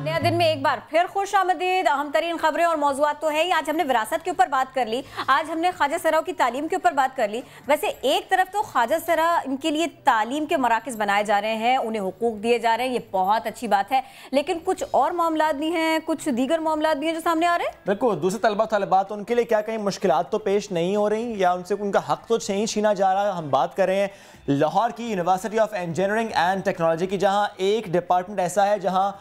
नया दिन में एक बार फिर खुश आमदीद। अहम तरीन खबरें और मौजूआत तो है ही। आज हमने विरासत के ऊपर बात कर ली, आज हमने ख्वाजा सराओं की तालीम के ऊपर बात कर ली। वैसे एक तरफ तो ख्वाजा सरा इनके लिए तालीम के मराकज़ बनाए जा रहे हैं, उन्हें हुकूक दिए जा रहे हैं, ये बहुत अच्छी बात है, लेकिन कुछ और मामला भी हैं, कुछ दीगर मामला भी हैं जो सामने आ रहे हैं। बिल्कुल, दूसरे तलबा तलबात उनके लिए क्या कहीं मुश्किलात तो पेश नहीं हो रही या उनसे उनका हक तो नहीं छीना जा रहा। हम बात कर रहे हैं लाहौर की university of engineering and technology की, जहाँ एक डिपार्टमेंट ऐसा है जहाँ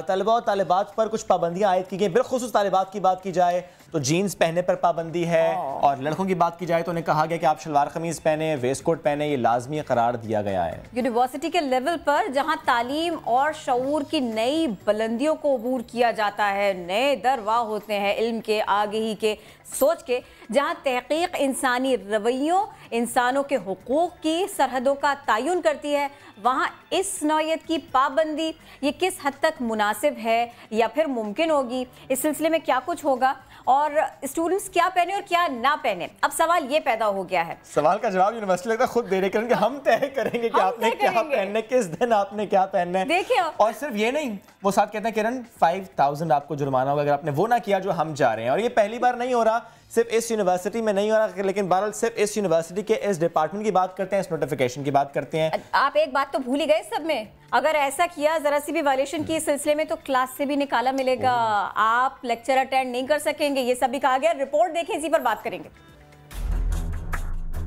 तलबा और तालिबात पर कुछ पाबंदियाँ आयद की गई। बिलखुसूस तालिबात की बात की जाए तो जीन्स पहनने पर पाबंदी है, और लड़कों की बात की जाए तो उन्हें कहा गया कि आप शलवार कमीज पहने, वेस्ट कोट पहने, ये लाजमी करार दिया गया है। यूनिवर्सिटी के लेवल पर जहां तालीम और शऊर की नई बुलंदियों को अबूर किया जाता है, नए दरवाह होते हैं इल्म के, आगही के, सोच के, जहां तहकीक इंसानी रवैयों, इंसानों के हुकूक की सरहदों का तयन करती है, वहाँ इस नौयत की पाबंदी ये किस हद तक मुनासिब है या फिर मुमकिन होगी, इस सिलसिले में क्या कुछ होगा और स्टूडेंट्स क्या पहने और क्या ना पहने। अब सवाल ये पैदा हो गया है, सवाल का जवाब यूनिवर्सिटी लगता है खुद दे रही करेंगे, हम तय करेंगे कि आपने क्या पहनना है, किस दिन आपने क्या पहनना है। देखिए, और सिर्फ ये नहीं, वो साथ कहते हैं किरण 5000 आपको जुर्माना होगा अगर आपने वो ना किया जो हम जा रहे हैं। और ये पहली बार नहीं हो रहा, सिर्फ इस यूनिवर्सिटी में नहीं हो रहा, लेकिन बहरहाल सिर्फ इस यूनिवर्सिटी के इस डिपार्टमेंट की बात करते हैं, इस नोटिफिकेशन की बात करते हैं। आप एक बात तो भूल ही गए सब में, अगर ऐसा किया जरा सी भी वायलेशन की इस सिलसिले में तो क्लास से भी निकाला मिलेगा, आप लेक्चर अटेंड नहीं कर सकेंगे, ये सब भी कहा गया। रिपोर्ट देखें, इसी पर बात करेंगे।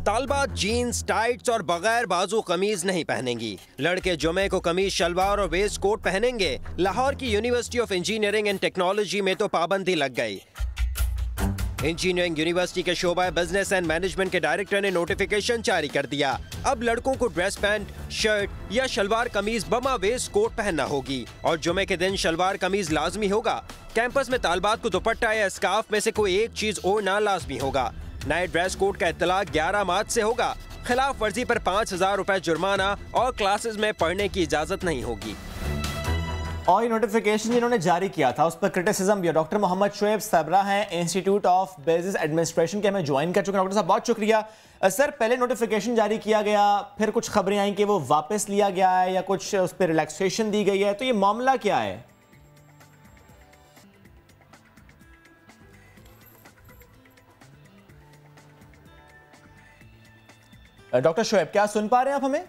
तालबा जीन्स, टाइट्स और बगैर बाजू कमीज नहीं पहनेंगी। लड़के जुमे को कमीज, शलवार और वेस्ट कोट पहनेंगे। लाहौर की university of engineering and technology में तो पाबंदी लग गई। इंजीनियरिंग यूनिवर्सिटी के शोबा बिजनेस एंड मैनेजमेंट के डायरेक्टर ने नोटिफिकेशन जारी कर दिया। अब लड़कों को ड्रेस पैंट, शर्ट या शलवार कमीज बमा वेस्ट कोट पहनना होगी और जुमे के दिन शलवार कमीज लाजमी होगा। कैंपस में तालबात को दुपट्टा या स्कार्फ में से कोई एक चीज ओढ़ना लाजमी होगा। नए ड्रेस कोड का इत्तलाक 11 मार्च से होगा। खिलाफ वर्जी पर 5000 रुपए जुर्माना और क्लासेस में पढ़ने की इजाजत नहीं होगी। और ये नोटिफिकेशन जिन्होंने जारी किया था उस पर क्रिटिसिज्म भी है। डॉक्टर मोहम्मद शुएब सरबरा हैं, इंस्टीट्यूट ऑफ बिजनेस एडमिनिस्ट्रेशन के, हमें ज्वाइन कर चुके हैं। डॉक्टर साहब बहुत शुक्रिया। सर, पहले नोटिफिकेशन जारी किया गया, फिर कुछ खबरें आई कि वो वापस लिया गया है या कुछ उस पर रिलैक्सेशन दी गई है, तो ये मामला क्या है? डॉक्टर शुएब, क्या सुन पा रहे हैं आप हमें?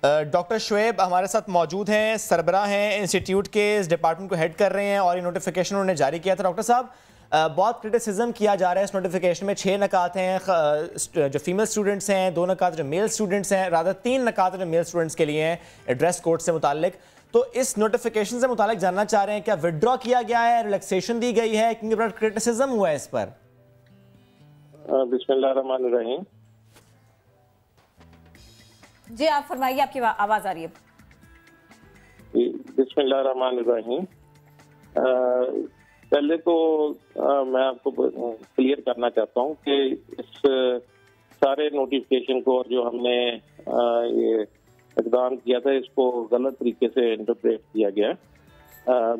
डॉक्टर शुएब हमारे साथ मौजूद हैं, सरबरा हैं, इंस्टीट्यूट के इस डिपार्टमेंट को हेड कर रहे हैं और ये नोटिफिकेशन उन्होंने जारी किया था। डॉक्टर साहब, बहुत क्रिटिसिज्म किया जा रहा है इस नोटिफिकेशन में। 6 नकात हैं जो फीमेल स्टूडेंट्स हैं, 2 नकात जो मेल स्टूडेंट्स हैं, रादर 3 नकात जो मेल स्टूडेंट्स के लिए हैं ड्रेस कोड से मुतालिक। तो इस नोटिफिकेशन से मुतालिक जानना चाह रहे हैं क्या विड्रॉ किया गया है, रिलैक्सेशन दी गई है, क्योंकि बड़ा क्रिटिसिज्म हुआ है इस पर। बिस्मिल्लाहिर्रहमानिर्रहीम। जी आप फरमाइए, आपकी आवाज आ रही है। बिस्मिल्लाहिर्रहमानिर्रहीम। पहले तो मैं आपको क्लियर करना चाहता हूँ कि इस सारे नोटिफिकेशन को और जो हमने ये इक़दाम किया था इसको गलत तरीके से इंटरप्रेट किया गया।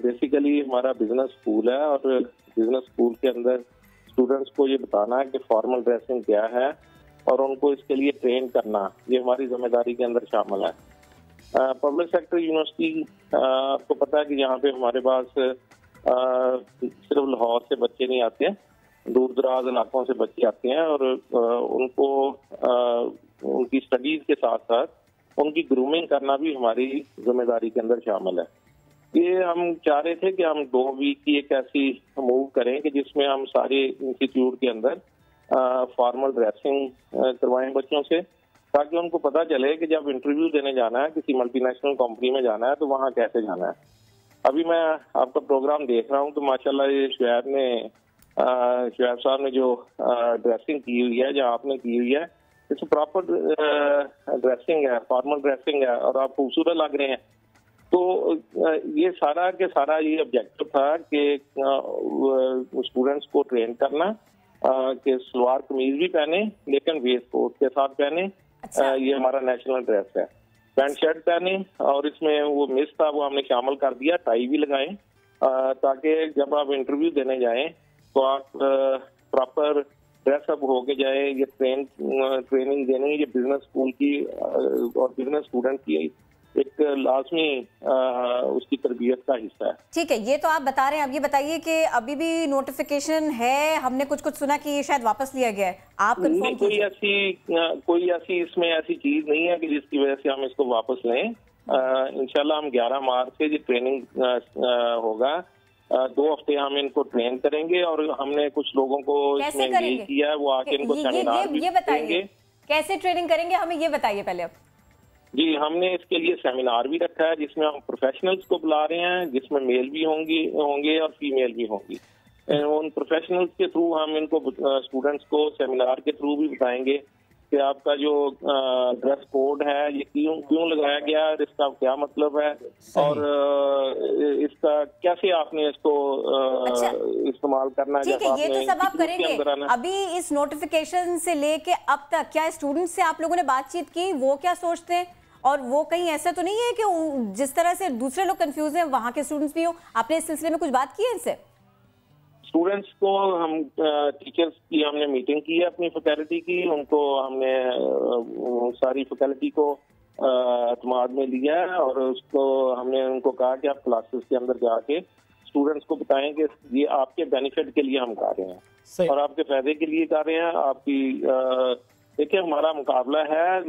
बेसिकली हमारा बिजनेस स्कूल है और बिजनेस स्कूल के अंदर स्टूडेंट्स को ये बताना है कि फॉर्मल ड्रेसिंग क्या है और उनको इसके लिए ट्रेन करना, ये हमारी जिम्मेदारी के अंदर शामिल है। पब्लिक सेक्टर यूनिवर्सिटी, आपको पता है कि यहाँ पे हमारे पास सिर्फ लाहौर से बच्चे नहीं आते हैं, दूर दराज इलाकों से बच्चे आते हैं और उनको उनकी स्टडीज के साथ साथ उनकी ग्रूमिंग करना भी हमारी जिम्मेदारी के अंदर शामिल है। ये हम चाह रहे थे कि हम 2 वीक की एक ऐसी मूव करें कि जिसमें हम सारे इंस्टीट्यूट के अंदर फॉर्मल ड्रेसिंग करवाएं बच्चों से, ताकि उनको पता चले कि जब इंटरव्यू देने जाना है, किसी मल्टीनेशनल कंपनी में जाना है, तो वहाँ कैसे जाना है। अभी मैं आपका प्रोग्राम देख रहा हूँ तो माशाल्लाह ये शुएब साहब ने जो ड्रेसिंग की हुई है, जो आपने की हुई है, इट्स प्रॉपर ड्रेसिंग है, फॉर्मल ड्रेसिंग है और आप खूबसूरत लग रहे हैं। तो ये सारा के सारा ये ऑब्जेक्टिव था कि स्टूडेंट्स को ट्रेन करना कि सलवार कमीज भी पहने लेकिन वेस्ट कोट के साथ पहने। अच्छा। ये हमारा नेशनल ड्रेस है। पैंट शर्ट पहने और इसमें वो मिस था वो हमने शामिल कर दिया, टाई भी लगाएं ताकि जब आप इंटरव्यू देने जाएं तो आप प्रॉपर ड्रेसअप होके जाए। ये ट्रेनिंग देनी ये बिजनेस स्कूल की और बिजनेस स्टूडेंट की एक लाजमी उसकी तरबियत का हिस्सा है। ठीक है, ये तो आप बता रहे हैं। अब ये बताइए कि अभी भी नोटिफिकेशन है, हमने कुछ सुना कि ये शायद वापस लिया गया है, आप कंफर्म कीजिए। कोई ऐसी इसमें ऐसी चीज नहीं है कि जिसकी वजह से हम इसको वापस लें। इंशाल्लाह हम 11 मार्च से ये ट्रेनिंग होगा। 2 हफ्ते हम इनको ट्रेन करेंगे और हमने कुछ लोगों को इसमें एंगेज किया है, वो आके इनको सेमिनार भी देंगे। कैसे ट्रेनिंग करेंगे, हमें ये बताइए पहले। अब जी, हमने इसके लिए सेमिनार भी रखा है जिसमें हम प्रोफेशनल्स को बुला रहे हैं, जिसमें मेल भी होंगे और फीमेल भी होंगी। उन प्रोफेशनल्स के थ्रू हम इनको स्टूडेंट्स को सेमिनार के थ्रू भी बताएंगे कि आपका जो ड्रेस कोड है ये क्यों लगाया गया, इसका क्या मतलब है और इसका कैसे आपने इसको इस्तेमाल करना है। ठीक है, ये तो सब आप करेंगे। अभी इस नोटिफिकेशन से लेके अब तक क्या स्टूडेंट्स से आप लोगों ने बातचीत की, वो क्या सोचते हैं? और वो कहीं ऐसा तो नहीं है कि जिस तरह से दूसरे लोग कंफ्यूज हैं वहां के स्टूडेंट्स भी हो? आपने इस सिलसिले में कुछ बात की है इनसे? स्टूडेंट्स को हम टीचर्स की हमने मीटिंग की है अपनी फैकल्टी की, उनको हमने सारी फैकल्टी को एतमाद में लिया है और उसको हमने उनको कहा कि आप क्लासेस के अंदर जाके स्टूडेंट्स को बताएं कि ये आपके बेनिफिट के लिए हम कर रहे हैं और आपके फायदे के लिए कर रहे हैं। आपकी देखिए, हमारा मुकाबला है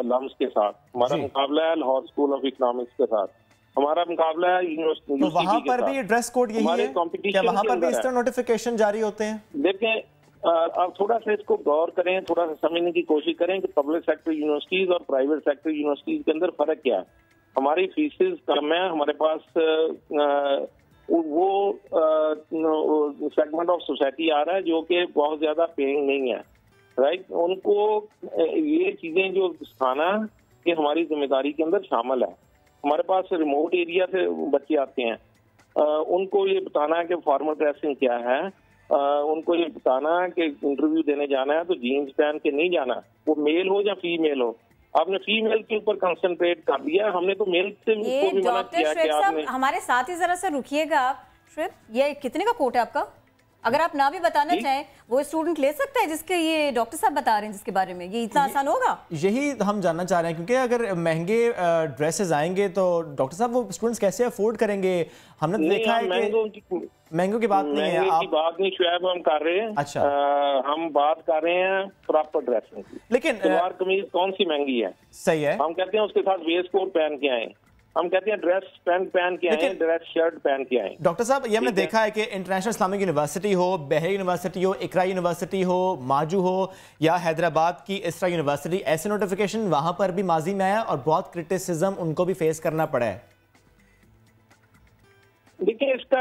लम्स के साथ, हमारा मुकाबला है लाहौर स्कूल ऑफ इकोनॉमिक्स के साथ, हमारा मुकाबला है यूनिवर्सिटी। तो वहाँ पर भी ड्रेस कोड यही है क्या? वहाँ पर भी इस तरह नोटिफिकेशन जारी होते हैं? देखें, आप थोड़ा सा इसको गौर करें, थोड़ा सा समझने की कोशिश करें कि पब्लिक सेक्टर यूनिवर्सिटीज और प्राइवेट सेक्टर यूनिवर्सिटीज के अंदर फर्क क्या है। हमारी फीसेस कम है, हमारे पास वो सेगमेंट ऑफ सोसाइटी आ रहा है जो कि बहुत ज्यादा पेइंग नहीं है, राइट। उनको ये चीजें जो सिखाना ये हमारी जिम्मेदारी के अंदर शामिल है। हमारे पास रिमोट एरिया से बच्चे आते हैं, उनको ये बताना है कि फॉर्मल ड्रेसिंग क्या है, उनको ये बताना है कि इंटरव्यू देने जाना है तो जीन्स पहन के नहीं जाना, वो मेल हो या फीमेल हो। आपने फीमेल के ऊपर कंसंट्रेट कर दिया, हमने तो मेल से को भी मना किया कि आपने। हमारे साथ ही जरा सा रुकिएगा आप। श्वेब, ये कितने का कोट है आपका? अगर आप ना भी बताना चाहें, वो स्टूडेंट ले सकता है जिसके ये डॉक्टर साहब बता रहे हैं जिसके बारे में, ये इतना आसान होगा? यही हम जानना चाह रहे हैं, क्योंकि अगर महंगे ड्रेसेस आएंगे तो डॉक्टर साहब वो स्टूडेंट्स कैसे अफोर्ड करेंगे? हमने देखा है कि महंगों की बात नहीं है, आप बात नहीं शुएब हम कर रहे हैं। अच्छा, हम बात कर रहे हैं प्रॉपर ड्रेसिंग की। लेकिन सलवार कमीज कौन सी महंगी है? सही है, हम कहते हैं उसके साथ वेस्ट कोट पहन के आए, हम कहते हैं ड्रेस पैंट पहन के आए, ड्रेस शर्ट पहन के आए। डॉक्टर साहब, ये हमने देखा है कि इंटरनेशनल इस्लामिक यूनिवर्सिटी हो, बहरी यूनिवर्सिटी हो, इकरा यूनिवर्सिटी हो, माजू हो या हैदराबाद की इसरा यूनिवर्सिटी, ऐसे नोटिफिकेशन वहां पर भी माजी में आया और बहुत क्रिटिसिज्म उनको भी फेस करना पड़ा है। देखिए, इसका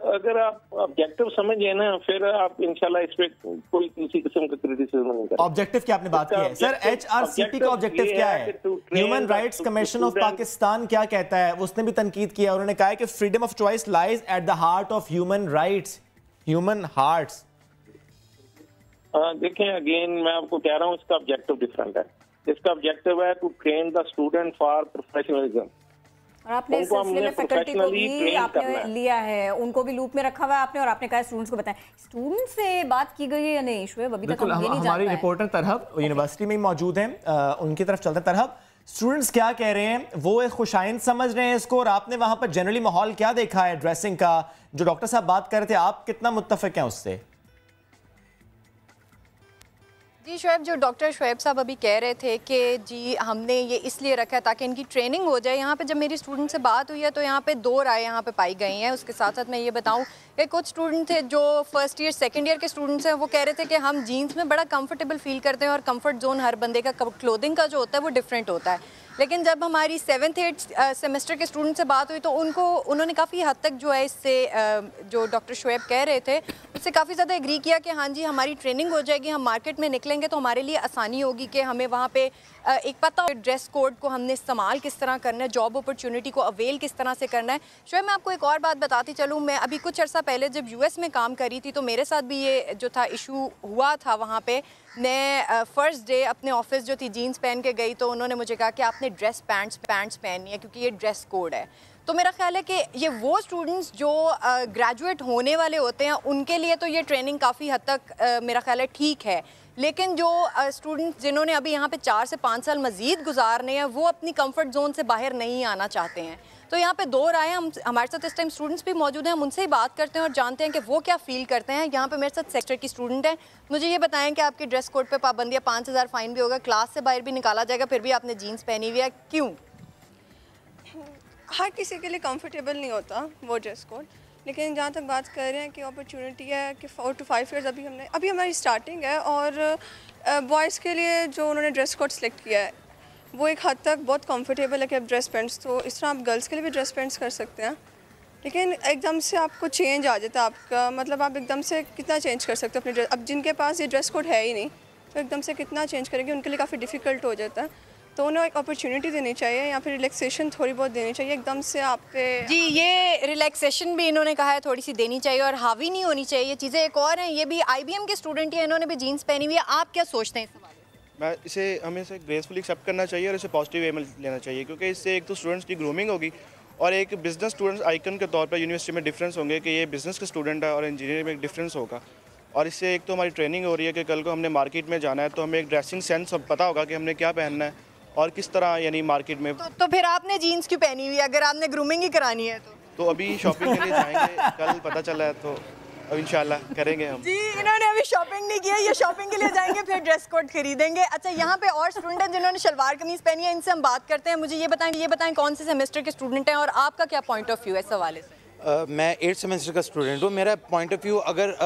अगर आप ऑब्जेक्टिव समझिए ना, फिर आप इंशाल्लाह इस पे कोई किसी किस्म का क्रिटिसिज्म नहीं करेंगे। ऑब्जेक्टिव की आपने बात की है सर, HRCP का ऑब्जेक्टिव क्या है? Human rights commission of Pakistan क्या कहता है? उसने भी तनकीद किया, उन्होंने कहा है कि freedom of choice lies at the heart of human rights, human hearts. देखें, अगेन मैं आपको कह रहा हूँ इसका ऑब्जेक्टिव डिफरेंट है। इसका ऑब्जेक्टिव है to train the student for professionalism. और आपने इस सिलसिले में फैकल्टी को भी आपने लिया है, उनको भी लूप में रखा हुआ है आपने, और आपने कहा स्टूडेंट्स को बताएं। स्टूडेंट्स से बात की गई है या नहीं शुएब? अभी तक हम ये नहीं जान पाए। हमारी रिपोर्टर तरहब यूनिवर्सिटी में मौजूद हैं, उनकी तरफ चलते हैं। तरहब, स्टूडेंट्स क्या कह रहे हैं? वो एक खुशाइंद समझ रहे हैं इसको, और आपने वहां पर जनरली माहौल क्या देखा है ड्रेसिंग का? जो डॉक्टर साहब बात कर रहे थे, आप कितना मुत्तफिक हैं उससे? जी शुएब, जो डॉक्टर शुएब साहब अभी कह रहे थे कि जी हमने ये इसलिए रखा है ताकि इनकी ट्रेनिंग हो जाए। यहाँ पे जब मेरी स्टूडेंट से बात हुई है तो यहाँ पे 2 राय यहाँ पे पाई गई हैं। उसके साथ साथ मैं ये बताऊँ कि कुछ स्टूडेंट थे जो फर्स्ट ईयर सेकंड ईयर के स्टूडेंट्स हैं, वो कह रहे थे कि हम जीन्स में बड़ा कंफर्टेबल फील करते हैं और कंफर्ट जोन हर बंदे का क्लोथिंग का जो होता है वो डिफरेंट होता है। लेकिन जब हमारी 7th 8th सेमेस्टर के स्टूडेंट से बात हुई तो उन्होंने काफ़ी हद तक जो है इससे जो डॉक्टर शुएब कह रहे थे उससे काफ़ी ज़्यादा एग्री किया कि हाँ जी हमारी ट्रेनिंग हो जाएगी, हम मार्केट में निकलेंगे तो हमारे लिए आसानी होगी कि हमें वहाँ पे एक पता हो ड्रेस कोड को हमने इस्तेमाल किस तरह करना है, जॉब अपॉर्चुनिटी को अवेल किस तरह से करना है। शुएब, मैं आपको एक और बात बताती चलूँ, मैं अभी कुछ अर्सा पहले जब US में काम करी थी तो मेरे साथ भी ये जो था इशू हुआ था। वहाँ पे मैं फर्स्ट डे अपने ऑफिस जो थी जीन्स पहन के गई तो उन्होंने मुझे कहा कि आपने ड्रेस पैंट्स पहननी है क्योंकि ये ड्रेस कोड है। तो मेरा ख्याल है कि ये वो स्टूडेंट्स जो ग्रेजुएट होने वाले होते हैं उनके लिए तो ये ट्रेनिंग काफ़ी हद तक मेरा ख्याल है ठीक है। लेकिन जो स्टूडेंट जिन्होंने अभी यहाँ पे 4 से 5 साल मज़ीद गुजारने हैं वो अपनी कंफर्ट जोन से बाहर नहीं आना चाहते हैं। तो यहाँ पे 2 राय हम हमारे साथ इस टाइम स्टूडेंट्स भी मौजूद हैं, हम उनसे ही बात करते हैं और जानते हैं कि वो क्या फ़ील करते हैं। यहाँ पे मेरे साथ सेक्टर की स्टूडेंट है। मुझे ये बताएं कि आपकी ड्रेस कोड पे पाबंदी है, 5000 फ़ाइन भी होगा, क्लास से बाहर भी निकाला जाएगा, फिर भी आपने जीन्स पहनी हुई है, क्यों? हर किसी के लिए कंफर्टेबल नहीं होता वो ड्रेस कोड, लेकिन जहाँ तक बात कर रहे हैं कि अपॉर्चुनिटी है कि 4 to 5 ईयर्स अभी हमारी स्टार्टिंग है, और बॉयज़ के लिए जो उन्होंने ड्रेस कोड सेलेक्ट किया है वो एक हद तक बहुत कंफर्टेबल है कि आप ड्रेस पैंट्स, तो इस तरह आप गर्ल्स के लिए भी ड्रेस पैंट्स कर सकते हैं। लेकिन एकदम से आपको चेंज आ जाता है आपका, मतलब आप एकदम से कितना चेंज कर सकते हो अपने ड्रेस। अब जिनके पास ये ड्रेस कोड है ही नहीं तो एकदम से कितना चेंज करेंगे, उनके लिए काफ़ी डिफ़िकल्ट हो जाता है। तो उन्हें एक अपॉर्चुनिटी देनी चाहिए या फिर रिलैक्सेशन थोड़ी बहुत देनी चाहिए। एकदम से आप पे जी ये रिलैक्सेशन भी इन्होंने कहा है थोड़ी सी देनी चाहिए और हावी नहीं होनी चाहिए ये चीज़ें। एक और हैं, ये भी IBM के स्टूडेंट हैं, इन्होंने भी जीन्स पहनी हुई है, आप क्या सोचते हैं इस हवाले से? हमें इसे ग्रेसफुली एक्सेप्ट करना चाहिए और इसे पॉजिटिव वे में लेना चाहिए, क्योंकि इससे एक तो स्टूडेंट्स की ग्रूमिंग होगी और एक बिजनेस स्टूडेंट्स आइकन के तौर पर यूनिवर्सिटी में डिफरेंस होंगे कि ये बिजनेस के स्टूडेंट है और इंजीनियरिंग में एक डिफरेंस होगा। और इससे एक तो हमारी ट्रेनिंग हो रही है कि कल को हमने मार्केट में जाना है तो हमें एक ड्रेसिंग सेंस पता होगा कि हमने क्या पहनना है और किस तरह यानी मार्केट में। तो फिर आपने जीन्स क्यों पहनी हुई है अगर आपने ग्रूमिंग ही करानी है? तो अभी शॉपिंग के लिए जाएंगे, कल पता चला है तो अब इंशाल्लाह करेंगे हम। जी इन्होंने अभी शॉपिंग नहीं किया, ये शॉपिंग के लिए जाएंगे फिर ड्रेस कोड खरीदेंगे। अच्छा यहाँ पे और स्टूडेंट हैं जिन्होंने शलवार कमीज पहनी है, इनसे हम बात करते हैं। मुझे ये बताएं कौन से सेमेस्टर के स्टूडेंट हैं और आपका क्या पॉइंट ऑफ व्यू है इस हवाले से? मैं 8th सेमेस्टर का स्टूडेंट हूँ। मेरा पॉइंट ऑफ व्यू अगर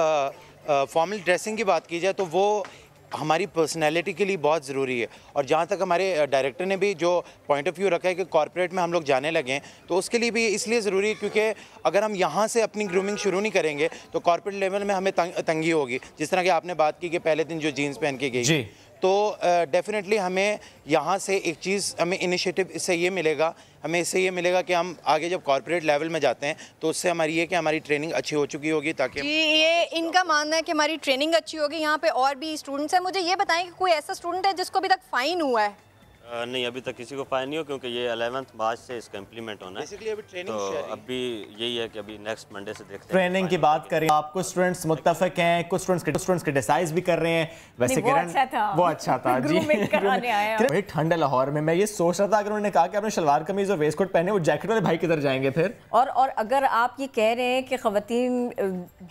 फॉर्मल ड्रेसिंग की बात की जाए तो वो हमारी पर्सनैलिटी के लिए बहुत ज़रूरी है। और जहाँ तक हमारे डायरेक्टर ने भी जो पॉइंट ऑफ व्यू रखा है कि कॉर्पोरेट में हम लोग जाने लगे हैं, तो उसके लिए भी इसलिए ज़रूरी है क्योंकि अगर हम यहाँ से अपनी ग्रूमिंग शुरू नहीं करेंगे तो कॉर्पोरेट लेवल में हमें तंगी होगी। जिस तरह कि आपने बात की कि पहले दिन जो जीन्स पहन के गई, तो डेफिनेटली हमें यहाँ से एक चीज़ हमें इनिशिएटिव इससे ये मिलेगा, हमें इससे ये मिलेगा कि हम आगे जब कॉर्पोरेट लेवल में जाते हैं तो उससे हमारी ये कि हमारी ट्रेनिंग अच्छी हो चुकी होगी ताकि ये इनका मानना है कि हमारी ट्रेनिंग अच्छी होगी। यहाँ पे और भी स्टूडेंट्स हैं, मुझे ये बताएं कि कोई ऐसा स्टूडेंट है जिसको अभी तक फ़ाइन हुआ है? नहीं, अभी तक किसी को फाइन नहीं हो क्योंकि ये 11th मार्च से इसका इम्प्लीमेंट होना है। तो अभी यही है कि अभी नेक्स्ट मंडे से देखते हैं। ट्रेनिंग की बात करें, आपको स्टूडेंट्स मुत्तफिक हैं, कुछ स्टूडेंट्स क्रिटिसाइज भी कर रहे हैं। वैसे किरण वो अच्छा था जी, वही ठंड है लाहौर में। मैं ये सोच रहा था अगर उन्होंने कहा कि आपने शलवार कमीज और वेस्ट कोट पहने, वो जैकेट वाले भाई किधर जाएंगे फिर? और अगर आप ये कह रहे हैं कि खवातीन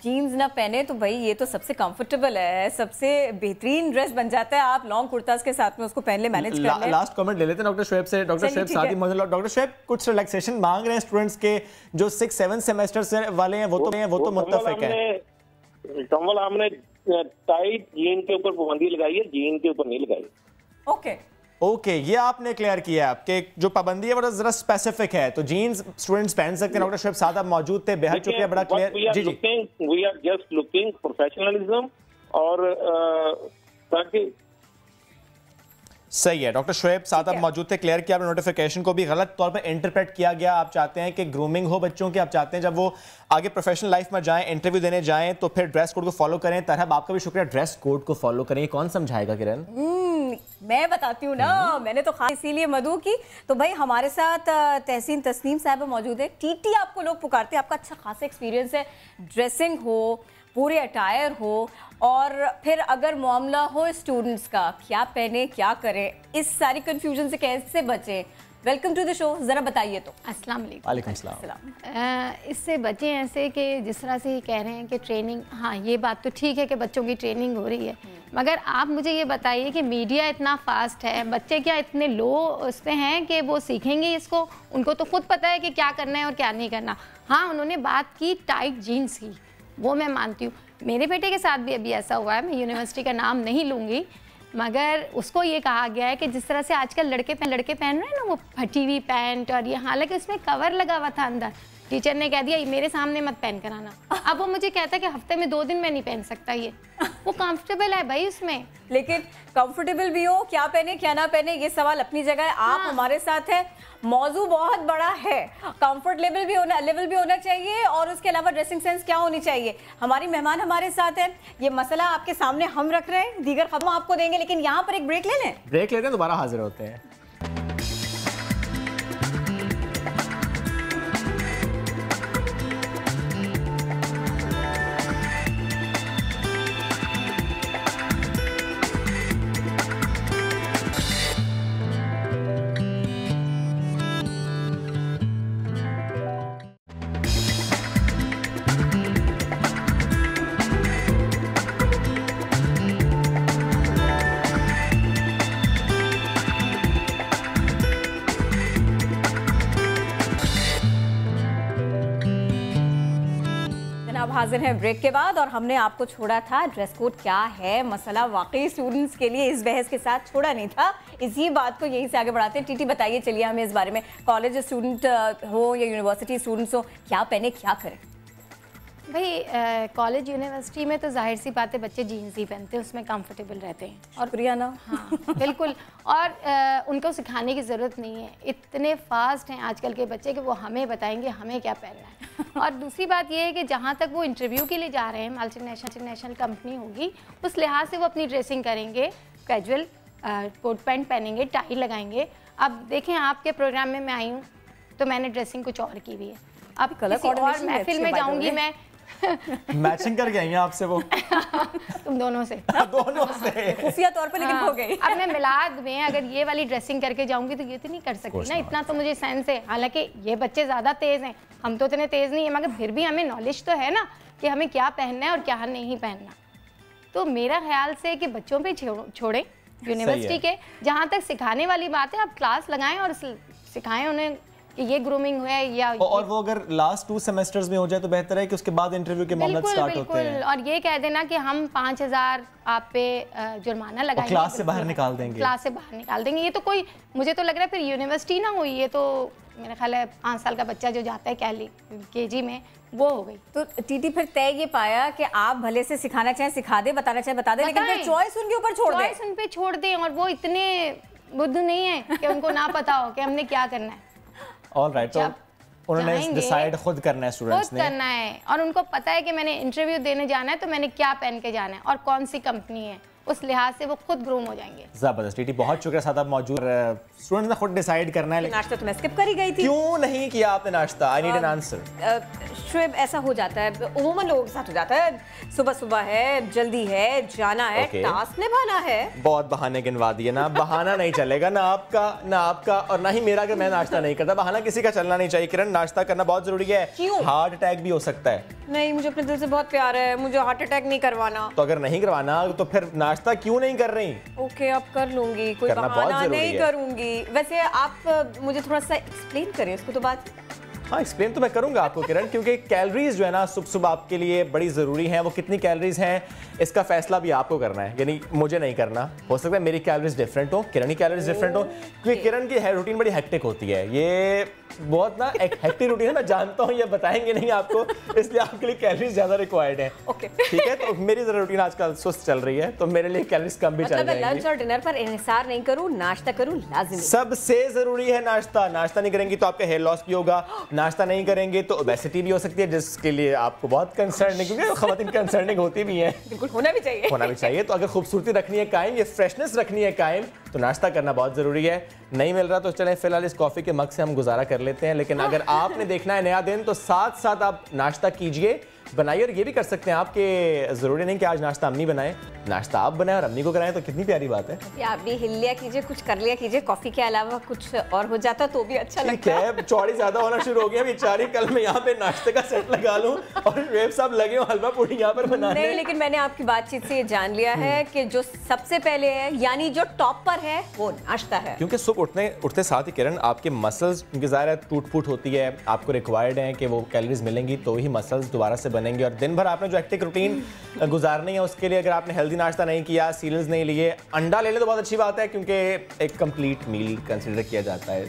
जीन्स ना पहने तो भाई ये तो सबसे कंफर्टेबल है, सबसे बेहतरीन ड्रेस बन जाता है। आप लॉन्ग कुर्ताज के साथ में उसको पहन ले, मैनेज कर ले। कमेंट ले लेते हैं डॉक्टर शुएब से। डॉक्टर शुएब साथ ही मौजूद। डॉक्टर शुएब कुछ रिलैक्सेशन मांग रहे हैं स्टूडेंट्स के जो 6-7 सेमेस्टर से वाले हैं, वो तो मुत्तफिक है। कमल हमने टाइट जीन के ऊपर पाबंदी लगाई है, जीन के ऊपर नहीं लगाई। ओके, ये आपने क्लियर किया आपके जो पाबंदी है वो जरा स्पेसिफिक है, तो जीन्स स्टूडेंट्स पहन सकते हैं। डॉक्टर शुएब साहब आप मौजूद थे, बेहद शुक्रिया, बड़ा क्लियर। जी we are just looking professionalism और ताकि सही है। डॉक्टर शुएब साहब आप मौजूद थे, क्लियर किया आपने। नोटिफिकेशन को भी गलत तौर पर इंटरप्रेट किया गया। आप चाहते हैं कि ग्रूमिंग हो बच्चों की, आप चाहते हैं जब वो आगे प्रोफेशनल लाइफ में जाएं, इंटरव्यू देने जाएं तो फिर ड्रेस कोड को फॉलो करें। तरह आपका भी शुक्रिया, ड्रेस कोड को फॉलो करें। कौन समझाएगा किरण? मैं बताती हूँ ना, मैंने तो खास इसीलिए मधु की। तो भाई हमारे साथ तहसीन तस्नीम साहब मौजूद है। टीटी आपको लोग पुकारते हैं, आपका अच्छा खासा एक्सपीरियंस है, ड्रेसिंग हो, पूरे अटायर हो, और फिर अगर मामला हो स्टूडेंट्स का क्या पहने क्या करें, इस सारी कंफ्यूजन से कैसे बचें? वेलकम टू द शो, ज़रा बताइए तो। अस्सलाम वालेकुम। वालेकुम सलाम। इससे बचें ऐसे कि जिस तरह से कह रहे हैं कि ट्रेनिंग, हाँ ये बात तो ठीक है कि बच्चों की ट्रेनिंग हो रही है, मगर आप मुझे ये बताइए कि मीडिया इतना फास्ट है, बच्चे क्या इतने लो उस पर हैं कि वो सीखेंगे इसको? उनको तो खुद पता है कि क्या करना है और क्या नहीं करना। हाँ उन्होंने बात की टाइट जीन्स की, वो मैं मानती हूँ। मेरे बेटे के साथ भी अभी ऐसा हुआ है, मैं यूनिवर्सिटी का नाम नहीं लूँगी, मगर उसको ये कहा गया है कि जिस तरह से आजकल लड़के पहन रहे हैं ना वो फटी हुई पैंट, और ये हालांकि उसमें कवर लगा हुआ था अंदर, टीचर ने कह दिया मेरे सामने मत पहन कर आना। अब वो मुझे कहता है कि हफ्ते में 2 दिन मैं नहीं पहन सकता ये। वो कंफर्टेबल है भाई उसमें, लेकिन कंफर्टेबल भी हो, क्या पहने क्या ना पहने ये सवाल अपनी जगह है। आप हमारे साथ हैं, मौजू बहुत बड़ा है, कंफर्ट लेवल भी होना चाहिए और उसके अलावा ड्रेसिंग सेंस क्या होनी चाहिए। हमारी मेहमान हमारे साथ है, ये मसला आपके सामने हम रख रहे हैं, दीगर खबरें आपको देंगे, लेकिन यहाँ पर एक ब्रेक ले लें। ब्रेक लेते हैं, दोबारा हाजिर होते हैं। हाजिर हैं ब्रेक के बाद और हमने आपको छोड़ा था ड्रेस कोड क्या है मसला वाकई स्टूडेंट्स के लिए इस बहस के साथ छोड़ा नहीं था। इसी बात को यहीं से आगे बढ़ाते हैं। टीटी बताइए चलिए हमें इस बारे में, कॉलेज स्टूडेंट हो या यूनिवर्सिटी स्टूडेंट्स हो, क्या पहने क्या करें? भाई कॉलेज यूनिवर्सिटी में तो जाहिर सी बात है बच्चे जीन्स ही पहनते हैं, उसमें कंफर्टेबल रहते हैं। और प्रिया ना हाँ बिल्कुल, और उनको सिखाने की ज़रूरत नहीं है, इतने फास्ट हैं आजकल के बच्चे कि वो हमें बताएंगे हमें क्या पहनना है। और दूसरी बात ये है कि जहाँ तक वो इंटरव्यू के लिए जा रहे हैं, मल्टीनेशनल कंपनी होगी, उस लिहाज से वो अपनी ड्रेसिंग करेंगे, कैजुअल कोट पैंट पहनेंगे, टाई लगाएंगे। अब देखें आपके प्रोग्राम में मैं आई हूँ तो मैंने ड्रेसिंग कुछ और की हुई है, अब किसी और महफिल में जाऊँगी मैं मैचिंग करके आई हैं आपसे वो तुम दोनों से खुफिया तौर पे, लेकिन हो गई। अब मैं मिलाद में अगर ये वाली ड्रेसिंग करके जाऊंगी तो ये तो नहीं कर सकती ना, इतना तो मुझे सेंस है। हालांकि ये बच्चे ज़्यादा तेज़ हैं, हम तो इतने तेज़ नहीं है, मगर फिर भी हमें नॉलेज तो है ना कि हमें क्या पहनना है और क्या नहीं पहनना। तो मेरा ख्याल से कि बच्चों पे छोड़ें, यूनिवर्सिटी के जहाँ तक सिखाने वाली बात है आप क्लास लगाएं और सिखाएं उन्हें कि ये ग्रूमिंग है या और वो अगर लास्ट 2 सेमेस्टर्स में हो जाए तो बेहतर है कि उसके बाद इंटरव्यू के मामले स्टार्ट होते हैं। और ये कह देना कि हम 5000 आप पे जुर्माना लगाएंगे, क्लास से बाहर निकाल देंगे, क्लास से बाहर निकाल देंगे। ये तो कोई, मुझे तो लग रहा है फिर यूनिवर्सिटी ना हुई, ये तो मेरा ख्याल है 5 साल का बच्चा जो जाता है KG में वो हो गई। तो टीटी फिर तय ये पाया कि आप भले से सिखाना चाहें सिखा दे, बताना चाहें बता दे, लेकिन फिर चॉइस उनके ऊपर छोड़ दें। चॉइस उन पे छोड़ दें, और वो इतने बुद्धू नहीं है कि उनको ना पता हो कि हमने क्या करना है। ऑल राइट, तो उन्होंने डिसाइड खुद करना है, स्टूडेंट्स ने खुद करना है, और उनको पता है कि मैंने इंटरव्यू देने जाना है तो मैंने क्या पहन के जाना है और कौन सी कंपनी है, उस लिहाज से वो खुद ग्रूम हो जाएंगे। जबरदस्त टीटी, बहुत शुक्रिया साथ आप मौजूद। स्टूडेंट्स ने खुद डिसाइड करना है। नाश्ता तो मैं स्किप कर ही गई थी। क्यों नहीं किया आपने नाश्ता? I need an answer. Shoaib, ऐसा हो जाता है उमूमन लोगों के साथ हो जाता है, सुबह सुबह है, जल्दी है, जाना है, टास्क निभाना है। बहुत बहाने गिनवा दिए ना, बहाना नहीं चलेगा ना आपका और ना ही मेरा अगर मैं नाश्ता नहीं करता। बहाना किसी का चलना नहीं चाहिए। किरण, नाश्ता करना बहुत जरूरी है। क्यों? हार्ट अटैक भी हो सकता है। नहीं, मुझे अपने दिल से बहुत प्यार है, मुझे हार्ट अटैक नहीं करवाना। तो अगर नहीं करवाना तो फिर नाश्ता क्यों नहीं कर रही? ओके, अब कर लूंगी, कोई बहाना नहीं करूंगी। वैसे आप मुझे थोड़ा सा एक्सप्लेन करें इसको तो बात। हाँ, एक्सप्लेन तो मैं करूंगा आपको किरण, क्योंकि कैलोरीज जो है ना सुबह सुबह आपके लिए बड़ी ज़रूरी हैं। वो कितनी कैलोरीज हैं इसका फैसला भी आपको करना है, यानी मुझे नहीं करना। हो सकता है मेरी कैलोरीज डिफरेंट हो, किरण की कैलोरीज डिफरेंट हो, क्योंकि किरण की रूटीन बड़ी हेक्टिक होती है। ये बहुत ना एक हेक्टिक रूटीन है, मैं जानता हूँ, ये बताएंगे नहीं आपको, इसलिए आपके लिए कैलोरीज ज़्यादा रिक्वायर्ड है। ओके, ठीक है। तो मेरी ज़रा रूटीन आजकल सुस्त चल रही है, तो मेरे लिए कैलोरीज कम भी चल जाएंगी। लंच और डिनर पर इन्हिसार नहीं करूँ, नाश्ता करूँ लाज़िमी। सबसे ज़रूरी है नाश्ता। नाश्ता नहीं करेंगी तो आपका हेयर लॉस भी होगा, नाश्ता नहीं करेंगे तो ओबेसिटी भी हो सकती है, जिसके लिए आपको बहुत कंसर्निंग, क्योंकि खवातीन कंसर्निंग होती भी हैं। बिल्कुल, होना भी चाहिए। तो अगर खूबसूरती रखनी है कायम, ये फ्रेशनेस रखनी है कायम, तो नाश्ता करना बहुत ज़रूरी है। नहीं मिल रहा तो चलें फिलहाल इस कॉफ़ी के मग से हम गुजारा कर लेते हैं, लेकिन अगर आपने देखना है नया दिन तो साथ साथ आप नाश्ता कीजिए, बनाइए। और ये भी कर सकते हैं आप कि ज़रूरी नहीं कि आज नाश्ता अम्मी बनाए, नाश्ता आप बनाएं और अम्मी को कराएं, तो कितनी प्यारी बात है। आप भी हिल लिया कीजिए, कुछ कर लिया कीजिए, कॉफ़ी के अलावा कुछ और हो जाता तो भी अच्छा लगता है। चौड़ी ज़्यादा होना शुरू हो गया बेचारी, कल मैं यहाँ पे नाश्ते का सेट लगा लूँ और शुएब साहब लगे हो हलवा पूड़ी यहाँ पर बनाने। नहीं, लेकिन मैंने आपकी बातचीत से ये जान लिया है कि जो सबसे पहले है, यानी जो टॉप पर है, वो नाश्ता है। क्योंकि सुबह उठते साथ ही किरण आपके मसल्स, क्योंकि ज़ाहिर है टूट फूट होती है, आपको रिक्वायर्ड है कि वो कैलोरीज मिलेंगी तो ही मसल्स दोबारा से बनेंगे। और दिन भर आपने जो एक्टिव रूटीन गुजारनी है, उसके लिए अगर आपने हेल्दी नाश्ता नहीं किया, सीरियल्स नहीं लिए, अंडा ले ले तो बहुत अच्छी बात है, क्योंकि एक कंप्लीट मील कंसीडर किया जाता है।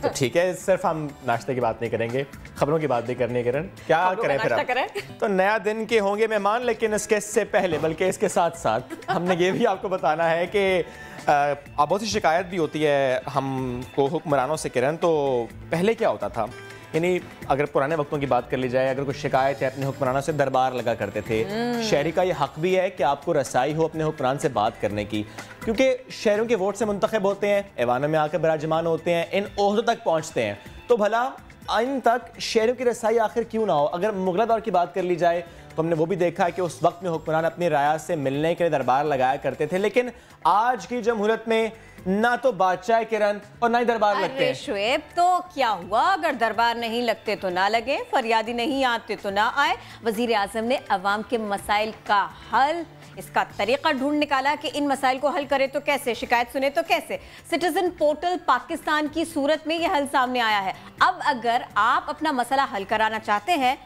तो ठीक है, सिर्फ हम नाश्ते की बात नहीं करेंगे, खबरों की बात भी करनी है। किरण, क्या करें फिर अब? तो नया दिन के होंगे मेहमान, लेकिन इसके पहले, बल्कि इसके साथ साथ हमने ये भी आपको बताना है कि अब बहुत सी शिकायत भी होती है हमको हुक्मरानों से। किरण, तो पहले क्या होता था, यानी अगर पुराने वक्तों की बात कर ली जाए, अगर कोई शिकायत है अपने हुक्मरानों से दरबार लगा करते थे। शहरी का ये हक भी है कि आपको रसाई हो अपने हुक्मरान से बात करने की, क्योंकि शहरों के वोट से मुंतखब होते हैं, ऐवानों में आकर बराजमान होते हैं, इन ओहदों तक पहुँचते हैं, तो भला इन तक शहरों की रसाई आखिर क्यों ना हो। अगर मुगला दौर की बात कर ली जाए तो हमने वो भी देखा है कि उस वक्त में हुक्मरान अपनी राया से मिलने के लिए दरबार लगाया करते थे, लेकिन आज की जमहूरियत में ना तो बादशाह किरण और ना ही दरबार लगते हैं। शुएब, तो क्या हुआ अगर दरबार नहीं लगते तो ना लगे, फरियादी नहीं आते तो ना आए। वजीर आजम ने अवाम के मसाइल का हल, इसका तरीका ढूंढ निकाला कि इन मसाइल को हल करे तो कैसे, शिकायत सुने तो कैसे। सिटीजन पोर्टल पाकिस्तान की सूरत में यह हल सामने आया है। अब अगर आप अपना मसला हल कराना चाहते हैं,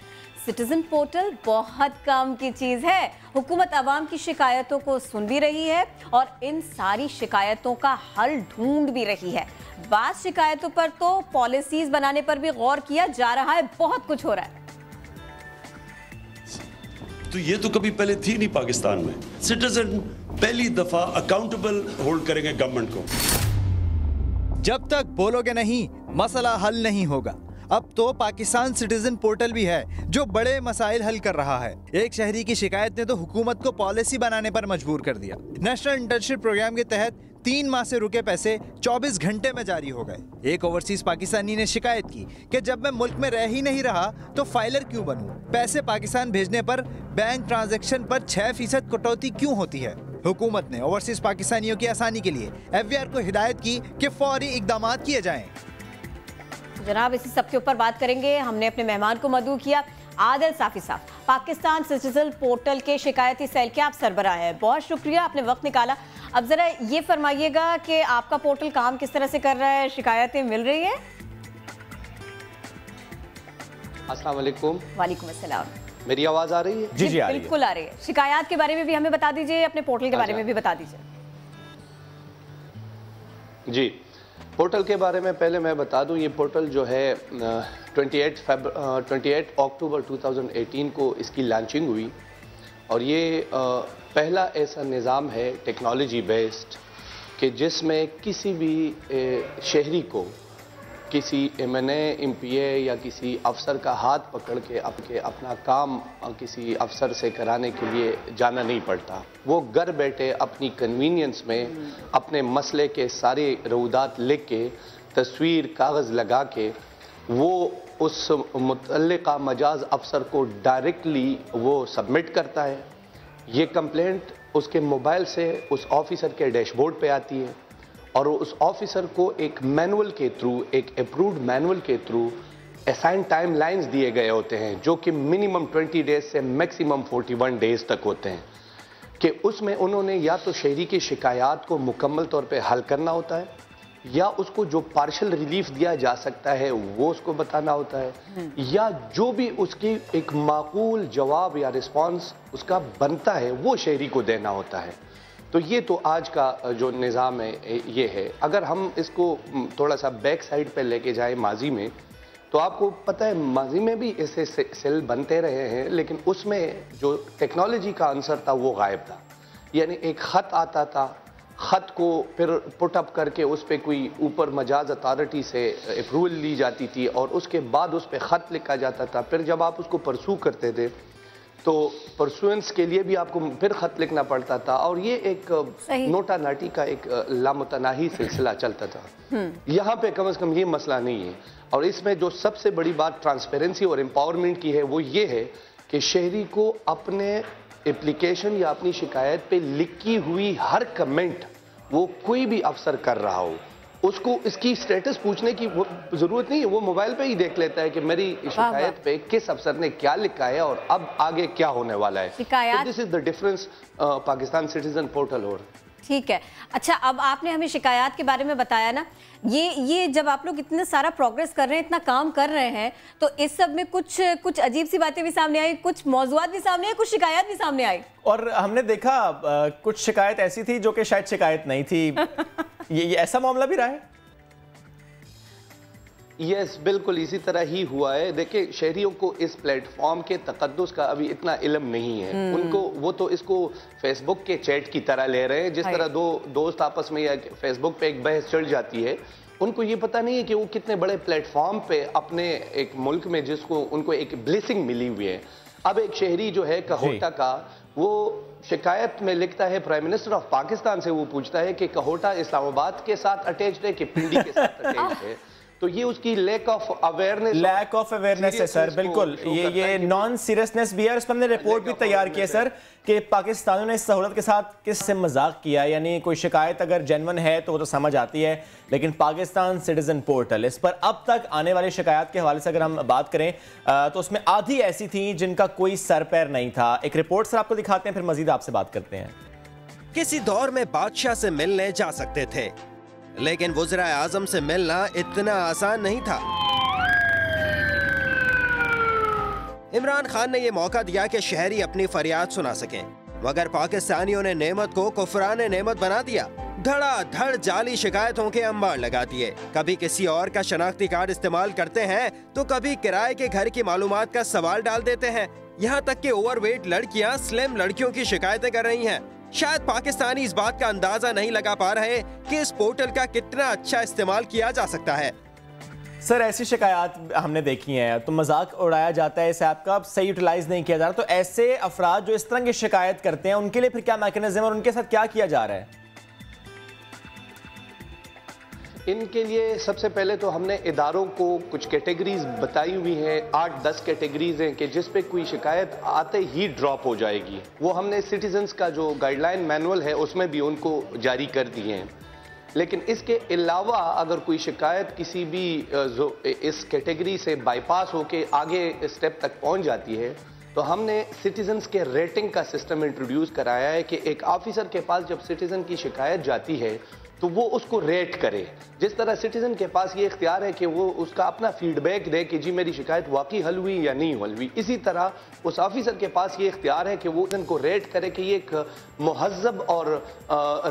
सिटीजन पोर्टल बहुत काम की चीज है। हुकूमत अवाम की शिकायतों को सुन भी रही है और इन सारी शिकायतों का हल ढूंढ भी रही है। बात शिकायतों पर तो पॉलिसीज बनाने पर भी गौर किया जा रहा है। बहुत कुछ हो रहा है। तो ये तो कभी पहले थी नहीं पाकिस्तान में। सिटीजन पहली दफा अकाउंटेबल होल्ड करेंगे गवर्नमेंट को। जब तक बोलोगे नहीं मसला हल नहीं होगा। अब तो पाकिस्तान सिटीजन पोर्टल भी है जो बड़े मसाइल हल कर रहा है। एक शहरी की शिकायत ने तो हुकूमत को पॉलिसी बनाने पर मजबूर कर दिया। नेशनल इंटर्नशिप प्रोग्राम के तहत 3 माह से रुके पैसे 24 घंटे में जारी हो गए। एक ओवरसीज पाकिस्तानी ने शिकायत की कि जब मैं मुल्क में रह ही नहीं रहा तो फाइलर क्यों बनूं? पैसे पाकिस्तान भेजने पर बैंक ट्रांजैक्शन पर 6% कटौती क्यों होती है? हुकूमत ने ओवरसीज पाकिस्तानियों की आसानी के लिए FBR को हिदायत की कि फौरी इकदाम किए जाएं। जनाब, इसी सब के ऊपर बात करेंगे। हमने अपने मेहमान को मदऊ किया, आदिल साफी साहब, पाकिस्तान सिटीजन पोर्टल के शिकायती सेल के आप सरबराह हैं। बहुत शुक्रिया, आपने वक्त निकाला। अब जरा ये फरमाइएगा कि आपका पोर्टल काम किस तरह से कर रहा है, शिकायतें मिल रही हैं? अस्सलाम वालेकुम। वालेकुम अस्सलाम। मेरी आवाज आ रही है? जी जी, आ रही है। बिल्कुल आ रही है। शिकायत के बारे में भी हमें बता दीजिए, अपने पोर्टल के बारे में भी बता दीजिए। जी, पोर्टल के बारे में पहले मैं बता दूं, ये पोर्टल जो है 28 अक्टूबर 2018 को इसकी लॉन्चिंग हुई और ये पहला ऐसा निज़ाम है टेक्नोलॉजी बेस्ड कि जिसमें किसी भी शहरी को किसी MNA MPA या किसी अफसर का हाथ पकड़ के अपना काम किसी अफसर से कराने के लिए जाना नहीं पड़ता। वो घर बैठे अपनी कन्वीनियंस में अपने मसले के सारे रूदात लिख के, तस्वीर कागज़ लगा के, वो उस मुतल्लिका मजाज अफसर को डायरेक्टली वो सबमिट करता है। ये कंप्लेंट उसके मोबाइल से उस ऑफिसर के डैशबोर्ड पे आती है और उस ऑफिसर को एक मैनुअल के थ्रू, एक अप्रूव्ड मैनुअल के थ्रू असाइन टाइम लाइन्स दिए गए होते हैं जो कि मिनिमम 20 डेज से मैक्सिमम 41 डेज तक होते हैं कि उसमें उन्होंने या तो शहरी की शिकायत को मुकम्मल तौर पे हल करना होता है या उसको जो पार्शल रिलीफ दिया जा सकता है वो उसको बताना होता है या जो भी उसकी एक माकूल जवाब या रिस्पांस उसका बनता है वो शहरी को देना होता है। तो ये तो आज का जो निज़ाम है ये है। अगर हम इसको थोड़ा सा बैक साइड पे लेके जाएं माजी में, तो आपको पता है माजी में भी ऐसे सेल बनते रहे हैं, लेकिन उसमें जो टेक्नोलॉजी का आंसर था वो गायब था। यानी एक ख़त आता था, ख़त को फिर पुटअप करके उस पर कोई ऊपर मजाज अथॉरिटी से अप्रूवल ली जाती थी और उसके बाद उस पर ख़त लिखा जाता था। फिर जब आप उसको परसू करते थे तो परसुएंस के लिए भी आपको फिर ख़त लिखना पड़ता था और ये एक नोटा नाटी का एक लामुतनाही सिलसिला चलता था। यहाँ पे कम से कम ये मसला नहीं है और इसमें जो सबसे बड़ी बात ट्रांसपेरेंसी और एम्पावरमेंट की है वो ये है कि शहरी को अपने एप्लीकेशन या अपनी शिकायत पे लिखी हुई हर कमेंट वो कोई भी अफसर कर रहा हो उसको इसकी स्टेटस पूछने की जरूरत नहीं है। वो मोबाइल पे ही देख लेता है कि मेरी शिकायत पे किस अफसर ने क्या लिखा है और अब आगे क्या होने वाला है। This is the difference Pakistan citizen portal. और ठीक है, अच्छा, अब आपने हमें शिकायत के बारे में बताया ना, ये जब आप लोग इतना सारा प्रोग्रेस कर रहे हैं, इतना काम कर रहे हैं, तो इस सब में कुछ अजीब सी बातें भी सामने आई, कुछ मौजूआत भी सामने आई, कुछ शिकायत भी सामने आई और हमने देखा कुछ शिकायत ऐसी थी जो कि शायद शिकायत नहीं थी। ये ऐसा मामला भी रहा है? यस, बिल्कुल इसी तरह ही हुआ है। देखिए, शहरियों को इस प्लेटफॉर्म के तकद्दुस का अभी इतना इल्म नहीं है। उनको वो तो इसको फेसबुक के चैट की तरह ले रहे हैं, जिस तरह दो दोस्त आपस में या फेसबुक पे एक बहस चढ़ जाती है। उनको ये पता नहीं है कि वो कितने बड़े प्लेटफॉर्म पे अपने एक मुल्क में जिसको उनको एक ब्लेसिंग मिली हुई है। अब एक शहरी जो है कहोटा का, वो शिकायत में लिखता है प्राइम मिनिस्टर ऑफ पाकिस्तान से, वो पूछता है कि कहोटा इस्लामाबाद के साथ अटैच्ड है कि पिंडी के साथ अटैच्ड है। तो ये उसकी लैक ऑफ अवेयरनेस है सर। बिल्कुल, ये नॉन सीरियसनेस भी है। उस पर हमने रिपोर्ट भी तैयार की है सर कि पाकिस्तानियों ने इस सहूलत के साथ किससे मजाक किया। यानी कोई शिकायत अगर जेन्युइन है तो वो तो समझ आती है, लेकिन पाकिस्तान सिटीजन पोर्टल, इस पर अब तक आने वाली शिकायत के हवाले से अगर हम बात करें तो उसमें आधी ऐसी थी जिनका कोई सर पैर नहीं था। एक रिपोर्ट सर आपको दिखाते हैं, फिर मजीद आपसे बात करते हैं। किसी दौर में बादशाह से मिलने जा सकते थे, लेकिन वज़ीर आज़म से मिलना इतना आसान नहीं था। इमरान खान ने ये मौका दिया कि शहरी अपनी फरियाद सुना सकें, मगर पाकिस्तानियों ने नेमत को कुफरान नेमत बना दिया। धड़ाधड़ जाली शिकायतों के अंबार लगा दिए। कभी किसी और का शनाख्ती कार्ड इस्तेमाल करते हैं तो कभी किराए के घर की मालूमात का सवाल डाल देते हैं। यहाँ तक कि ओवरवेट लड़कियाँ स्लिम लड़कियों की शिकायतें कर रही हैं। शायद पाकिस्तानी इस बात का अंदाजा नहीं लगा पा रहे कि इस पोर्टल का कितना अच्छा इस्तेमाल किया जा सकता है। सर, ऐसी शिकायत हमने देखी हैं तो मजाक उड़ाया जाता है, इस ऐप का सही यूटिलाइज नहीं किया जा रहा। तो ऐसे अफराद जो इस तरह की शिकायत करते हैं उनके लिए फिर क्या मैकेनिज्म और उनके साथ क्या किया जा रहा है? इनके लिए सबसे पहले तो हमने इदारों को कुछ कैटेगरीज बताई हुई हैं, 8-10 कैटेगरीज हैं कि जिस पे कोई शिकायत आते ही ड्रॉप हो जाएगी। वो हमने सिटीजन्स का जो गाइडलाइन मैनुअल है उसमें भी उनको जारी कर दिए हैं। लेकिन इसके अलावा अगर कोई शिकायत किसी भी इस कैटेगरी से बाईपास होके आगे स्टेप तक पहुंच जाती है तो हमने सिटीजन्स के रेटिंग का सिस्टम इंट्रोड्यूस कराया है कि एक ऑफिसर के पास जब सिटीजन की शिकायत जाती है तो वो उसको रेट करे। जिस तरह सिटीजन के पास ये इख्तियार है कि वो उसका अपना फीडबैक दे कि जी मेरी शिकायत वाकई हल हुई या नहीं हल हुई, इसी तरह उस ऑफिसर के पास ये इख्तियार है कि वो इनको रेट करे कि ये एक मुहज़्ज़ब और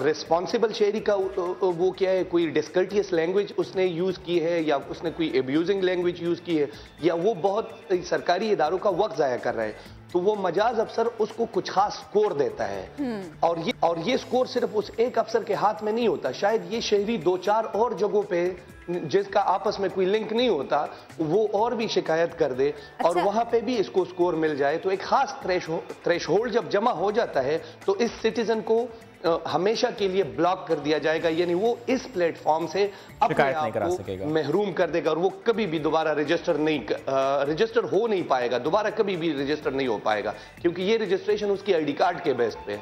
रिस्पॉन्सिबल शहरी का वो क्या है, कोई डिस्कर्टियस लैंग्वेज उसने यूज़ की है या उसने कोई एब्यूजिंग लैंग्वेज यूज़ की है या वो बहुत सरकारी इदारों का वक्त ज़ाया कर रहा है। तो वो मजाज अफसर उसको कुछ खास स्कोर देता है और ये स्कोर सिर्फ उस एक अफसर के हाथ में नहीं होता। शायद ये शहरी 2-4 और जगहों पे जिसका आपस में कोई लिंक नहीं होता वो और भी शिकायत कर दे और वहां पे भी इसको स्कोर मिल जाए। तो एक खास थ्रेशोल्ड जब जमा हो जाता है तो इस सिटीजन को हमेशा के लिए ब्लॉक कर दिया जाएगा, यानी वो इस प्लेटफॉर्म से अपने आप को महरूम कर देगा और वो कभी भी दोबारा रजिस्टर हो नहीं पाएगा, दोबारा कभी भी रजिस्टर नहीं हो पाएगा क्योंकि ये रजिस्ट्रेशन उसकी आईडी कार्ड के बेस पे है।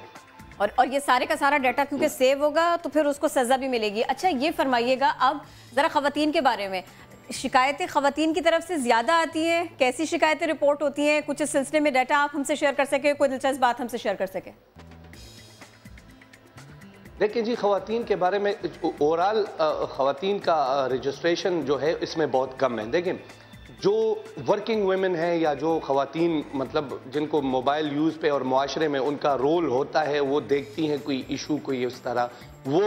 और ये सारे का सारा डाटा क्योंकि सेव होगा तो फिर उसको सजा भी मिलेगी। अच्छा, ये फरमाइएगा अब जरा खवातीन के बारे में, शिकायतें खवातीन की तरफ से ज्यादा आती हैं, कैसी शिकायतें रिपोर्ट होती हैं? कुछ इस सिलसिले में डाटा आप हमसे शेयर कर सके, कोई दिलचस्प बात हमसे शेयर कर सके? देखिए जी, खवातीन के बारे में ओवरऑल खवातीन का रजिस्ट्रेशन जो है इसमें बहुत कम है। देखिए, जो वर्किंग वुमेन है या जो खवातीन मतलब जिनको मोबाइल यूज़ पे और मुआशरे में उनका रोल होता है, वो देखती हैं कोई इशू कोई उस तरह, वो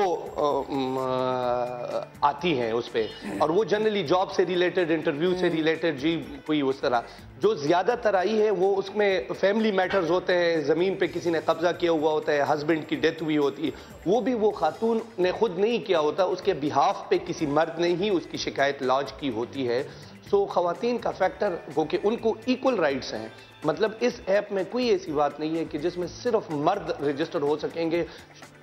आती हैं उस पर और वो जनरली जॉब से रिलेटेड, इंटरव्यू से रिलेटेड जी कोई उस तरह। जो ज़्यादातर आई है वो उसमें फैमिली मैटर्स होते हैं, ज़मीन पे किसी ने कब्जा किया हुआ होता है, हस्बैंड की डेथ हुई होती है, वो भी वो खातून ने खुद नहीं किया होता, उसके बिहाफ पे किसी मर्द ने ही उसकी शिकायत लॉन्च की होती है। सो खवातीन का फैक्टर वो कि उनको इक्वल राइट्स हैं, मतलब इस ऐप में कोई ऐसी बात नहीं है कि जिसमें सिर्फ मर्द रजिस्टर हो सकेंगे।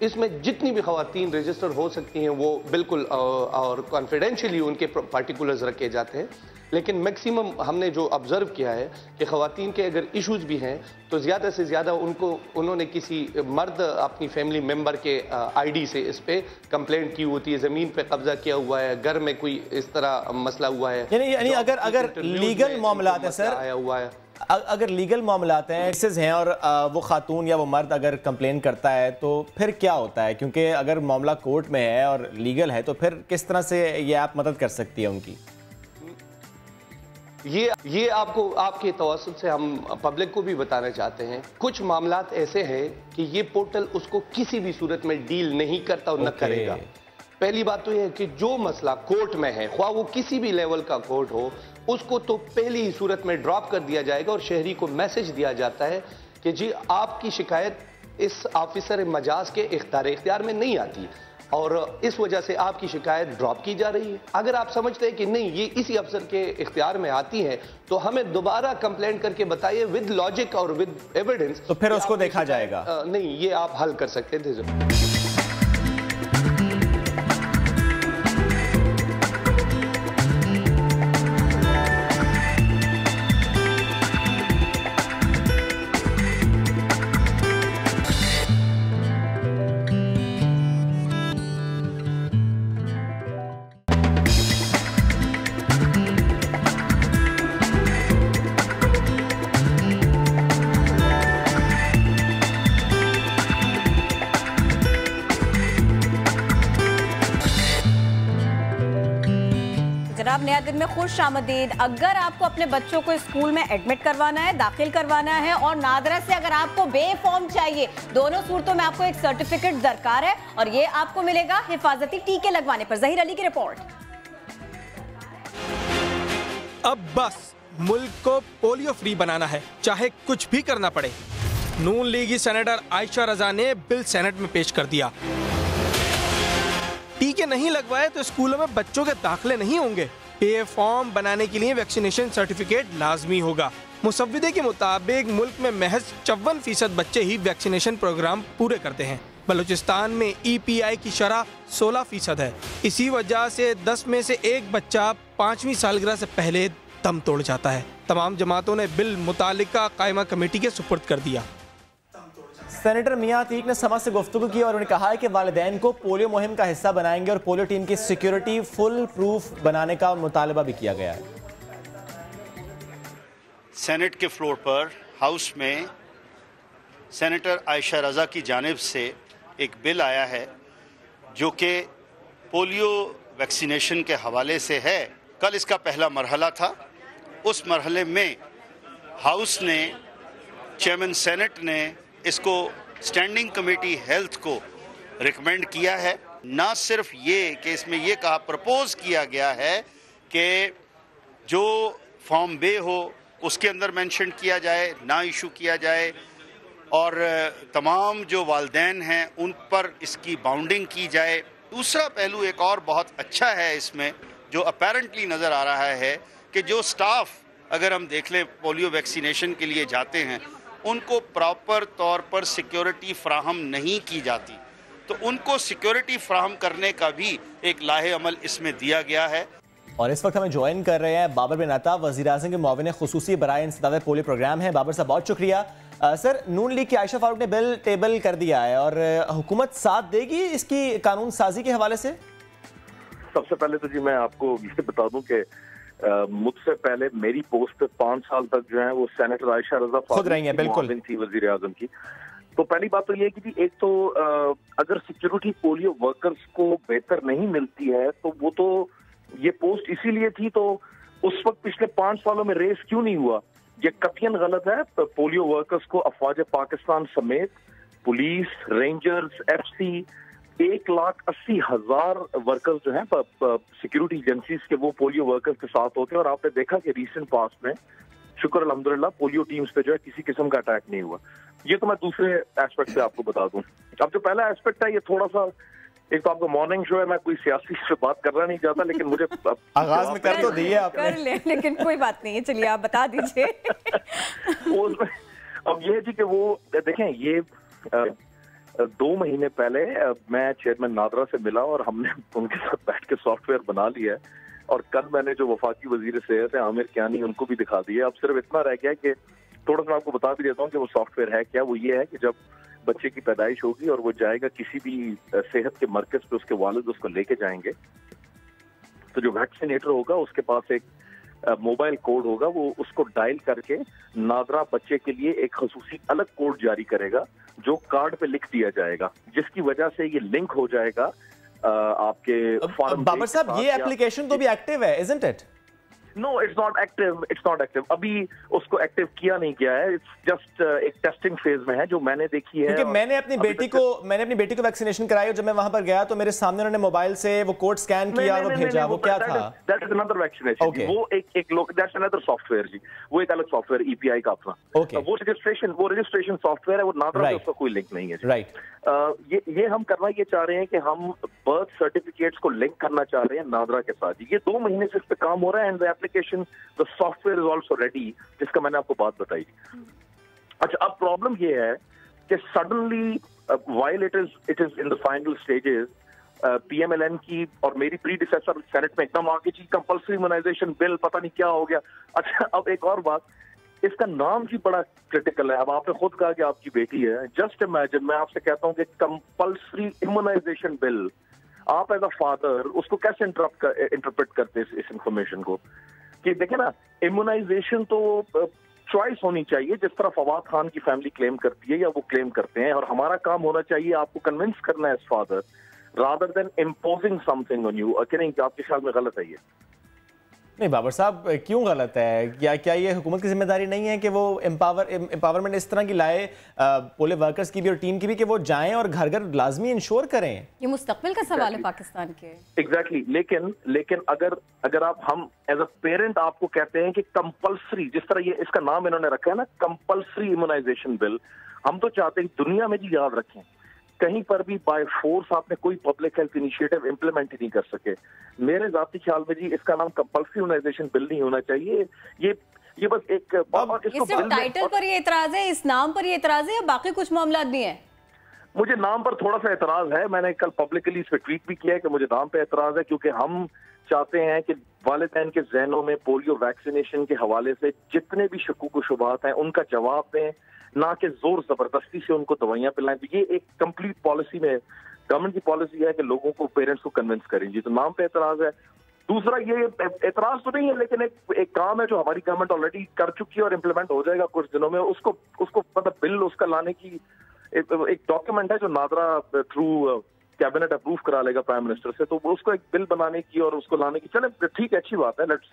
इसमें जितनी भी खवातीन रजिस्टर हो सकती हैं वो बिल्कुल और कॉन्फिडेंशियली उनके पार्टिकुलर्स रखे जाते हैं। लेकिन मैक्सिमम हमने जो ऑब्जर्व किया है कि खवातीन के अगर इश्यूज भी हैं तो ज़्यादा से ज़्यादा उन्होंने किसी मर्द अपनी फैमिली मेम्बर के आईडी से इस पे कंप्लेंट की होती है, ज़मीन पे कब्जा किया हुआ है, घर में कोई इस तरह मसला हुआ है। यानी अगर लीगल मामलात है सर, आया हुआ है, अगर लीगल मामलात हैं, केसेस हैं और वो खातून या वो मर्द अगर कंप्लेन करता है तो फिर क्या होता है? क्योंकि अगर मामला कोर्ट में है और लीगल है तो फिर किस तरह से ये ऐप मदद कर सकती है उनकी? ये आपको आपके तवज्जुह से हम पब्लिक को भी बताना चाहते हैं। कुछ मामलात ऐसे हैं कि ये पोर्टल उसको किसी भी सूरत में डील नहीं करता और न करेगा। पहली बात तो यह है कि जो मसला कोर्ट में है, ख्वाह वो किसी भी लेवल का कोर्ट हो, उसको तो पहली ही सूरत में ड्रॉप कर दिया जाएगा और शहरी को मैसेज दिया जाता है कि जी आपकी शिकायत इस ऑफिसर मजाज के इख्तियार में नहीं आती और इस वजह से आपकी शिकायत ड्रॉप की जा रही है। अगर आप समझते हैं कि नहीं ये इसी अफसर के इख्तियार में आती है तो हमें दोबारा कंप्लेंट करके बताइए विद लॉजिक और विद एविडेंस, तो फिर उसको देखा जाएगा। नहीं, ये आप हल कर सकते थे। जनाब नया दिन में खुश आमदीद। अगर आपको अपने बच्चों को स्कूल में एडमिट करवाना है, दाखिल करवाना है, और नादरा से अगर आपको बे फॉर्म चाहिए, दोनों सूरतों में आपको एक सर्टिफिकेट दरकार है और ये आपको मिलेगा हिफाजती टीके लगवाने पर। जहीर अली की रिपोर्ट। अब बस मुल्क को पोलियो फ्री बनाना है, चाहे कुछ भी करना पड़े। नून लीगी सेनेटर आयशा रजा ने बिल सेनेट में पेश कर दिया। टीके नहीं लगवाए तो स्कूलों में बच्चों के दाखिले नहीं होंगे। पे फॉर्म बनाने के लिए वैक्सीनेशन सर्टिफिकेट लाजमी होगा। मुसव्विदे के मुताबिक मुल्क में महज 54% बच्चे ही वैक्सीनेशन प्रोग्राम पूरे करते हैं। बलूचिस्तान में EPI की शरह 16% है। इसी वजह से 10 में से एक बच्चा 5वीं सालगिरह से पहले दम तोड़ जाता है। तमाम जमातों ने बिल मुतालिका कायमा कमेटी के सुपुर्द कर दिया। सेनेटर मियां अतीक ने समाज से गुफ्तगू की और उन्होंने कहा है कि वालिदैन को पोलियो मुहिम का हिस्सा बनाएंगे और पोलियो टीम की सिक्योरिटी फुल प्रूफ बनाने का मुतालबा भी किया गया है। सेनेट के फ्लोर पर हाउस में सेनेटर आयशा रजा की जानिब से एक बिल आया है जो कि पोलियो वैक्सीनेशन के हवाले से है। कल इसका पहला मरहला था। उस मरहले में हाउस ने, चेयरमैन सेनेट ने इसको स्टैंडिंग कमेटी हेल्थ को रिकमेंड किया है। ना सिर्फ ये कि इसमें ये कहा प्रपोज किया गया है कि जो फॉर्म बे हो उसके अंदर मेंशन किया जाए, ना इशू किया जाए, और तमाम जो वालिदैन हैं उन पर इसकी बाउंडिंग की जाए। दूसरा पहलू एक और बहुत अच्छा है इसमें, जो अपेरेंटली नज़र आ रहा है कि जो स्टाफ अगर हम देख लें पोलियो वैक्सीनेशन के लिए जाते हैं उनको प्रॉपर तौर पर सिक्योरिटी फ्राहम नहीं की जाती, तो उनको सिक्योरिटी फ्राहम करने का भी एक लाहे अमल इसमें दिया गया है। और इस वक्त हमें ज्वाइन कर रहे हैं बाबर बिन अता, वज़ीर-ए-आज़म के मुआविन खुसूसी बराए इंसदाद पोलियो प्रोग्राम है। बाबर साहब बहुत शुक्रिया। सर, नून लीग की आयशा फारूक ने बिल टेबल कर दिया है और हुकूमत साथ देगी इसकी कानून साजी के हवाले से? सबसे पहले तो जी मैं आपको ये बता दूं कि मुझसे पहले मेरी पोस्ट पे 5 साल तक जो है वो सेनेटर आयशा रजा खुद रही हैं, बिल्कुल थी वजीर आजम की। तो पहली बात तो ये कि एक तो अगर सिक्योरिटी पोलियो वर्कर्स को बेहतर नहीं मिलती है तो वो तो ये पोस्ट इसीलिए थी, तो उस वक्त पिछले 5 सालों में रेस क्यों नहीं हुआ? ये कतियन गलत है। पोलियो वर्कर्स को अफवाज पाकिस्तान समेत पुलिस, रेंजर्स, FC 1,80,000 वर्कर्स जो हैं सिक्योरिटी एजेंसीज के, वो पोलियो वर्कर्स के साथ होते हैं। और आपने देखा कि रीसेंट पास्ट में शुक्र अल्हम्दुलिल्लाह पोलियो टीम्स पे जो है किसी किस्म का अटैक नहीं हुआ। ये तो मैं दूसरे एस्पेक्ट से आपको बता दूं। अब जो पहला एस्पेक्ट है ये थोड़ा सा, एक तो आपका मॉर्निंग शो है, मैं कोई सियासी से बात करना नहीं चाहता, लेकिन मुझे आगाज में कर तो दिए आपने। कर ले, लेकिन कोई बात नहीं है, चलिए आप बता दीजिए। अब ये जी कि वो देखें, ये 2 महीने पहले मैं चेयरमैन नादरा से मिला और हमने उनके साथ बैठ के सॉफ्टवेयर बना लिया है। और कल मैंने जो वफाकी वजीर सेहत है आमिर कियानी, उनको भी दिखा दिया। अब सिर्फ इतना रह गया कि थोड़ा सा आपको बता भी देता हूँ कि वो सॉफ्टवेयर है क्या। वो ये है कि जब बच्चे की पैदाइश होगी और वो जाएगा किसी भी सेहत के मरकज पे, उसके वालिद उसको लेके जाएंगे, तो जो वैक्सीनेटर होगा उसके पास एक मोबाइल कोड होगा, वो उसको डायल करके नादरा बच्चे के लिए एक खसूसी अलग कोड जारी करेगा जो कार्ड पे लिख दिया जाएगा, जिसकी वजह से ये लिंक हो जाएगा आपके फॉर्म। बाबर साहब, ये एप्लीकेशन तो भी एक्टिव है, isn't it? No, it's not active, it's not active. अभी उसको एक्टिव किया नहीं गया है, इट्स जस्ट एक टेस्टिंग फेज में है जो मैंने देखी है। क्योंकि मैंने अपनी बेटी को वैक्सीनेशन कराई और जब मैं वहां पर गया तो मेरे सामने उन्होंने मोबाइल से वो कोड स्कैन किया और भेजा। वो क्या था? That is another vaccination. वो एक दैट्स अनदर सॉफ्टवेयर जी, वो एक अलग सॉफ्टवेयर EPI का अपना। वो रजिस्ट्रेशन सॉफ्टवेयर है, वो नादरा से उसका कोई लिंक नहीं है। राइट। ये हम करना ये चाह रहे हैं कि हम बर्थ सर्टिफिकेट्स को लिंक करना चाह रहे हैं नादरा के साथ। ये 2 महीने से इस पे काम हो रहा है and the application, the software is also ready, जिसका मैंने आपको बात बताई। अच्छा, अब प्रॉब्लम ये है कि suddenly while it is in the final stages, PMLN की और मेरी प्रीडिसेसर सेनेट में एकदम आगे जी कंपल्सरी इम्यूनाइजेशन बिल, पता नहीं क्या हो गया। अच्छा, अब एक और बात, इसका नाम भी बड़ा क्रिटिकल है। अब आपने खुद कहा कि आपकी बेटी है, जस्ट इमेजिन, मैं आपसे कहता हूं कि कंपल्सरी इम्यूनाइजेशन बिल, आप एज अ फादर उसको कैसे इंटरप्रेट करते हैं इस इंफॉर्मेशन को? कि देखें ना, इम्यूनाइजेशन तो चॉइस होनी चाहिए, जिस तरह फवाद खान की फैमिली क्लेम करती है या वो क्लेम करते हैं, और हमारा काम होना चाहिए आपको कन्विंस करना है as father, rather than imposing something on you. कि नहीं, आपके ख्याल में गलत है ये? नहीं बाबर साहब, क्यों गलत है? क्या ये हुकूमत की जिम्मेदारी नहीं है कि वो एम्पावरमेंट इस तरह की लाए पोलियो वर्कर्स की भी और टीम की भी, कि वो जाएं और घर घर लाजमी इंश्योर करें? ये मुस्तकबिल का सवाल है पाकिस्तान के। एग्जैक्टली लेकिन अगर आप हम एज अ पेरेंट आपको कहते हैं कि कंपल्सरी, जिस तरह ये इसका नाम इन्होंने रखा है ना, कंपल्सरी इम्यूनाइजेशन बिल, हम तो चाहते हैं दुनिया में जी याद रखें कहीं पर भी बाय फोर्स आपने कोई पब्लिक हेल्थ इनिशिएटिव इंप्लीमेंट ही नहीं कर सके। मेरे जाती ख्याल में जी इसका नाम कंपल्सरी इम्यूनाइजेशन बिल नहीं होना चाहिए। ये बस एक सिर्फ टाइटल पर ये इतराज है, इस नाम पर ये इतराज है या बाकी कुछ मामला भी हैं? मुझे नाम पर थोड़ा सा एतराज है। मैंने कल पब्लिकली इस पर ट्वीट भी किया है कि मुझे नाम पे एतराज है, क्योंकि हम चाहते हैं कि वालिदैन के जहनों में पोलियो वैक्सीनेशन के हवाले से जितने भी शकूक शुबहात हैं उनका जवाब दें, ना कि जोर जबरदस्ती से उनको दवाइयां पिलाएं। ये एक कंप्लीट पॉलिसी में गवर्नमेंट की पॉलिसी है कि लोगों को, पेरेंट्स को कन्विंस करें जी। तो नाम पे एतराज है। दूसरा, ये एतराज तो नहीं है, लेकिन एक काम है जो हमारी गवर्नमेंट ऑलरेडी कर चुकी है और इम्प्लीमेंट हो जाएगा कुछ दिनों में। उसको मतलब बिल उसका लाने की एक डॉक्यूमेंट है जो नादरा थ्रू कैबिनेट अप्रूव करा लेगा प्राइम मिनिस्टर से, तो उसको एक बिल बनाने की और उसको लाने की, चले ठीक है, अच्छी बात है। लेट्स,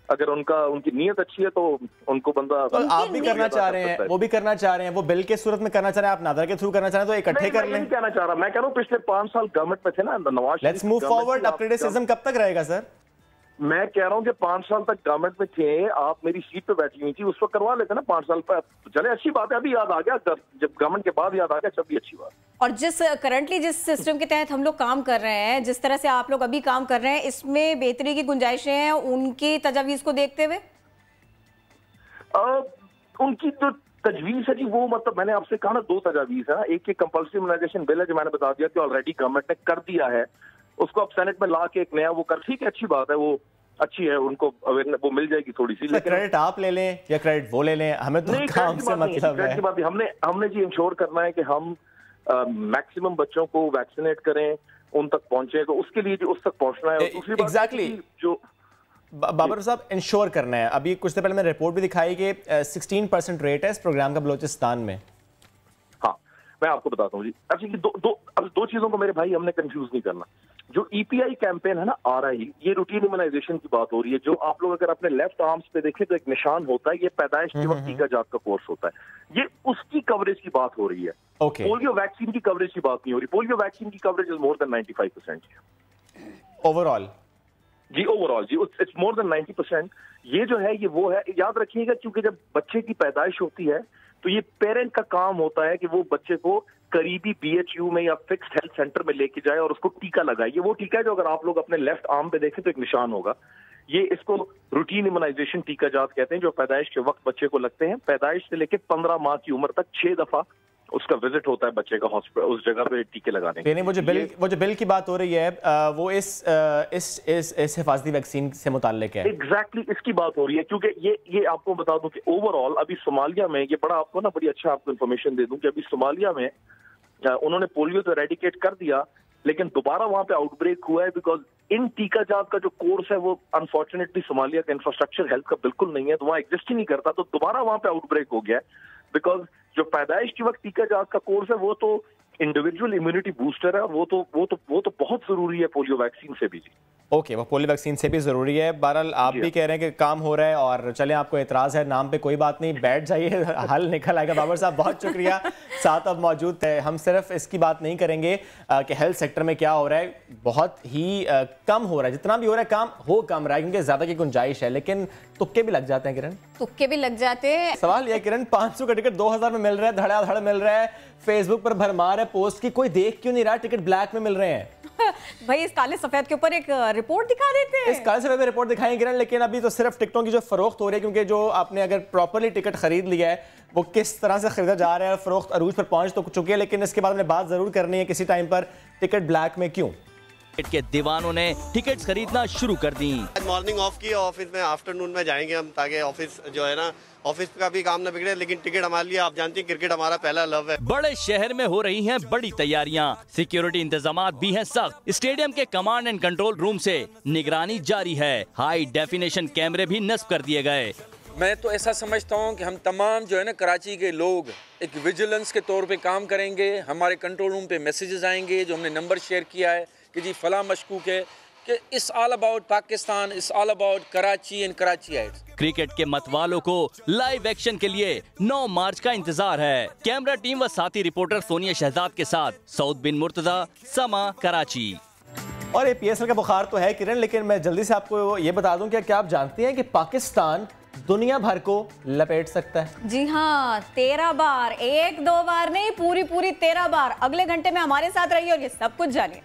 अगर उनकी नीयत अच्छी है तो उनको बंदा, तो आप भी करना चाह रहे हैं, वो भी करना चाह रहे हैं, वो बिल के सूरत में करना चाह रहे हैं, आप नादरा के थ्रू करना चाह रहे हैं, तो इकट्ठे कर लें। नहीं कहना चाह रहा, मैं कह रहा हूँ पिछले 5 साल गवर्नमेंट में थे ना नवाज। Let's move forward. अब क्रिटिसिज्म कब तक रहेगा सर? मैं कह रहा हूँ कि 5 साल तक गवर्नमेंट में थे आप, मेरी सीट पे बैठी हुई थी, उस वक्त करवा लेते ना 5 साल पर। चले, अच्छी बात है, अभी याद आ गया, जब गवर्नमेंट के बाद याद आ गया, जब भी अच्छी बात। और करंटली जिस सिस्टम के तहत हम लोग काम कर रहे हैं, जिस तरह से आप लोग अभी काम कर रहे हैं, इसमें बेहतरी की गुंजाइशें हैं उनकी तजवीज़ को देखते हुए? उनकी जो तजवीज़ है जी, वो मतलब मैंने आपसे कहा ना, 2 तजवीज़ है। एक कंपल्सरी इम्यूनाइजेशन बिल है जो मैंने बता दिया कि ऑलरेडी गवर्नमेंट ने कर दिया है, उसको अब सेनेट में ला के एक नया वो कर, ठीक है, अच्छी बात है, वो अच्छी है, उनको अवेयरनेस वो मिल जाएगी थोड़ी सी। लेकिन क्रेडिट आप ले लें या क्रेडिट वो ले लें, हमें तो काम से मतलब है। हमने जी इंश्योर करना है कि हम मैक्सिमम बच्चों को वैक्सीनेट करें, उन तक पहुंचे, तो उसके लिए उस तक पहुंचना है। दूसरी बात जो बाबर साहब इंश्योर करना है, अभी कुछ देर पहले मैंने रिपोर्ट भी दिखाई कि 16% रेट है इस प्रोग्राम का बलोचिस्तान में। हाँ, मैं आपको बताता हूँ जी। अच्छा, दो चीजों को मेरे भाई हमने कंफ्यूज नहीं करना। जो ईपीआई कैंपेन है ना, RI, ये रूटीन इम्यूनाइजेशन की बात हो रही है। जो आप लोग अगर अपने लेफ्ट आर्म्स पे देखें तो एक निशान होता है, ये पैदाइश के वक्त टीका जात का कोर्स होता है, ये उसकी कवरेज की बात हो रही है। पोलियो वैक्सीन की कवरेज की बात नहीं हो रही। पोलियो वैक्सीन की coverage is more than 95% overall जी, ओवरऑल जी, इट्स मोर देन 90%। ये जो है, ये वो है, याद रखिएगा, क्योंकि जब बच्चे की पैदाइश होती है तो ये पेरेंट का काम होता है कि वो बच्चे को करीबी BHU में या फिक्स्ड हेल्थ सेंटर में लेके जाए और उसको टीका लगाए। ये वो टीका है जो अगर आप लोग अपने लेफ्ट आर्म पे देखें तो एक निशान होगा। ये इसको रूटीन इम्यूनाइजेशन टीका जात कहते हैं, जो पैदाइश के वक्त बच्चे को लगते हैं। पैदाइश से लेकर 15 माह की उम्र तक 6 दफा उसका विजिट होता है बच्चे का हॉस्पिटल, उस जगह पे टीके लगाने के। वो जो बिल की बात हो रही है वो इस हिफाजती वैक्सीन से मुताल्लिक है। एग्जैक्टली इसकी बात हो रही है, क्योंकि ये आपको बता दूं कि ओवरऑल अभी सोमालिया में, ये बड़ा आपको ना बड़ी अच्छा आपको इन्फॉर्मेशन दे दूं कि अभी सोमालिया में उन्होंने पोलियो तो एरेडिकेट कर दिया, लेकिन दोबारा वहां पे आउटब्रेक हुआ है, बिकॉज इन टीका जात का जो कोर्स है वो अनफॉर्चुनेटली सोमालिया का इंफ्रास्ट्रक्चर हेल्थ का बिल्कुल नहीं है, तो वहाँ एग्जिस्ट ही नहीं करता। तो दोबारा वहां पे आउटब्रेक हो गया है, बिकॉज जो पैदाइश के वक्त टीका जात का कोर्स है वो तो इंडिविजुअल इम्यूनिटी बूस्टर है, वो तो बहुत जरूरी है पोलियो वैक्सीन से भी जी। ओके, वो पोलियो वैक्सीन से भी ज़रूरी है। बहरहाल आप भी कह रहे हैं कि काम हो रहा है, और चले, आपको एतराज़ है नाम पे, कोई बात नहीं, बैठ जाइए, हल निकल आएगा। बाबर साहब बहुत शुक्रिया, साथ अब मौजूद है। हम सिर्फ इसकी बात नहीं करेंगे कि हेल्थ सेक्टर में क्या हो रहा है, बहुत ही कम हो रहा है, जितना भी हो रहा है काम हो कम रहा है, क्योंकि ज़्यादा की गुंजाइश है, लेकिन तुक्के भी लग जाते हैं किरण, तुक्के भी लग जाते हैं। सवाल यह किरण, 500 का टिकट 2000 में मिल रहा है, धड़ाधड़ मिल रहा है, फेसबुक पर भरमार है पोस्ट की, कोई देख क्यों नहीं रहा टिकट ब्लैक में मिल रहे हैं? भाई इस काले सफेद के ऊपर एक रिपोर्ट दिखा देते हैं। इस काले सफेद में रिपोर्ट दिखाएंगे किरण, लेकिन अभी तो सिर्फ टिकटों की जो फरोख्त हो रही है, क्योंकि जो आपने अगर प्रॉपरली टिकट खरीद लिया है वो किस तरह से खरीदा जा रहा है, फरोख्त अरूज पर पहुंच तो चुकी है, लेकिन इसके बाद हमने बात जरूर करनी है किसी टाइम पर, टिकट ब्लैक में क्यों? टिकट के दीवानों ने टिकट्स खरीदना शुरू कर दी। मॉर्निंग ऑफ की, ऑफिस में आफ्टरनून में जाएंगे हम, ताकि ऑफिस जो है ना, ऑफिस का भी काम न बिगड़े, लेकिन टिकट हमारे लिए, आप जानती हैं, क्रिकेट हमारा पहला लव है। बड़े शहर में हो रही हैं बड़ी तैयारियां, सिक्योरिटी इंतजामात भी हैं सख्त। स्टेडियम के कमांड एंड कंट्रोल रूम से निगरानी जारी है, हाई डेफिनेशन कैमरे भी नस्ब कर दिए गए। मैं तो ऐसा समझता हूँ कि हम तमाम जो है ना कराची के लोग एक विजिलेंस के तौर पे काम करेंगे। हमारे कंट्रोल रूम पे मैसेजेस आएंगे, जो हमने नंबर शेयर किया है कि जी फला मशकूक है, कि it's all about Pakistan, it's all about Karachi and Karachiites. Cricket के मतवालों को लाइव एक्शन के लिए 9 मार्च का इंतजार है। कैमरा टीम व साथी रिपोर्टर सोनिया शहजाद के साथ सऊद बिन मुर्तजा, समा, कराची। और ये PSL का बुखार तो है किरण, लेकिन मैं जल्दी से आपको ये बता दूं कि क्या आप जानते हैं कि पाकिस्तान दुनिया भर को लपेट सकता है? जी हाँ, 13 बार, 1-2 बार नहीं, पूरी 13 बार। अगले घंटे में हमारे साथ रहिए और ये सब कुछ जानिए।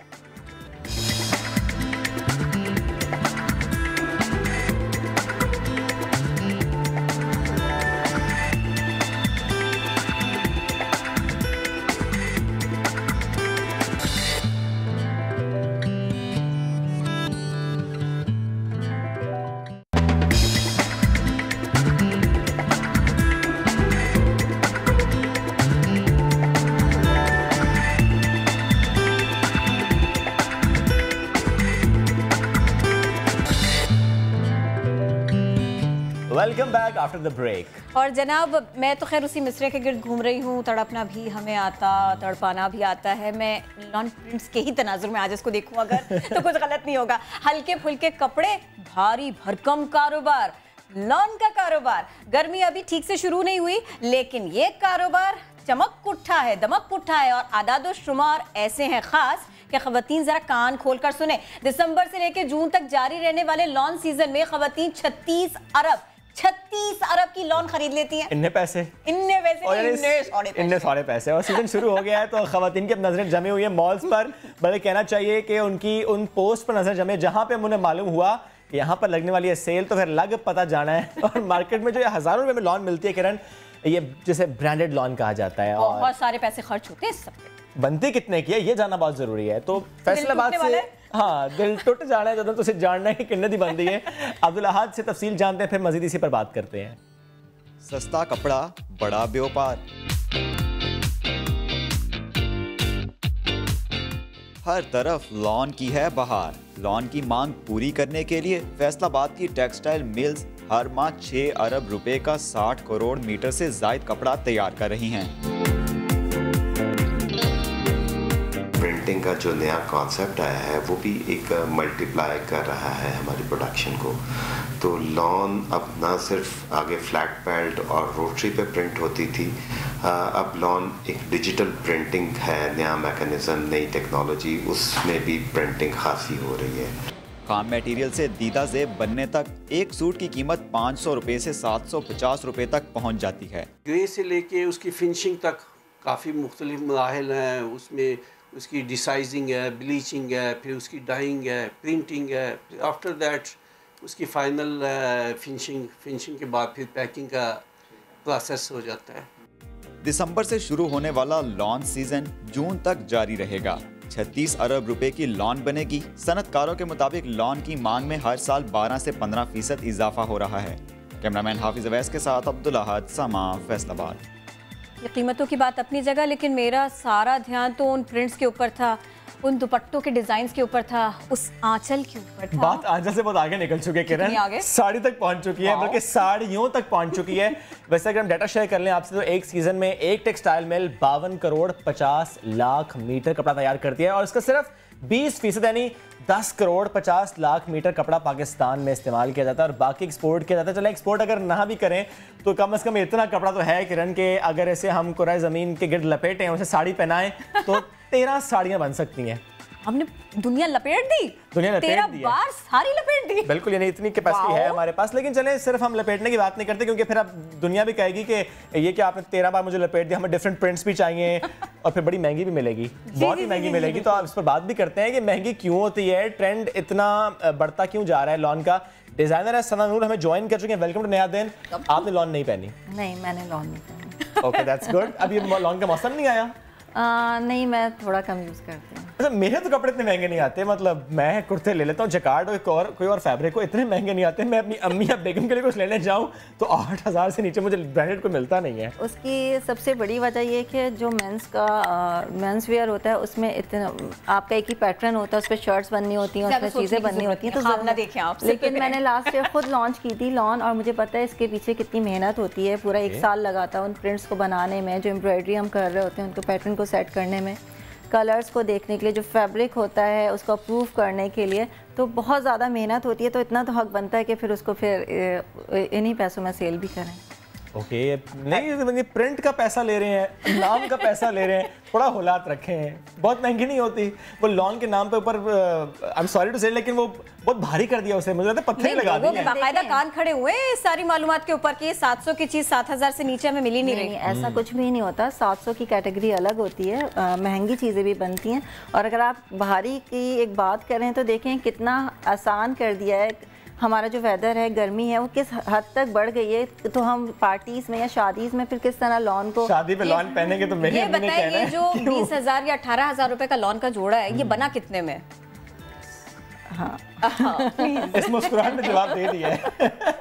Welcome back after the break. और जनाब, मैं तो खैर उसी मिसरे के गिर्द घूम रही हूँ। तड़पना भी हमें आता, तड़पाना भी आता है। मैं लॉन प्रिंट्स के ही तनाजुर में आज इसको देखूँ अगर तो कुछ गलत नहीं होगा। हल्के फुल्के कपड़े, भारी भरकम कारोबार, लॉन का कारोबार। गर्मी अभी ठीक से शुरू नहीं हुई, लेकिन ये कारोबार चमक उठा है, दमक उठा है। और आदाद शुमार ऐसे हैं खास कि खवातीन जरा कान खोलकर सुने। दिसंबर से लेकर जून तक जारी रहने वाले लॉन सीजन में खवातीन 36 अरब की लॉन खरीद लेती हैं। इन्ने पैसे सारे पैसे। और सीजन शुरू हो गया है तो खवातीन की नजरें जमी हुई है मॉल्स पर। बल्कि कहना चाहिए कि उनकी उन पोस्ट पर नजर जमे जहां पे मुझे मालूम हुआ कि यहाँ पर लगने वाली है सेल, तो फिर लग पता जाना है। और मार्केट में जो हजारों रुपए में लॉन मिलती है किरण, ये जिसे ब्रांडेड लॉन कहा जाता है, और बहुत सारे पैसे खर्च होते हैं सब पे। बनती कितने की है ये जानना बहुत जरूरी है। तो फैसलाबाद से हाँ, दिल टूट जाना है जब तुझे जानना है कि कितने दी बनती है। अब्दुल अहद से तफसील जानते हैं, फिर मजीद इसी पर बात करते हैं। सस्ता कपड़ा, बड़ा व्यापार। हर तरफ लॉन की है बहार। लॉन की मांग पूरी करने के लिए फैसलाबाद की टेक्सटाइल मिल्स हर माह 6 अरब रुपए का 60 करोड़ मीटर से ज्यादा कपड़ा तैयार कर रही हैं। प्रिंटिंग का जो नया कॉन्सेप्ट आया है वो भी एक मल्टीप्लाई कर रहा है हमारी प्रोडक्शन को। तो लॉन अब ना सिर्फ आगे फ्लैट पैड और रोटरी पे प्रिंट होती थी, अब लॉन एक डिजिटल प्रिंटिंग है, नया मैकेनिज्म, नई टेक्नोलॉजी, उसमें भी प्रिंटिंग खासी हो रही है। काम मटेरियल से दीदा जेब बनने तक एक सूट की कीमत 500 रुपये से 750 रुपये तक पहुंच जाती है। ग्रे से लेके उसकी फिनिशिंग तक काफ़ी मुख्तलिफ मराहिल हैं। उसमें उसकी डिसाइजिंग है, ब्लीचिंग है, फिर उसकी डाइंग है, प्रिंटिंग है, आफ्टर दैट उसकी फाइनल फिनिशिंग के बाद फिर पैकिंग का प्रोसेस हो जाता है। दिसंबर से शुरू होने वाला लॉन सीजन जून तक जारी रहेगा। 36 अरब रुपए की लॉन बनेगी। सनतकारों के मुताबिक लॉन की मांग में हर साल 12 से 15% इजाफा हो रहा है। कैमरामैन हाफिज अवैस के साथ अब्दुल अहद, समा, फैसलाबाद। ये कीमतों की बात अपनी जगह, लेकिन मेरा सारा ध्यान तो उन प्रिंट्स के ऊपर था, उन दुपट्टों के डिजाइन्स के ऊपर था, उस आंचल के ऊपर था। बात आंचल से बहुत आगे निकल चुकी है किरण, साड़ी तक पहुंच चुकी है, बल्कि साड़ियों तक पहुंच चुकी है। वैसे अगर हम डाटा शेयर कर लें आपसे तो एक सीजन में एक textile mill 52 crore 50 lakh metre कपड़ा तैयार करती है, और इसका सिर्फ 20% यानी 10 करोड़ 50 लाख मीटर कपड़ा पाकिस्तान में इस्तेमाल किया जाता है और बाकी एक्सपोर्ट किया जाता है। चले एक्सपोर्ट अगर ना भी करें तो कम से कम इतना कपड़ा तो है किरण के अगर ऐसे हम कुराए ज़मीन के गिर्द लपेटें, उसे साड़ी पहनाएं तो 13 साड़ियाँ बन सकती हैं। हमने दुनिया लपेट दी, 13 बार सारी लपेट दी। बिल्कुल, यानी इतनी कैपेसिटी है हमारे पास। लेकिन चले सिर्फ हम लपेटने की बात नहीं करते, क्योंकि फिर अब दुनिया भी कहेगी कि ये कि आपने 13 बार मुझे लपेट दिया, हमें डिफरेंट प्रिंट्स भी चाहिए और फिर बड़ी महंगी भी मिलेगी, बहुत ही महंगी मिलेगी। तो आप इस पर बात भी करते हैं कि महंगी क्यों होती है, ट्रेंड इतना बढ़ता क्यों जा रहा है लॉन का। डिजाइनर है सना नूर हमें ज्वाइन कर चुके हैं। वेलकम टू नया दिन। आपने लॉन नहीं पहनी? नहीं, मैंने लॉन नहीं पहनी। Okay, that's good. अब ये लॉन का मौसम नहीं आया? नहीं, मैं थोड़ा कम यूज़ करती हूँ। अच्छा, मेरे तो कपड़े इतने महंगे नहीं आते, मतलब मैं कुर्ते ले लेता हूँ जकार्ड और कोई और फैब्रिक को, इतने महंगे नहीं आते। मैं अपनी अम्मी या बेगम के लिए कुछ लेने जाऊँ तो 8000 से नीचे मुझे ब्रांडेड कोई मिलता नहीं है। उसकी सबसे बड़ी वजह ये कि जो मेंस वेयर होता है उसमें इतना आपका एक ही पैटर्न होता है, उस पर शर्ट्स बननी होती हैं, उसमें चीज़ें बननी होती हैं। तो देखें आप, लेकिन मैंने लास्ट ईयर खुद लॉन्च की थी लॉन, और मुझे पता है इसके पीछे कितनी मेहनत होती है। पूरा 1 साल लगाता है उन प्रिंट्स को बनाने में, जो एम्ब्रॉयडरी हम कर रहे होते हैं उनको पैटर्न को सेट करने में। कलर्स को देखने के लिए, जो फैब्रिक होता है उसको अप्रूव करने के लिए, तो बहुत ज़्यादा मेहनत होती है। तो इतना तो हक बनता है कि फिर उसको फिर इन्हीं पैसों में सेल भी करें। ओके नहीं, प्रिंट का पैसा ले रहे हैं, नाम का पैसा ले रहे हैं, थोड़ा हुलात रखे हैं। बहुत महंगी नहीं होती वो लॉन के नाम पे ऊपर, आई एम सॉरी टू से, लेकिन वो बहुत भारी कर दिया उसे, मुझे लगता है पत्थर ही लगा दिए। बाकायदा कान खड़े हुए सारी मालूमात के ऊपर कि 700 की चीज 7000 से नीचे हमें मिल ही नहीं रही। ऐसा कुछ भी नहीं होता। 700 की कैटेगरी अलग होती है, महंगी चीज़ें भी बनती हैं। और अगर आप भारी की एक बात करें तो देखें कितना आसान कर दिया है। हमारा जो वेदर है, गर्मी है, वो किस हद तक बढ़ गई है। तो हम पार्टीज में या शादीज में फिर किस तरह लॉन को, शादी पे लॉन पहनेंगे तो ये बताइए, जो 20,000 या 18,0000 रुपए का लॉन का जोड़ा है, ये बना कितने में? हाँ, इस मुस्कुराहट में जवाब दे दिया है।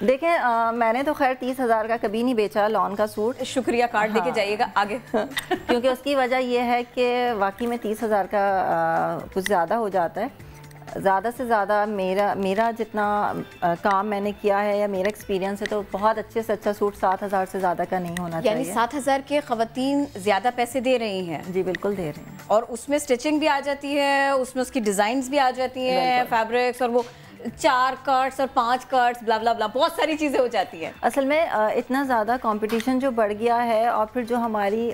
देखें मैंने तो खैर 30,000 का कभी नहीं बेचा लॉन का सूट। शुक्रिया, कार्ड देके जाइएगा आगे। क्योंकि उसकी वजह यह है कि वाकई में 30,000 का कुछ ज़्यादा हो जाता है। ज़्यादा से ज़्यादा मेरा जितना काम मैंने किया है या मेरा एक्सपीरियंस है, तो बहुत अच्छे से अच्छा सूट 7,000 से ज़्यादा का नहीं होना चाहिए। यानी 7,000 के ख़वातीन ज़्यादा पैसे दे रही हैं? जी बिल्कुल दे रही हैं। और उसमें स्टिचिंग भी आ जाती है, उसमें उसकी डिज़ाइंस भी आ जाती हैं, फैब्रिक्स, और वो 4 कट्स और 5 कट्स, ब्ला ब्ला ब्ला, बहुत सारी चीज़ें हो जाती हैं। असल में इतना ज़्यादा कंपटीशन जो बढ़ गया है, और फिर जो हमारी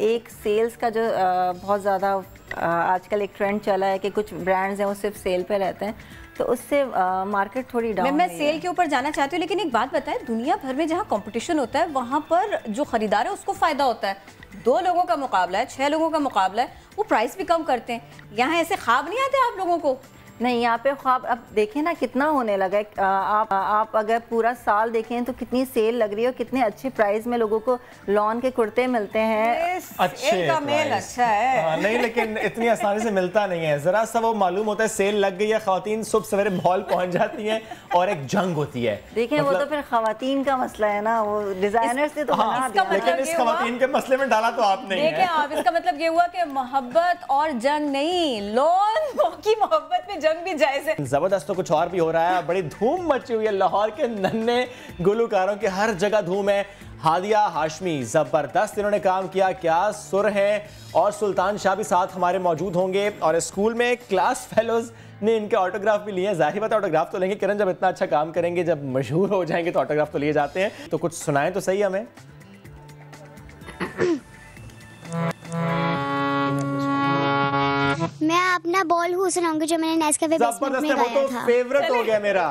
एक सेल्स का जो बहुत ज़्यादा आजकल एक ट्रेंड चला है कि कुछ ब्रांड्स हैं वो सिर्फ सेल पे रहते हैं, तो उससे मार्केट थोड़ी डाउन। मैं सेल के ऊपर जाना चाहती हूँ, लेकिन एक बात बताएं, दुनिया भर में जहाँ कंपटीशन होता है वहाँ पर जो खरीदार है उसको फ़ायदा होता है। 2 लोगों का मुकाबला है, 6 लोगों का मुकाबला है, वो प्राइस भी कम करते हैं। यहाँ ऐसे ख्वाब नहीं आते आप लोगों को? नहीं, यहाँ पे ख्वाब अब देखें ना कितना होने लगा है। आप अगर पूरा साल देखें तो कितनी सेल लग रही है और कितने अच्छे प्राइस में लोगों को लॉन के कुर्ते मिलते हैं। अच्छे का मेल अच्छा है। नहीं, लेकिन इतनी आसानी से मिलता नहीं है। जरा सा वो मालूम होता है सेल लग गई है, खवातीन सुबह सवेरे मॉल पहुंच जाती हैं और एक जंग होती है। देखें वो तो फिर खवातीन का मसला है ना, वो डिजाइनर्स ने तो बना दिया। लेकिन इस खवातीन के मसले में डाला तो आपने। देखें आप, इसका मतलब ये हुआ कि मोहब्बत और जंग नहीं, लॉन की मोहब्बत में जंग भी जायज है। जबरदस्त तो कुछ और भी हो रहा है, बड़ी धूम मची हुई है। लाहौर के नन्हे गुलकारों के हर जगह धूम है। हादिया हाशमी जबरदस्त इन्होंने काम किया, क्या सुर है। और सुल्तान शाह भी साथ हमारे मौजूद होंगे। और स्कूल में क्लास फेलोज ने इनके ऑटोग्राफ भी लिए। जाहिर बात है ऑटोग्राफ तो लेंगे, किरण जब इतना अच्छा काम करेंगे, जब मशहूर हो जाएंगे तो ऑटोग्राफ तो लिए जाते हैं। तो कुछ सुनाएं तो सही हमें। मैं अपना बॉल हूँ सुनाऊंगी जो मैंने नेस्कैफे बेसमेंट में गाया था। फेवरेट हो गया मेरा।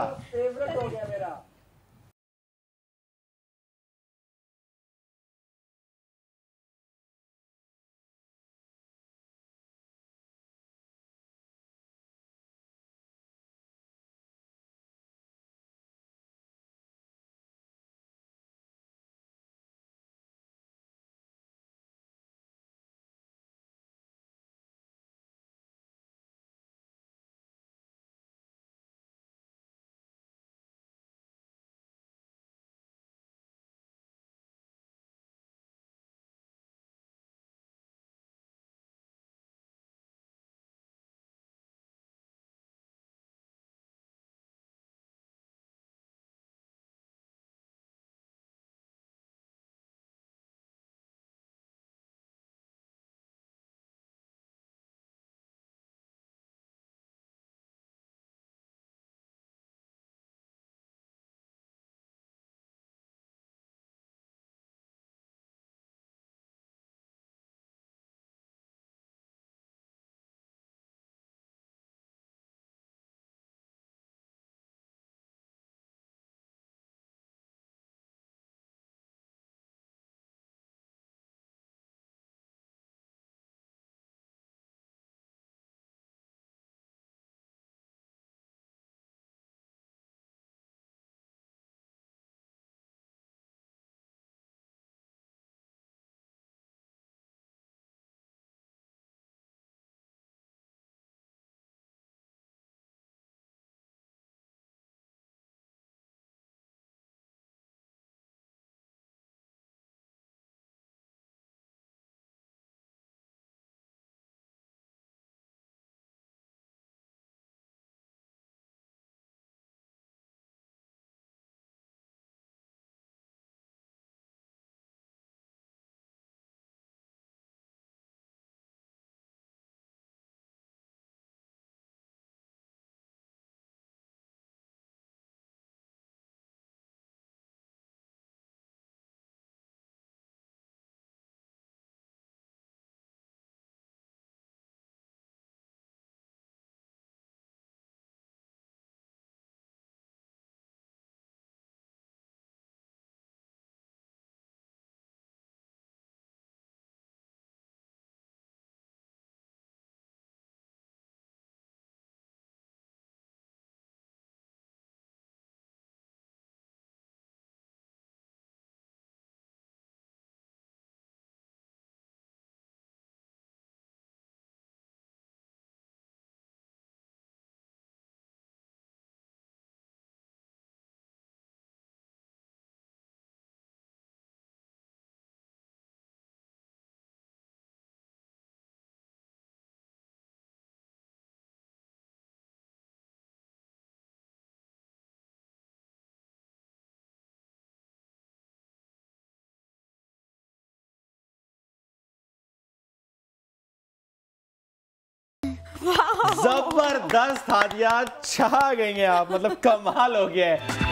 जबरदस्त हादिया, छा गई हैं आप, मतलब कमाल हो गया है।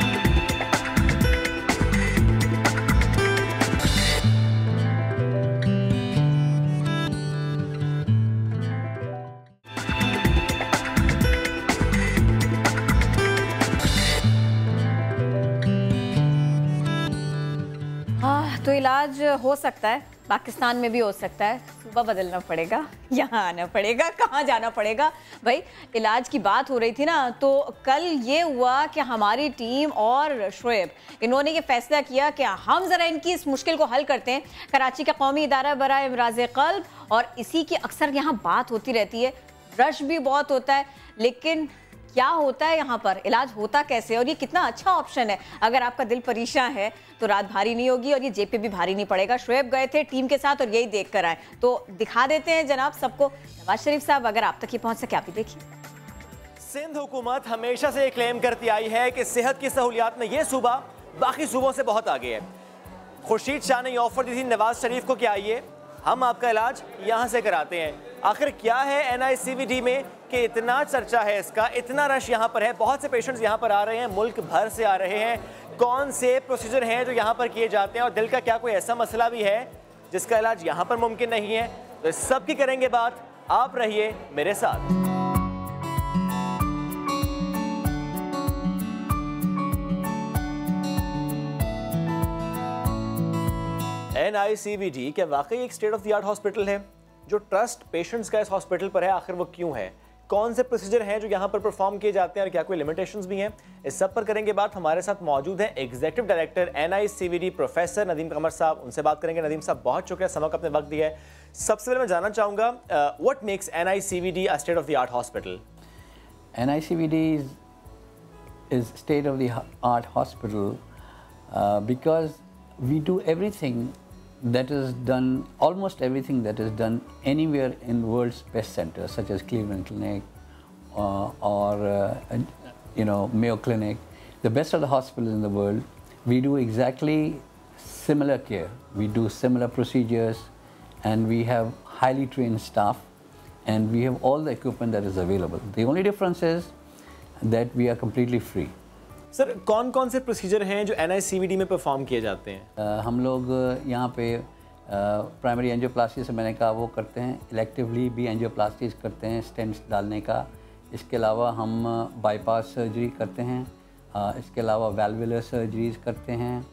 तो इलाज हो सकता है, पाकिस्तान में भी हो सकता है, सुबह बदलना पड़ेगा, यहाँ आना पड़ेगा, कहाँ जाना पड़ेगा। भाई इलाज की बात हो रही थी ना, तो कल ये हुआ कि हमारी टीम और शोएब इन्होंने ये फैसला किया कि हम ज़रा इनकी इस मुश्किल को हल करते हैं। कराची का कौमी इदारा बराए इमराज़ क़ल्ब, और इसी की अक्सर यहाँ बात होती रहती है, रश भी बहुत होता है, लेकिन क्या होता है यहाँ पर, इलाज होता कैसे, और ये कितना अच्छा ऑप्शन है। अगर आपका दिल परेशान है तो रात भारी नहीं होगी और ये जेब पे भी भारी नहीं पड़ेगा। शोएब गए थे टीम के साथ और यही देख कर आए, तो दिखा देते हैं जनाब सबको। नवाज शरीफ साहब, अगर आप तक ये पहुँच सके आप ही देखिए। सिंध हुकूमत हमेशा से क्लेम करती आई है कि सेहत की सहूलियात में ये सूबा बाकी सूबों से बहुत आगे है। खुर्शीद शाह ने ऑफर दी थी नवाज शरीफ को कि आइए हम आपका इलाज यहाँ से कराते हैं। आखिर क्या है NICVD में कि इतना चर्चा है इसका, इतना रश यहाँ पर है, बहुत से पेशेंट्स यहाँ पर आ रहे हैं, मुल्क भर से आ रहे हैं। कौन से प्रोसीजर हैं जो यहाँ पर किए जाते हैं, और दिल का क्या कोई ऐसा मसला भी है जिसका इलाज यहाँ पर मुमकिन नहीं है? तो इस सब की करेंगे बात, आप रहिए मेरे साथ। NICVD क्या वाकई एक state of the art hospital है? जो ट्रस्ट पेशेंट्स का इस हॉस्पिटल पर है, आखिर वो क्यों है? कौन से प्रोसीजर हैं जो यहाँ पर परफॉर्म किए जाते हैं और क्या कोई लिमिटेशंस भी हैं? इस सब पर करेंगे बात। हमारे साथ मौजूद हैं executive director NICVD professor Nadeem Qamar sahab, उनसे बात करेंगे। नदीम साहब, बहुत शुक्रिया समय का अपने वक्त दिया है। सबसे पहले मैं जानना चाहूँगा, what makes NICVD a state of the art hospital? NICVD is state of the art hospital because we do everything that is done, almost everything that is done anywhere in world's best centers, such as Cleveland Clinic or Mayo Clinic, the best of the hospitals in the world. We do exactly similar care. We do similar procedures, and we have highly trained staff, and we have all the equipment that is available. The only difference is that we are completely free. Sir, कौन कौन से procedure हैं जो NICVD में perform किए जाते हैं? हम लोग यहाँ पे प्राइमरी एंजियोप्लास्टी से मैंने कहा वो करते हैं, इलेक्टिवली भी एंजियोप्लास्टीज करते हैं, स्टेंट्स डालने का। इसके अलावा हम बाईपास सर्जरी करते हैं, इसके अलावा वैल्वुलर सर्जरीज करते हैं।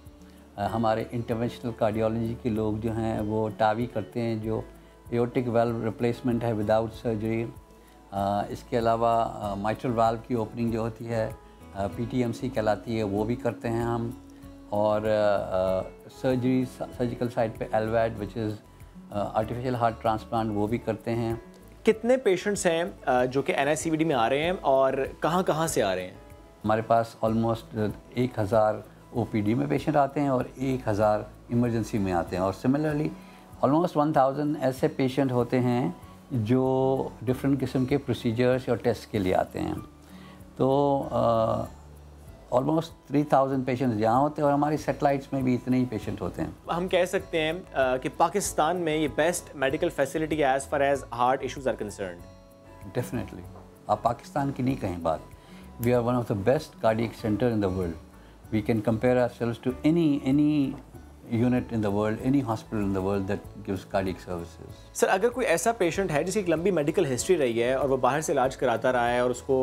हमारे इंटरवेंशनल कार्डियोलॉजी के लोग जो हैं वो टावी करते हैं, जो एओर्टिक वाल्व रिप्लेसमेंट है विदाउट सर्जरी। इसके अलावा माइट्रल वाल्व की ओपनिंग जो होती है PTMC कहलाती है, वो भी करते हैं हम। और सर्जरी सर्जिकल साइड पे LVAD which is artificial heart transplant, वो भी करते हैं। कितने पेशेंट्स हैं जो कि NICVD में आ रहे हैं और कहाँ कहाँ से आ रहे हैं? हमारे पास ऑलमोस्ट 1000 OPD में पेशेंट आते हैं और 1000 इमरजेंसी में आते हैं, और सिमिलरली ऑलमोस्ट 1000 ऐसे पेशेंट होते हैं जो डिफरेंट किस्म के प्रोसीजर्स और टेस्ट के लिए आते हैं। तो ऑलमोस्ट 3000 पेशेंट्स यहाँ होते हैं, और हमारी सेटेलाइट्स में भी इतने ही पेशेंट होते हैं। हम कह सकते हैं कि पाकिस्तान में ये बेस्ट मेडिकल फैसिलिटी है as far as heart issues are concerned. Definitely, आप पाकिस्तान की नहीं कहें बात, we are one of the best cardiac centre in the world. We can compare ourselves to any unit in the world, any hospital in the world that gives cardiac services. Sir, अगर कोई ऐसा patient है जिसकी एक लंबी medical history रही है और वो बाहर से इलाज कराता रहा है और उसको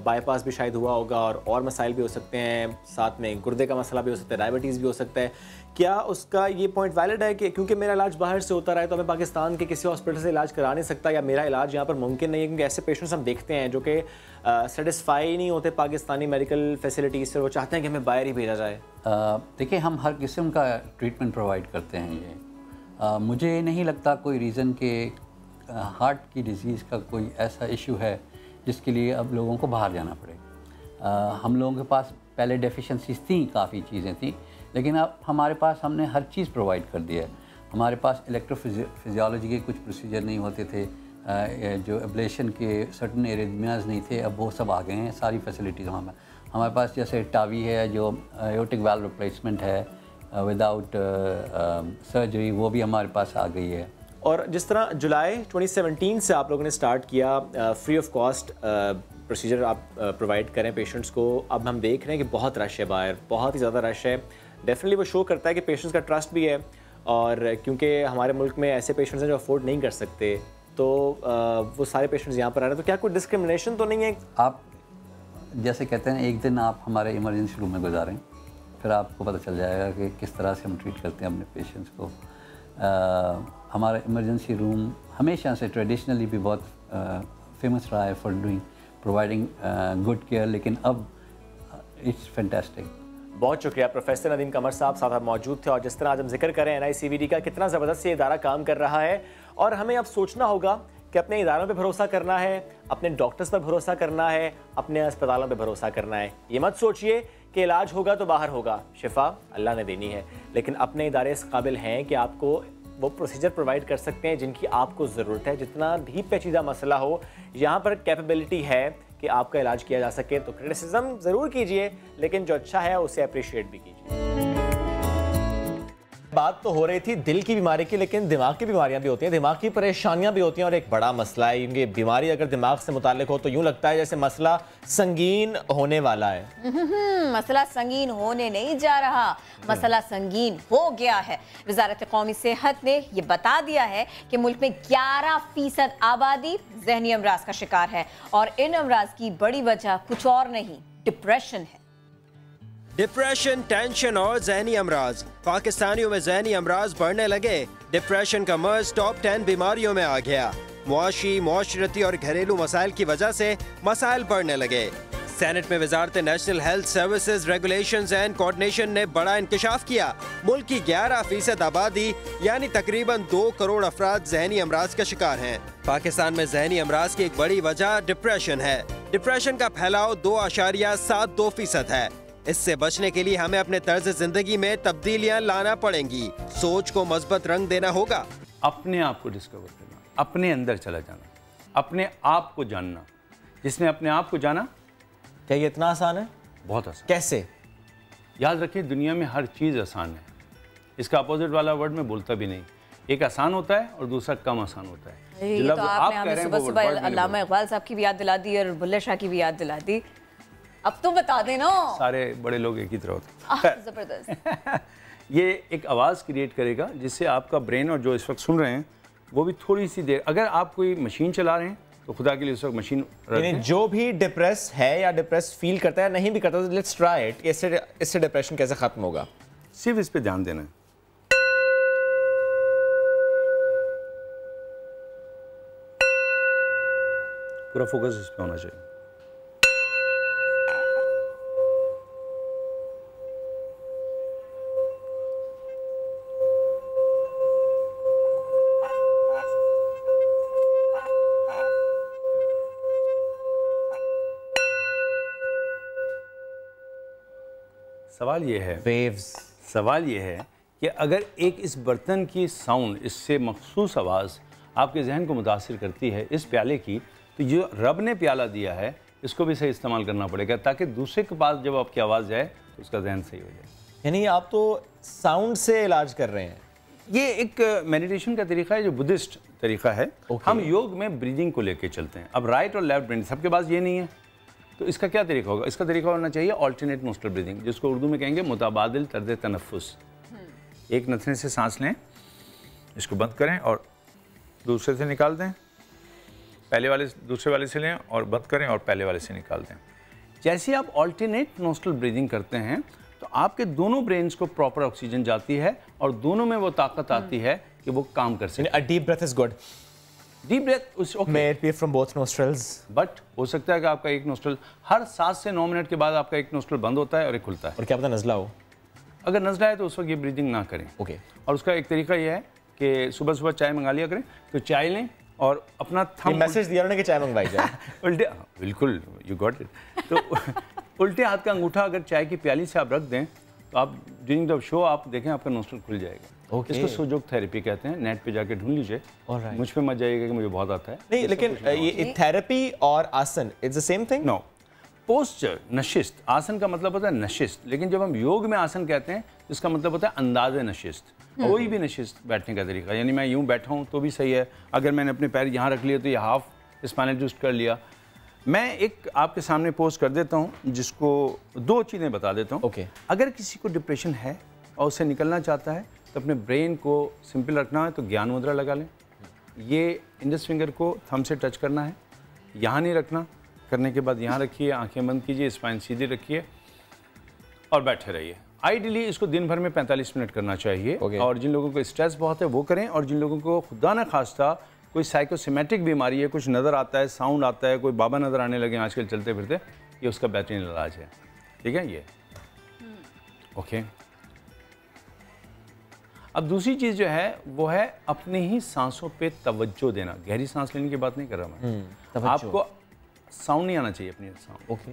बाईपास भी शायद हुआ होगा और मसाइल भी हो सकते हैं, साथ में गुर्दे का मसला भी हो सकता है, डायबिटीज़ भी हो सकता है, क्या उसका ये पॉइंट वैलिड है कि क्योंकि मेरा इलाज बाहर से होता रहा है तो मैं पाकिस्तान के किसी हॉस्पिटल से इलाज करा नहीं सकता, या मेरा इलाज यहाँ पर मुमकिन नहीं है? क्योंकि ऐसे पेशेंट्स हम देखते हैं जो कि सेटिस्फाई नहीं होते पाकिस्तानी मेडिकल फैसिलिटीज़ से, वो चाहते हैं कि हमें बाहर ही भेजा जाए। देखिए, हम हर किस्म का ट्रीटमेंट प्रोवाइड करते हैं। ये मुझे नहीं लगता कोई रीज़न के हार्ट की डिज़ीज़ का कोई ऐसा इशू है जिसके लिए अब लोगों को बाहर जाना पड़े। हम लोगों के पास पहले डेफिशिएंसीज थी, काफ़ी चीज़ें थी, लेकिन अब हमारे पास हमने हर चीज़ प्रोवाइड कर दी है। हमारे पास इलेक्ट्रोफिजियोलॉजी के कुछ प्रोसीजर नहीं होते थे, जो एब्लेशन के सर्टन एरिथमियाज नहीं थे, अब वो सब आ गए हैं, सारी फैसिलिटीज़ हमारे पास। जैसे टावी है, जो एओर्टिक वाल्व रिप्लेसमेंट है विदाउट सर्जरी, वो भी हमारे पास आ गई है। और जिस तरह जुलाई 2017 से आप लोगों ने स्टार्ट किया फ्री ऑफ कॉस्ट प्रोसीजर आप प्रोवाइड करें पेशेंट्स को, अब हम देख रहे हैं कि बहुत रश है बाहर, बहुत ही ज़्यादा रश है। डेफिनेटली वो शो करता है कि पेशेंट्स का ट्रस्ट भी है, और क्योंकि हमारे मुल्क में ऐसे पेशेंट्स हैं जो अफोर्ड नहीं कर सकते, तो वो सारे पेशेंट्स यहाँ पर आ रहे हैं। तो क्या कोई डिस्क्रिमिनेशन तो नहीं है? आप जैसे कहते हैं एक दिन आप हमारे इमरजेंसी रूम में गुजारें, फिर आपको पता चल जाएगा कि किस तरह से हम ट्रीट करते हैं अपने पेशेंट्स को। हमारा इमरजेंसी रूम हमेशा से ट्रेडिशनली भी बहुत फेमस रहा है फॉर प्रोवाइडिंग गुड केयर, लेकिन अब इट्स फैंटास्टिक। बहुत शुक्रिया प्रोफेसर नदीम कमर साहब आप मौजूद थे। और जिस तरह आज हम जिक्र करें NICVD का, कितना ज़बरदस्त ये इदारा काम कर रहा है, और हमें अब सोचना होगा कि अपने इदारों पे भरोसा करना है, अपने डॉक्टर्स पर भरोसा करना है, अपने अस्पतालों पे भरोसा करना है। ये मत सोचिए कि इलाज होगा तो बाहर होगा, शिफा अल्लाह ने देनी है, लेकिन अपने इदारे इस काबिल हैं कि आपको वो प्रोसीजर प्रोवाइड कर सकते हैं जिनकी आपको ज़रूरत है। जितना भी पेचीदा मसला हो, यहाँ पर कैपेबिलिटी है कि आपका इलाज किया जा सके। तो क्रिटिसिज्म ज़रूर कीजिए, लेकिन जो अच्छा है उसे अप्रिशिएट भी कीजिए। बात तो हो रही थी दिल की बीमारी की, लेकिन दिमाग की बीमारियां भी होती हैं, दिमाग की परेशानियां भी होती हैं, और एक बड़ा मसला है क्योंकि बीमारी अगर दिमाग से मुताल्लिक हो तो यूं लगता है जैसे मसला संगीन होने वाला है। मसला संगीन होने नहीं जा रहा, मसला संगीन हो गया है। वजारत कौमी सेहत ने यह बता दिया है कि मुल्क में 11% आबादी ज़हनी अमराज का शिकार है, और इन अमराज की बड़ी वजह कुछ और नहीं, डिप्रेशन है। डिप्रेशन, टेंशन और ज़हनी अमराज। पाकिस्तानियों में ज़हनी अमराज बढ़ने लगे। डिप्रेशन का मर्ज टॉप 10 बीमारियों में आ गया। मुआशी, मुआशरती और घरेलू मसाइल की वजह से मसाइल बढ़ने लगे। सेनेट में वजारत national health services regulations and coordination ने बड़ा इंकशाफ किया। मुल्क की 11% आबादी यानी तकरीबन 2 करोड़ अफराद ज़हनी अमराज का शिकार हैं। पाकिस्तान में ज़हनी अमराज की एक बड़ी वजह डिप्रेशन है। डिप्रेशन का फैलाव 2.72% है। इससे बचने के लिए हमें अपने तर्ज जिंदगी में तब्दीलियां लाना पड़ेंगी। सोच को मजबूत रंग देना होगा। अपने आप को डिस्कवर करना, अपने अंदर चला जाना, अपने आप को जानना। जिसने अपने आप को जाना, क्या ये इतना आसान है? बहुत आसान। कैसे? याद रखिए, दुनिया में हर चीज़ आसान है। इसका अपोजिट वाला वर्ड मैं बोलता भी नहीं। एक आसान होता है और दूसरा कम आसान होता है। ये तो आपने हमें सुबह अल्लामा इकबाल साहब की भी याद दिला दी और बुल्ले शाह की भी याद दिला दी। अब तो बता देना, सारे बड़े लोग एक ही तरह होते हैं। जबरदस्त। ये एक आवाज़ क्रिएट करेगा जिससे आपका ब्रेन, और जो इस वक्त सुन रहे हैं वो भी थोड़ी सी देर, अगर आप कोई मशीन चला रहे हैं तो खुदा के लिए उस वक्त मशीन जो भी डिप्रेस है या डिप्रेस फील करता है, नहीं भी करता, तो लेट्स ट्राई इट। इससे डिप्रेशन कैसे खत्म होगा? सिर्फ इस पे ध्यान देना है। पूरा फोकस इस पे होना चाहिए। सवाल ये है, वेव्स, सवाल ये है कि अगर एक इस बर्तन की साउंड, इससे मखसूस आवाज़ आपके जहन को मुतासिर करती है इस प्याले की, तो जो रब ने प्याला दिया है इसको भी सही इस्तेमाल करना पड़ेगा, ताकि दूसरे के पास जब आपकी आवाज़ जाए तो उसका जहन सही हो जाए। यानी आप तो साउंड से इलाज कर रहे हैं। ये एक मेडिटेशन का तरीका है जो बुद्धिस्ट तरीका है। हम योग में ब्रीदिंग को लेके चलते हैं। अब राइट और लेफ्ट ब्रीदिंग सबके पास ये नहीं है, तो इसका क्या तरीका होगा? इसका तरीका होना चाहिए ऑल्टरनेट नोस्ट्रल ब्रीदिंग, जिसको उर्दू में कहेंगे मुताबादिल तर्ज तनफ्फुस। एक नथने से सांस लें, इसको बंद करें और दूसरे से निकाल दें, पहले वाले दूसरे वाले से लें और बंद करें और पहले वाले से निकाल दें। जैसे आप ऑल्टरनेट नोस्ट्रल ब्रीदिंग करते हैं तो आपके दोनों ब्रेन्स को प्रॉपर ऑक्सीजन जाती है और दोनों में वो ताकत आती है कि वो काम कर सके। A deep breath is good. Deep breath उस May it be from both nostrils. But हो सकता है कि आपका एक नोस्ट्रल हर 7 से 9 मिनट के बाद आपका एक नोस्ट्रल बंद होता है और एक खुलता है। और क्या पता नज़ला हो? अगर नज़ला है तो उस वक्त ये ब्रीदिंग ना करें। ओके। और उसका एक तरीका ये है कि सुबह सुबह चाय मंगा लिया करें, तो चाय लें और अपना थंब, मैसेज दिया उन्होंने कि चाय मंगवाई जाए। उल्टे, बिल्कुल, यू गॉट इट। तो उल्टे हाथ का अंगूठा अगर चाय की प्याली से आप रख दें तो आप ड्यूरिंग द शो आप देखें आपका नोस्ट्रल खुल जाएगा। इसको सुजोग थेरेपी कहते हैं। नेट पे जाके ढूंढ लीजिए। मुझ पे मत जाइएगा कि मुझे बहुत आता है। नहीं, लेकिन ये थेरेपी और आसन it's the same thing? No. Posture, नशिस्त, आसन का मतलब होता है नशिस्त, लेकिन जब हम योग में आसन कहते हैं इसका मतलब होता है अंदाज़े नशिस्त। कोई भी नशिस्त बैठने का तरीका, यानी मैं यूँ बैठा हूँ तो भी सही है, अगर मैंने अपने पैर यहाँ रख लिए तो ये हाफ स्पाइनल ट्विस्ट कर लिया। मैं एक आपके सामने पोस्ट कर देता हूँ जिसको 2 चीज़ें बता देता हूँ। अगर किसी को डिप्रेशन है और उससे निकलना चाहता है तो अपने ब्रेन को सिंपल रखना है तो ज्ञान मुद्रा लगा लें। ये इंडेक्स फिंगर को थंब से टच करना है, यहाँ नहीं रखना, करने के बाद यहाँ रखिए, आंखें बंद कीजिए, स्पाइन सीधी रखिए और बैठे रहिए। आइडियली इसको दिन भर में 45 मिनट करना चाहिए। और जिन लोगों को स्ट्रेस बहुत है वो करें, और जिन लोगों को खुदा न खास्ता कोई साइकोसिमेटिक बीमारी है, कुछ नज़र आता है, साउंड आता है, कोई बाबा नज़र आने लगे आजकल चलते फिरते, ये उसका बेहतरीन इलाज है। ठीक है ये ओके। अब दूसरी चीज़ जो है वो है अपनी ही सांसों पे तवज्जो देना। गहरी सांस लेने की बात नहीं कर रहा मैं, आपको साउंड नहीं आना चाहिए अपनी साउंड। ओके।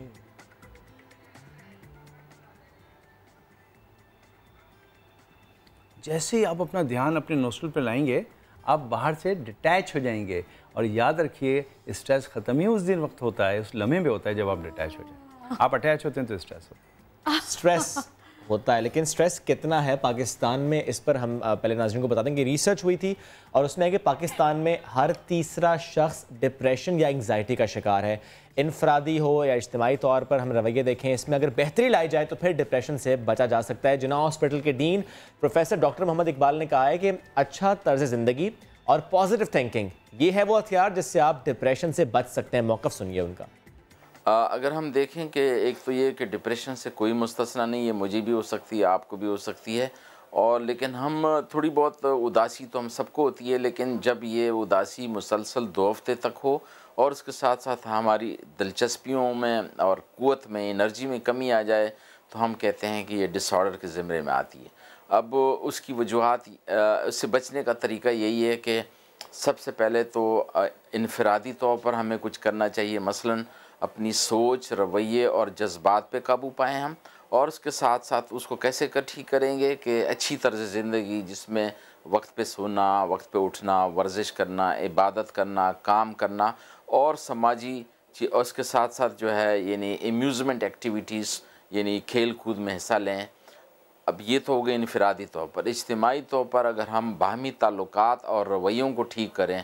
जैसे ही आप अपना ध्यान अपने नोस्ट्रल पे लाएंगे आप बाहर से डिटैच हो जाएंगे। और याद रखिए स्ट्रेस खत्म ही उस दिन वक्त होता है, उस लम्हे पे होता है जब आप डिटैच हो जाए। आप अटैच होते हैं तो स्ट्रेस होता है। स्ट्रेस होता है, लेकिन स्ट्रेस कितना है पाकिस्तान में, इस पर हम पहले नाज़रीन को बता दें कि रिसर्च हुई थी और उसमें है कि पाकिस्तान में हर तीसरा शख्स डिप्रेशन या एंग्जाइटी का शिकार है। इनफरादी हो या इज्तिमाई तौर पर हम रवैये देखें, इसमें अगर बेहतरी लाई जाए तो फिर डिप्रेशन से बचा जा सकता है। जिन्ना हॉस्पिटल के dean professor doctor Mohammad Iqbal ने कहा है कि अच्छा तर्ज ज़िंदगी और पॉजिटिव थिंकिंग ये है वो हथियार जिससे आप डिप्रेशन से बच सकते हैं। मौक़िफ़ सुनिए उनका। अगर हम देखें कि एक तो ये कि डिप्रेशन से कोई मुस्तस्ना नहीं है, मुझे भी हो सकती है, आपको भी हो सकती है, और लेकिन हम थोड़ी बहुत उदासी तो हम सबको होती है, लेकिन जब ये उदासी मुसलसल 2 हफ्ते तक हो और उसके साथ साथ हमारी दिलचस्पियों में और क़ुव्वत में, एनर्जी में कमी आ जाए तो हम कहते हैं कि ये डिसऑर्डर के ज़िम्मे में आती है। अब उसकी वजूहात, उससे बचने का तरीका यही है कि सबसे पहले तो इनफरादी तौर पर हमें कुछ करना चाहिए, मसलन अपनी सोच, रवैये और जज्बात पे काबू पाएँ हम, और उसके साथ साथ उसको कैसे ठीक करेंगे कि अच्छी तर्ज ज़िंदगी जिसमें वक्त पे सोना, वक्त पे उठना, वर्जिश करना, इबादत करना, काम करना और समाजी, और उसके साथ साथ जो है यानी एम्यूज़मेंट एक्टिविटीज़ यानी खेल कूद में हिस्सा लें। अब ये तो हो गए इनफरादी तौर पर। इज्तिमाई तौर पर अगर हम बाहमी ताल्लुकात और रवैयों को ठीक करें,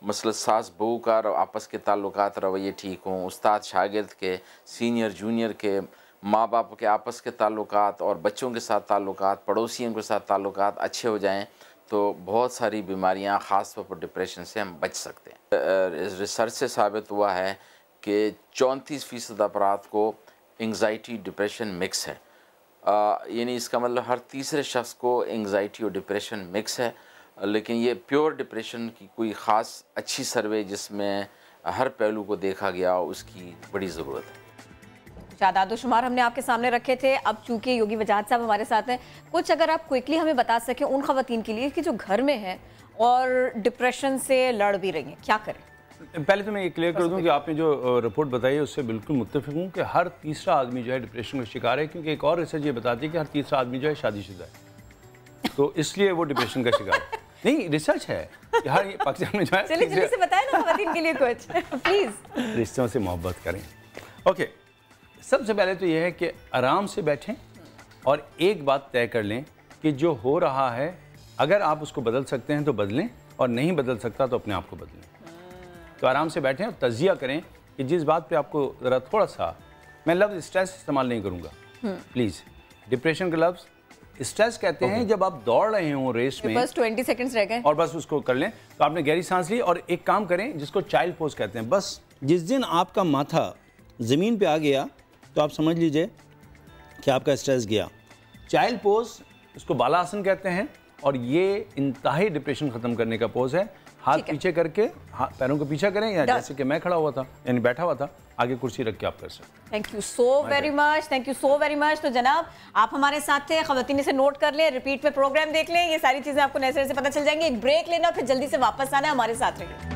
मसलन सास बहू का आपस के ताल्लुकात रवैये ठीक हों, उस्ताद शागिर्द के, सीनियर जूनियर के, माँ बाप के आपस के ताल्लुकात और बच्चों के साथ ताल्लुकात, पड़ोसियों के साथ ताल्लुकात अच्छे हो जाएं तो बहुत सारी बीमारियां ख़ास तौर पर डिप्रेशन से हम बच सकते हैं। रिसर्च से साबित हुआ है कि 34% अफराद को एंग्जाइटी डिप्रेशन मिक्स है, यानी इसका मतलब हर तीसरे शख्स को एंग्जाइटी और डिप्रेशन मिक्स है। लेकिन ये प्योर डिप्रेशन की कोई ख़ास अच्छी सर्वे जिसमें हर पहलू को देखा गया उसकी बड़ी ज़रूरत है। आदाद शुमार हमने आपके सामने रखे थे। अब चूंकि योगी वजाहत साहब हमारे साथ हैं, कुछ अगर आप क्विकली हमें बता सकें उन ख़वातीन के लिए कि जो घर में हैं और डिप्रेशन से लड़ भी रही हैं, क्या करें? पहले तो मैं ये क्लियर कर दूं कि आपने जो रिपोर्ट बताई है उससे बिल्कुल मुत्तफिक हूँ कि हर तीसरा आदमी जो है डिप्रेशन का शिकार है, क्योंकि एक और रिसर्च ये बताती है कि हर तीसरा आदमी जो है शादीशुदा है, तो इसलिए वो डिप्रेशन का शिकार है। नहीं, रिसर्च है यार, ये पाकिस्तान में जो है। चलिए जल्दी से बताएं ना ख़वातीन के लिए कुछ प्लीज़। रिश्तों से मोहब्बत करें। ओके, सबसे पहले तो ये है कि आराम से बैठें और एक बात तय कर लें कि जो हो रहा है अगर आप उसको बदल सकते हैं तो बदलें, और नहीं बदल सकता तो अपने आप को बदलें। तो आराम से बैठें और तजिया करें कि जिस बात पे आपको ज़रा थोड़ा सा, मैं लफ्ज़ स्ट्रेस इस्तेमाल नहीं करूँगा प्लीज़, डिप्रेशन का लफ्ज़ स्ट्रेस कहते हैं जब आप दौड़ रहे हों रेस में, बस 20 सेकंड्स रह गए और बस उसको कर लें, तो आपने गहरी सांस ली और एक काम करें जिसको चाइल्ड पोज कहते हैं। बस जिस दिन आपका माथा ज़मीन पे आ गया तो आप समझ लीजिए कि आपका स्ट्रेस गया। चाइल्ड पोज इसको बाला आसन कहते हैं और ये इंतहाई डिप्रेशन ख़त्म करने का पोज है। हाथ पीछे करके पैरों को पीछे करें, या जैसे कि मैं खड़ा हुआ था यानी बैठा हुआ था, आगे कुर्सी रख के आप कर सकते। Thank you so very much, thank you so very much. तो जनाब आप हमारे साथ थे, ख़वातीन से नोट कर लें, रिपीट पे प्रोग्राम देख लें, ये सारी चीज़ें आपको नए सिरे से पता चल जाएंगी। एक ब्रेक लेना, फिर जल्दी से वापस आना, हमारे साथ रहिए।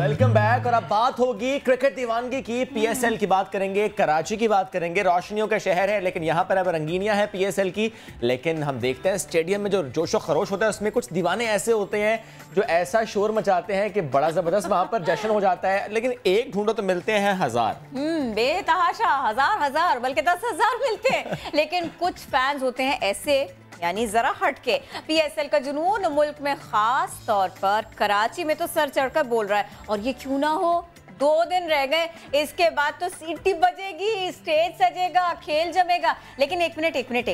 Welcome back. और अब बात होगी क्रिकेट दीवानगी की, पीएसएल की बात करेंगे, कराची की बात करेंगे। रोशनियों का शहर है, लेकिन यहाँ पर अब रंगीनियां हैं पीएसएल की। लेकिन हम देखते हैं स्टेडियम में जो जोशो खरोश होता है, उसमें कुछ दीवाने ऐसे होते हैं जो ऐसा शोर मचाते हैं कि बड़ा जबरदस्त वहां पर जश्न हो जाता है। लेकिन एक ढूंढो तो मिलते हैं हजार, बेतहाशा हजार बल्कि 10,000 मिलते हैं। लेकिन कुछ फैंस होते हैं ऐसे, यानी जरा हटके। पीएसएल का जुनून मुल्क में खास तौर पर कराची में तो सर चढ़कर बोल रहा है। और ये क्यों ना हो, 2 दिन रह गए, इसके बाद तो सीटी बजेगी, स्टेज सजेगा, खेल जमेगा। लेकिन एक मिनट,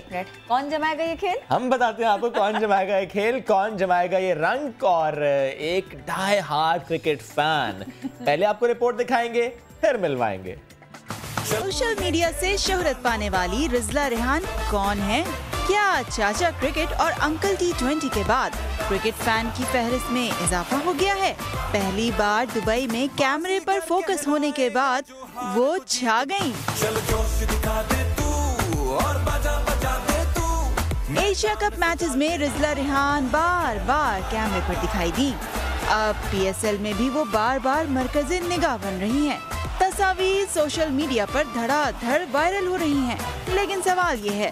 कौन जमाएगा ये खेल? हम बताते हैं आपको कौन जमाएगा ये खेल, कौन जमाएगा ये रंग। और एक डाई हार्ड क्रिकेट फैन। पहले आपको रिपोर्ट दिखाएंगे, फिर मिलवाएंगे। सोशल मीडिया से शोहरत पाने वाली रिजला रेहान कौन है? क्या चाचा क्रिकेट और अंकल T20 के बाद क्रिकेट फैन की फहरिस्त में इजाफा हो गया है? पहली बार दुबई में कैमरे पर फोकस होने के बाद वो छा गईं। एशिया कप मैचेस में रिजला रेहान बार बार कैमरे पर दिखाई दी। अब पीएसएल में भी वो बार बार मरकज़े निगाह बन रही हैं। तस्वीर सोशल मीडिया पर धड़ाधड़ वायरल हो रही हैं। लेकिन सवाल ये है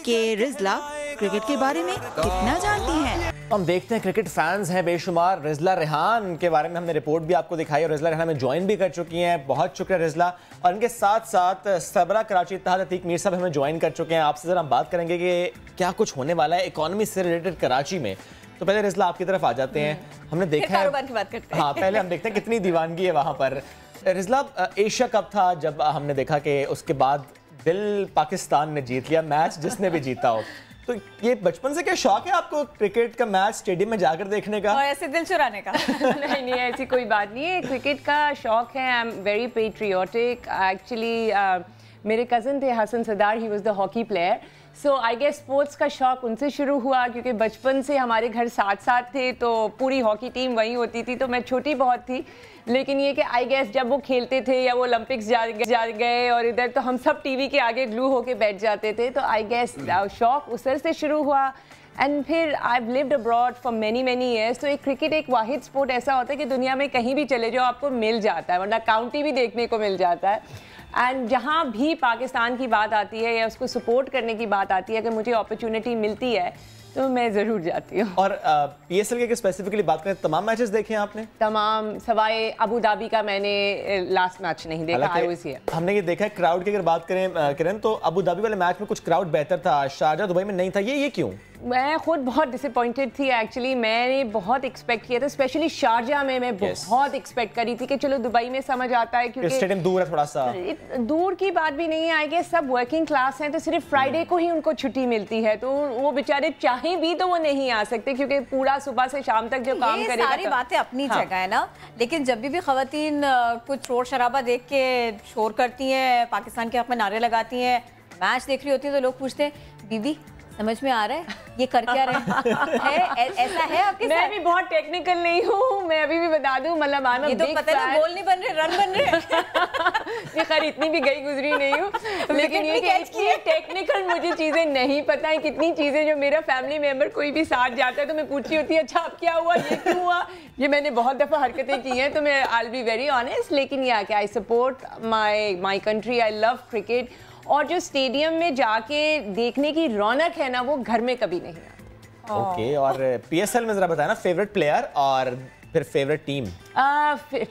कि रिजला क्रिकेट के बारे में कितना जानती हैं? हम देखते हैं क्रिकेट फैंस हैं बेशुमार। रिजला रेहान के बारे में हमने रिपोर्ट भी आपको दिखाई और रिजला रेहान में ज्वाइन भी कर चुकी हैं। बहुत शुक्रिया रिजला। और इनके साथ साथ सरबराह कराची इत्तेहाद अतीक मीर साहब हमें ज्वाइन कर चुके हैं। आपसे जरा हम बात करेंगे कि क्या कुछ होने वाला है इकोनॉमी से रिलेटेड कराची में। तो पहले रिजला आपकी तरफ आ जाते हैं। हमने देखा है, कारोबार की बात करते हैं। हाँ, पहले हम देखते हैं कितनी दीवानगी है वहाँ पर। रिजला, एशिया कप था जब हमने देखा कि उसके बाद दिल पाकिस्तान ने जीत लिया, मैच जिसने भी जीता हो। तो ये बचपन से क्या शौक है आपको क्रिकेट का मैच स्टेडियम में जाकर देखने का और ऐसे दिल चुराने का? नहीं, ऐसी कोई बात नहीं है। क्रिकेट का शौक है। I am very patriotic. Actually मेरे कज़न थे Hasan Sardar, he was the hockey player. So I guess sports का शौक उनसे शुरू हुआ, क्योंकि बचपन से हमारे घर साथ थे, तो पूरी हॉकी टीम वहीं होती थी। तो मैं छोटी बहुत थी, लेकिन ये कि आई गेस जब वो खेलते थे या वो ओलंपिक्स जा गए और इधर, तो हम सब टीवी के आगे ग्लू होके बैठ जाते थे। तो आई गेस शौक उस से शुरू हुआ। एंड फिर I have lived abroad for many years. तो एक क्रिकेट एक वाहिद स्पोर्ट ऐसा होता है कि दुनिया में कहीं भी चले जाओ आपको मिल जाता है, वरना काउंटी भी देखने को मिल जाता है। एंड जहाँ भी पाकिस्तान की बात आती है या उसको सपोर्ट करने की बात आती है, अगर मुझे अपॉर्चुनिटी मिलती है तो मैं ज़रूर जाती हूँ। और पीएसएल के स्पेसिफिकली बात करें, तमाम मैचेस देखे हैं आपने? तमाम, सवाए अबू धाबी का मैंने लास्ट मैच नहीं देखा। I was here. हमने ये देखा है क्राउड की अगर बात करें किरण, तो अबू धाबी वाले मैच में कुछ क्राउड बेहतर था, शारजा दुबई में नहीं था। ये क्यों? मैं खुद बहुत डिसअपॉइंटेड थी एक्चुअली। मैंने बहुत एक्सपेक्ट किया था, स्पेशली शारजा में मैं बहुत एक्सपेक्ट करी थी कि चलो दुबई में समझ आता है, क्योंकि स्टेडियम दूर है थोड़ा सा। दूर की बात भी नहीं है, आई गेस सब वर्किंग क्लास हैं, तो सिर्फ फ्राइडे को ही उनको छुट्टी मिलती है। तो वो बेचारे चाहें भी तो वो नहीं आ सकते, क्योंकि पूरा सुबह से शाम तक जो काम करेगा। सारी बातें अपनी जगह है ना, लेकिन जब भी खवातीन कुछ शोर शराबा देख के शोर करती हैं, पाकिस्तान के हक में नारे लगाती हैं, मैच देख रही होती है, तो लोग पूछते हैं बीबी समझ में आ रहा है ये कर क्या रहे हैं? ऐसा है आपके साथ? मैं भी बहुत टेक्निकल नहीं हूँ, मैं अभी भी बता दूँ, मतलब ये तो पता है गोल नहीं बन रहे, रन बन रहे। खैर इतनी भी गई गुजरी नहीं हूँ, लेकिन ये कि टेक्निकल मुझे चीजें नहीं पता है। कितनी चीजें जो मेरा फैमिली मेंबर कोई भी साथ जाता है तो मैं पूछती होती है, अच्छा अब क्या हुआ, ये क्यों हुआ। ये मैंने बहुत दफा हरकतें की हैं, तो मैं I will be very honest. लेकिन या कि I support my country, I love cricket. और जो स्टेडियम में जाके देखने की रौनक है ना, वो घर में कभी नहीं आती। ओके, और पीएसएल में जरा बताया ना फेवरेट प्लेयर और फिर फेवरेट टीम।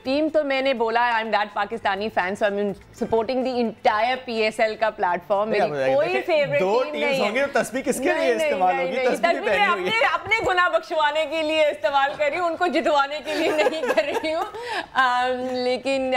टीम तो मैंने बोला I am that Pakistani fan, so I am supporting the entire PSL का प्लेटफॉर्म। मेरी कोई फेवरेट टीम नहीं है। होंगे तो तस्बीह किसके लिए इस्तेमाल होगी? तस्बीह अपने गुनाह बख्शवाने के लिए इस्तेमाल कर रही हूँ, उनको जितवाने के लिए नहीं कर रही हूँ। लेकिन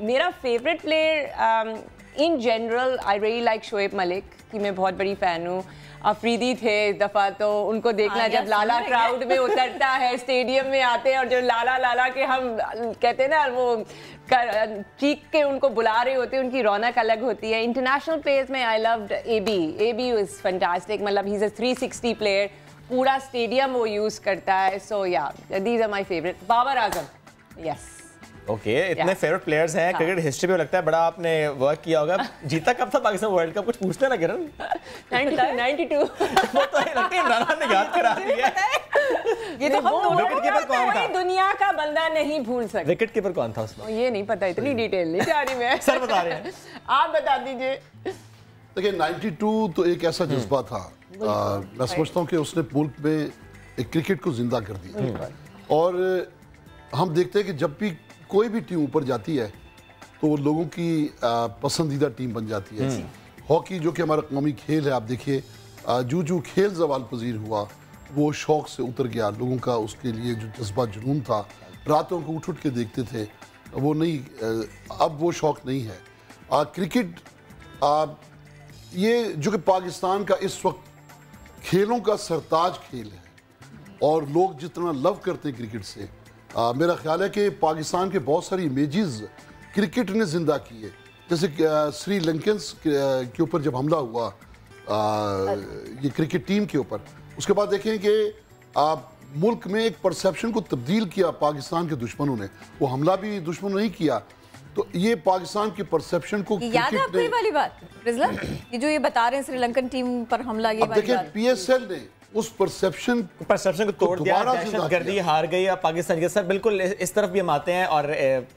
मेरा favourite player in general, I really like Shoaib Malik, कि मैं बहुत बड़ी फ़ैन हूँ। अफरीदी थे इस दफ़ा, तो उनको देखना जब लाला क्राउड में उतरता है, स्टेडियम में आते हैं और जो लाला के हम कहते हैं ना, वो चीख के उनको बुला रहे होते हैं, उनकी रौनक अलग होती है। इंटरनेशनल प्लेयर्स में I loved AB is fantastic, मतलब ही इज़ अ 360 प्लेयर, पूरा स्टेडियम वो यूज़ करता है। So yeah these are my favourite. Babar Azam, yes. Okay, इतने फेवरेट प्लेयर्स हैं क्रिकेट हिस्ट्री में, लगता है बड़ा आपने वर्क किया होगा। जीता कब था पाकिस्तान वर्ल्ड कप, कुछ पूछते ना किरण? 92 वो तो लगता है इमरान खान ने याद करा दिया। ये तो हम विकेट कीपर कौन था? दुनिया का बंदा नहीं भूल सकता। विकेट कीपर कौन था उसमें? ये नहीं पता, इतनी डिटेल नहीं जा रही मैं। सर बता रहे हैं। आप बता दीजिए। देखिए 92 तो एक ऐसा जज्बा था, मैं समझता हूँ कि उसने मुल्क में एक क्रिकेट को जिंदा कर दिया। और हम देखते हैं कि जब भी कोई भी टीम ऊपर जाती है तो वो लोगों की पसंदीदा टीम बन जाती है। हॉकी जो कि हमारा कौमी खेल है, आप देखिए जो खेल ज़वाल पजीर हुआ वो शौक से उतर गया, लोगों का उसके लिए जो जज्बा जुनून था, रातों को उठ के देखते थे, वो नहीं, अब वो शौक नहीं है। क्रिकेट ये जो कि पाकिस्तान का इस वक्त खेलों का सरताज खेल है और लोग जितना लव करते हैं क्रिकेट से, मेरा ख्याल है कि पाकिस्तान के बहुत सारी इमेजेस क्रिकेट ने जिंदा की है। जैसे श्रीलंकन्स के ऊपर जब हमला हुआ ये क्रिकेट टीम के ऊपर, उसके बाद देखें कि मुल्क में एक परसेप्शन को तब्दील किया पाकिस्तान के दुश्मनों ने। वो हमला भी दुश्मनों ने ही किया, तो ये पाकिस्तान की परसेप्शन को याद है आपको ये वाली बात रिजला, ये जो ये बता रहे हैं श्रीलंकन टीम पर हमला, ये वाली बात पीएसएल ने उस परसेप्शन को तोड़ दिया, दहशतगर्दी हार गई अब पाकिस्तान के। सर बिल्कुल इस तरफ भी हम आते हैं और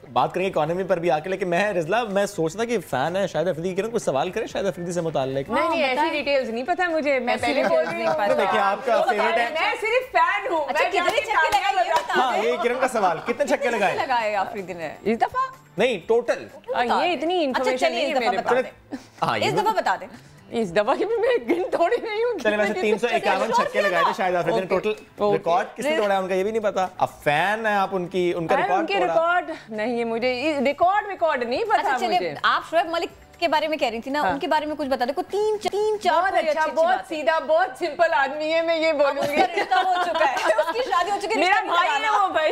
बात करेंगे इकोनॉमी पर भी आके, लेकिन मैं रिजला मैं सोचता कि फैन है शाहिद अफरीदी की, कुछ सवाल करें शाहिद अफरीदी से मुताल्लिक। नहीं ऐसी डिटेल्स नहीं पता मुझे, मैं पहले बोल रही हूं। देखिए आपका फेवरेट है, मैं सिर्फ फैन हूं। अच्छा कितने छक्के लगाए ये बता हां, ये किरण का सवाल, कितने छक्के लगाए अफरीदी ने इस दफा? नहीं टोटल। ये इतनी इंफॉर्मेशन नहीं है मेरे पास। इस दफा बता दे। इस दफा की भी मैं गिन थोड़ी नहीं हूँ। चलिए वैसे 351 छक्के लगाए थे शायद अफरीदी ने टोटल। रिकॉर्ड किसने तोड़ा है उनका ये भी नहीं पता। अब फैन है आप उनका रिकॉर्ड तोड़ा। रिकॉर्ड नहीं है मुझे, रिकॉर्ड नहीं पता मुझे। आप शोएब मलिक के बारे में कह रही थी ना, उनके बारे में कुछ बता दे। तीन चार अच्छा, बहुत सीधा बहुत सिंपल आदमी है, मैं ये बोलूंगी। रिश्ता हो चुका है, उसकी शादी हो चुकी है, मेरा भाई है वो भाई।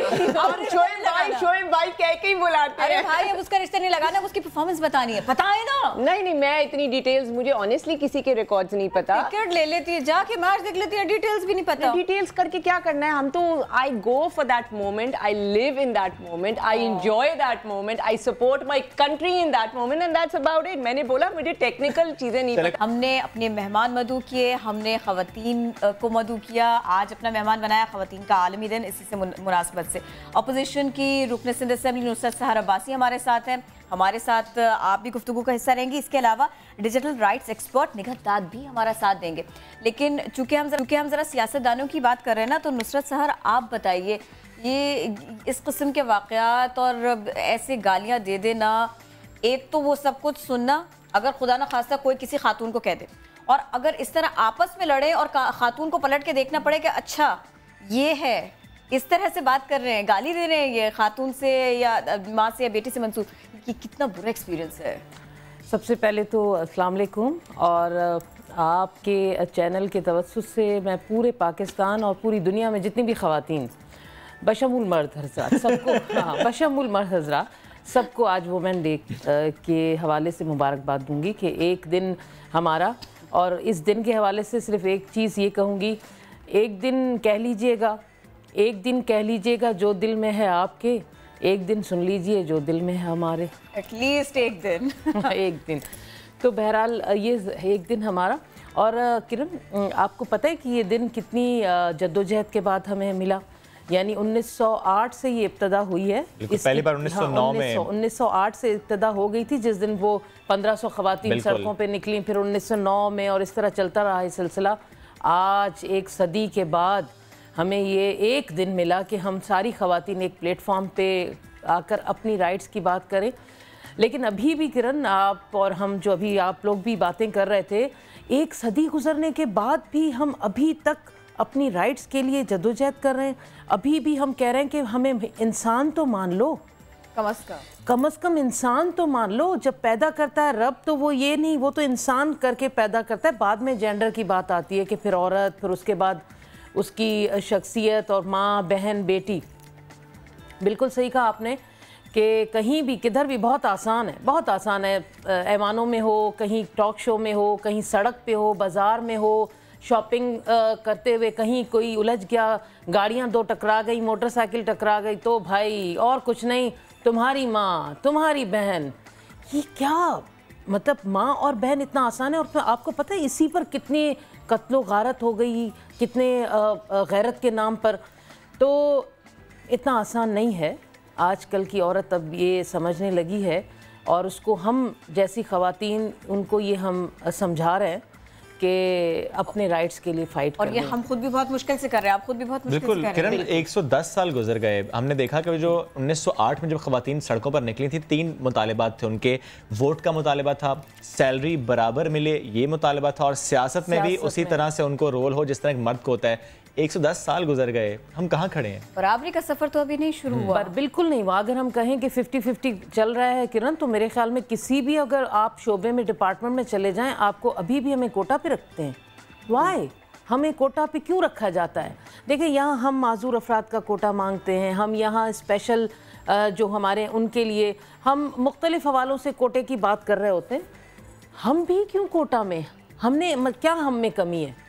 शोएब भाई कह के ही बुलाते हैं। अरे भाई अब उसका रिश्ता नहीं लगाना, उसकी परफॉर्मेंस बतानी है, बताए ना। नहीं मैं इतनी डिटेल्स, मुझे ऑनेस्टली किसी के रिकॉर्ड्स नहीं पता। टिकट ले लेती है, जाके मैच देख लेती है, डिटेल्स भी नहीं पता। डिटेल्स करके क्या करना है, हम तो I go for that moment, I live in that moment, I enjoy that moment, I support my country in that moment and that's about it. मैंने बोला मुझे टेक्निकल चीजें नहीं पता। हमने अपने मेहमान मदऊ किए, हमने खवातीन को मदऊ किया, आज अपना मेहमान बनाया खवातीन का आलमी दिन, इसी से मुनासबत से अपोजिशन की रुकन सिंध असेंबली नुसरत सहर अब्बासी हमारे साथ हैं। हमारे साथ आप भी गुफ्तगू का हिस्सा रहेंगी। इसके अलावा डिजिटल राइट्स एक्सपर्ट निगहदाद भी हमारा साथ देंगे। लेकिन चूंकि हम जरा सियासतदानों की बात कर रहे हैं ना, तो नुसरत सहर आप बताइए, ये इस किस्म के वाक़यात और ऐसे गालियाँ दे देना, एक तो वो सब कुछ सुनना, अगर खुदा ना खास्ता कोई किसी खातून को कह दे, और अगर इस तरह आपस में लड़े और खातून को पलट के देखना पड़े कि अच्छा ये है, इस तरह से बात कर रहे हैं, गाली दे रहे हैं ये खातून से या माँ से या बेटी से मंसूब, ये कितना बुरा एक्सपीरियंस है। सबसे पहले तो अस्सलाम वालेकुम, और आपके चैनल के तवस्सुस से मैं पूरे पाकिस्तान और पूरी दुनिया में जितनी भी ख़वातीन बशमुल मर्द हज़रात सबको बशमुल मर्द हज़रात सबको आज वुमेन डे के हवाले से मुबारकबाद दूंगी कि एक दिन हमारा, और इस दिन के हवाले से सिर्फ एक चीज़ ये कहूँगी, एक दिन कह लीजिएगा जो दिल में है आपके, एक दिन सुन लीजिए जो दिल में है हमारे। एटलीस्ट एक दिन एक दिन तो बहरहाल ये एक दिन हमारा। और किरण आपको पता है कि ये दिन कितनी जद्दोजहद के बाद हमें मिला, यानी 1908 से ये इब्तदा हुई है। पहली बार 1909 में 1908 से इब्तदा हो गई थी, जिस दिन वो 1500 ख़वातीन सड़कों पे निकली, फिर 1909 में, और इस तरह चलता रहा ये सिलसिला। आज एक सदी के बाद हमें ये एक दिन मिला कि हम सारी ख़वातीन एक प्लेटफॉर्म पे आकर अपनी राइट्स की बात करें। लेकिन अभी भी किरण, आप और हम जो अभी आप लोग भी बातें कर रहे थे, एक सदी गुजरने के बाद भी हम अभी तक अपनी राइट्स के लिए जद्दोजहद कर रहे हैं। अभी भी हम कह रहे हैं कि हमें इंसान तो मान लो, कम अज़ कम इंसान तो मान लो। जब पैदा करता है रब, तो वो ये नहीं, वो तो इंसान करके पैदा करता है, बाद में जेंडर की बात आती है कि फिर औरत, फिर उसके बाद उसकी शख्सियत और माँ, बहन, बेटी। बिल्कुल सही कहा आपने कि कहीं भी किधर भी बहुत आसान है, बहुत आसान है, ऐवानों में हो, कहीं टॉक शो में हो, कहीं सड़क पे हो, बाज़ार में हो, शॉपिंग करते हुए कहीं कोई उलझ गया, गाड़ियाँ दो टकरा गई, मोटरसाइकिल टकरा गई, तो भाई और कुछ नहीं, तुम्हारी माँ, तुम्हारी बहन। ये क्या मतलब, माँ और बहन इतना आसान है। और आपको पता है इसी पर कितनी कत्लो गारत हो गई, कितने गैरत के नाम पर। तो इतना आसान नहीं है। आजकल की औरत अब ये समझने लगी है और उसको हम जैसी ख़वातीन उनको ये हम समझा रहे हैं कि अपने राइट्स के लिए फाइट और ये हम खुद भी बहुत मुश्किल से कर रहे हैं, आप खुद भी बहुत मुश्किल से कर रहे हैं। बिल्कुल किरण, 110 साल गुजर गए। हमने देखा कि जो 1908 में जब ख़वातीन सड़कों पर निकली थी, 3 मुतालिबात थे उनके। वोट का मुतालिबा था, सैलरी बराबर मिले ये मुतालिबा था, और सियासत में भी उसी तरह से उनको रोल हो जिस तरह एक मर्द को होता है। 110 साल गुजर गए, हम कहाँ खड़े हैं? बराबरी का सफर तो अभी नहीं शुरू हुआ। पर बिल्कुल नहीं हुआ। अगर हम कहें कि 50-50 चल रहा है किरण, तो मेरे ख्याल में किसी भी अगर आप शोबे में, डिपार्टमेंट में चले जाएं, आपको अभी भी हमें कोटा पे रखते हैं। वाई हमें कोटा पे क्यों रखा जाता है? देखिए, यहाँ हम माजूर अफराद का कोटा मांगते हैं, हम यहाँ स्पेशल जो हमारे उनके लिए हम मुख्तलिफ हवालों से कोटे की बात कर रहे होते हैं। हम भी क्यों कोटा में? हमने क्या हम में कमी है?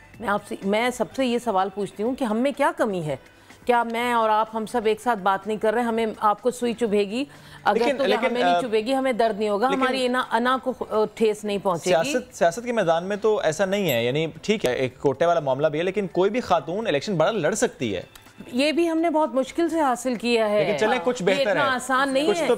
मैं सबसे ये सवाल पूछती हूँ कि हम में क्या कमी है? क्या मैं और आप हम सब एक साथ बात नहीं कर रहे? हमें आपको सुई चुभेगी, अगर तो हमें नहीं चुभेगी, हमें दर्द नहीं होगा, हमारी अना को ठेस नहीं पहुंचेगी। सियासत के मैदान में तो ऐसा नहीं है। यानी ठीक है, एक कोटे वाला मामला भी है, लेकिन कोई भी खातून इलेक्शन बड़ा लड़ सकती है। ये भी हमने बहुत मुश्किल से हासिल किया है। लेकिन चले कुछ बेहतर है, इतना आसान नहीं है। तो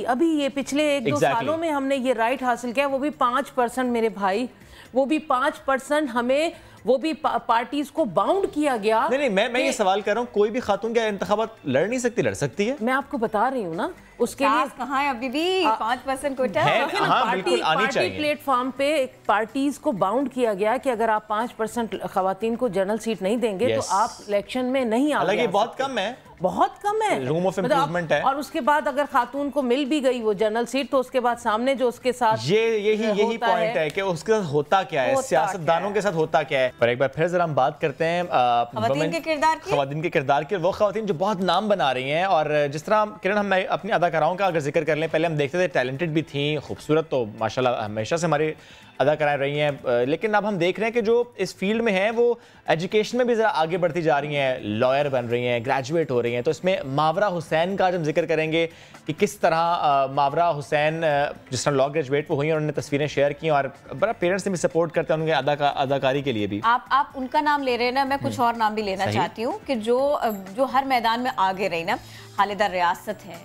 अभी ये पिछले 1-2 सालों में हमने ये राइट हासिल किया, वो भी 5% मेरे भाई, वो भी 5% हमें, वो भी पार्टीज को बाउंड किया गया। नहीं, मैं ये सवाल कर रहा हूँ, कोई भी खातून क्या इंतखाबात लड़ नहीं सकती? लड़ सकती है। मैं आपको बता रही हूँ ना, उसके लिए कहाँ है अभी भी 5% कोटा? पार्टी प्लेटफॉर्म पे पार्टीज को बाउंड किया गया कि अगर आप 5% खवातीन को जनरल सीट नहीं देंगे तो आप इलेक्शन में नहीं आ सकते। बहुत कम है, बहुत कम है, रूम ऑफ इम्प्रूवमेंट है। और उसके बाद अगर खातून को मिल भी गई वो जनरल सीट, तो उसके बाद सामने जो उसके साथ यही पॉइंट है कि उसके साथ होता क्या है, सियासतदानों के साथ होता क्या है। पर एक बार फिर जरा हम बात करते हैं खवातीन के किरदार की। वो खवातीन जो बहुत नाम बना रही हैं, और जिस तरह किरण, हम अपनी अदाकाराओं का अगर जिक्र कर लें, पहले हम देखते थे टैलेंटेड भी थी, खूबसूरत तो माशाल्लाह हमेशा से हमारी अदाकाराएं रही हैं, लेकिन अब हम देख रहे हैं कि जो इस फील्ड में हैं वो एजुकेशन में भी ज़रा आगे बढ़ती जा रही हैं, लॉयर बन रही हैं, ग्रेजुएट हो रही हैं। तो इसमें मावरा हुसैन का आज हम जिक्र करेंगे कि किस तरह मावरा हुसैन जिस तरह लॉ ग्रेजुएट वो हुई हैं, उन्होंने तस्वीरें शेयर की और बड़ा पेरेंट्स ने भी सपोर्ट करते हैं उनके अदाकारी के लिए भी। आप उनका नाम ले रहे हैं ना, मैं कुछ और नाम भी लेना चाहती हूँ कि जो हर मैदान में आगे रही ना, खालिदा रियासत है,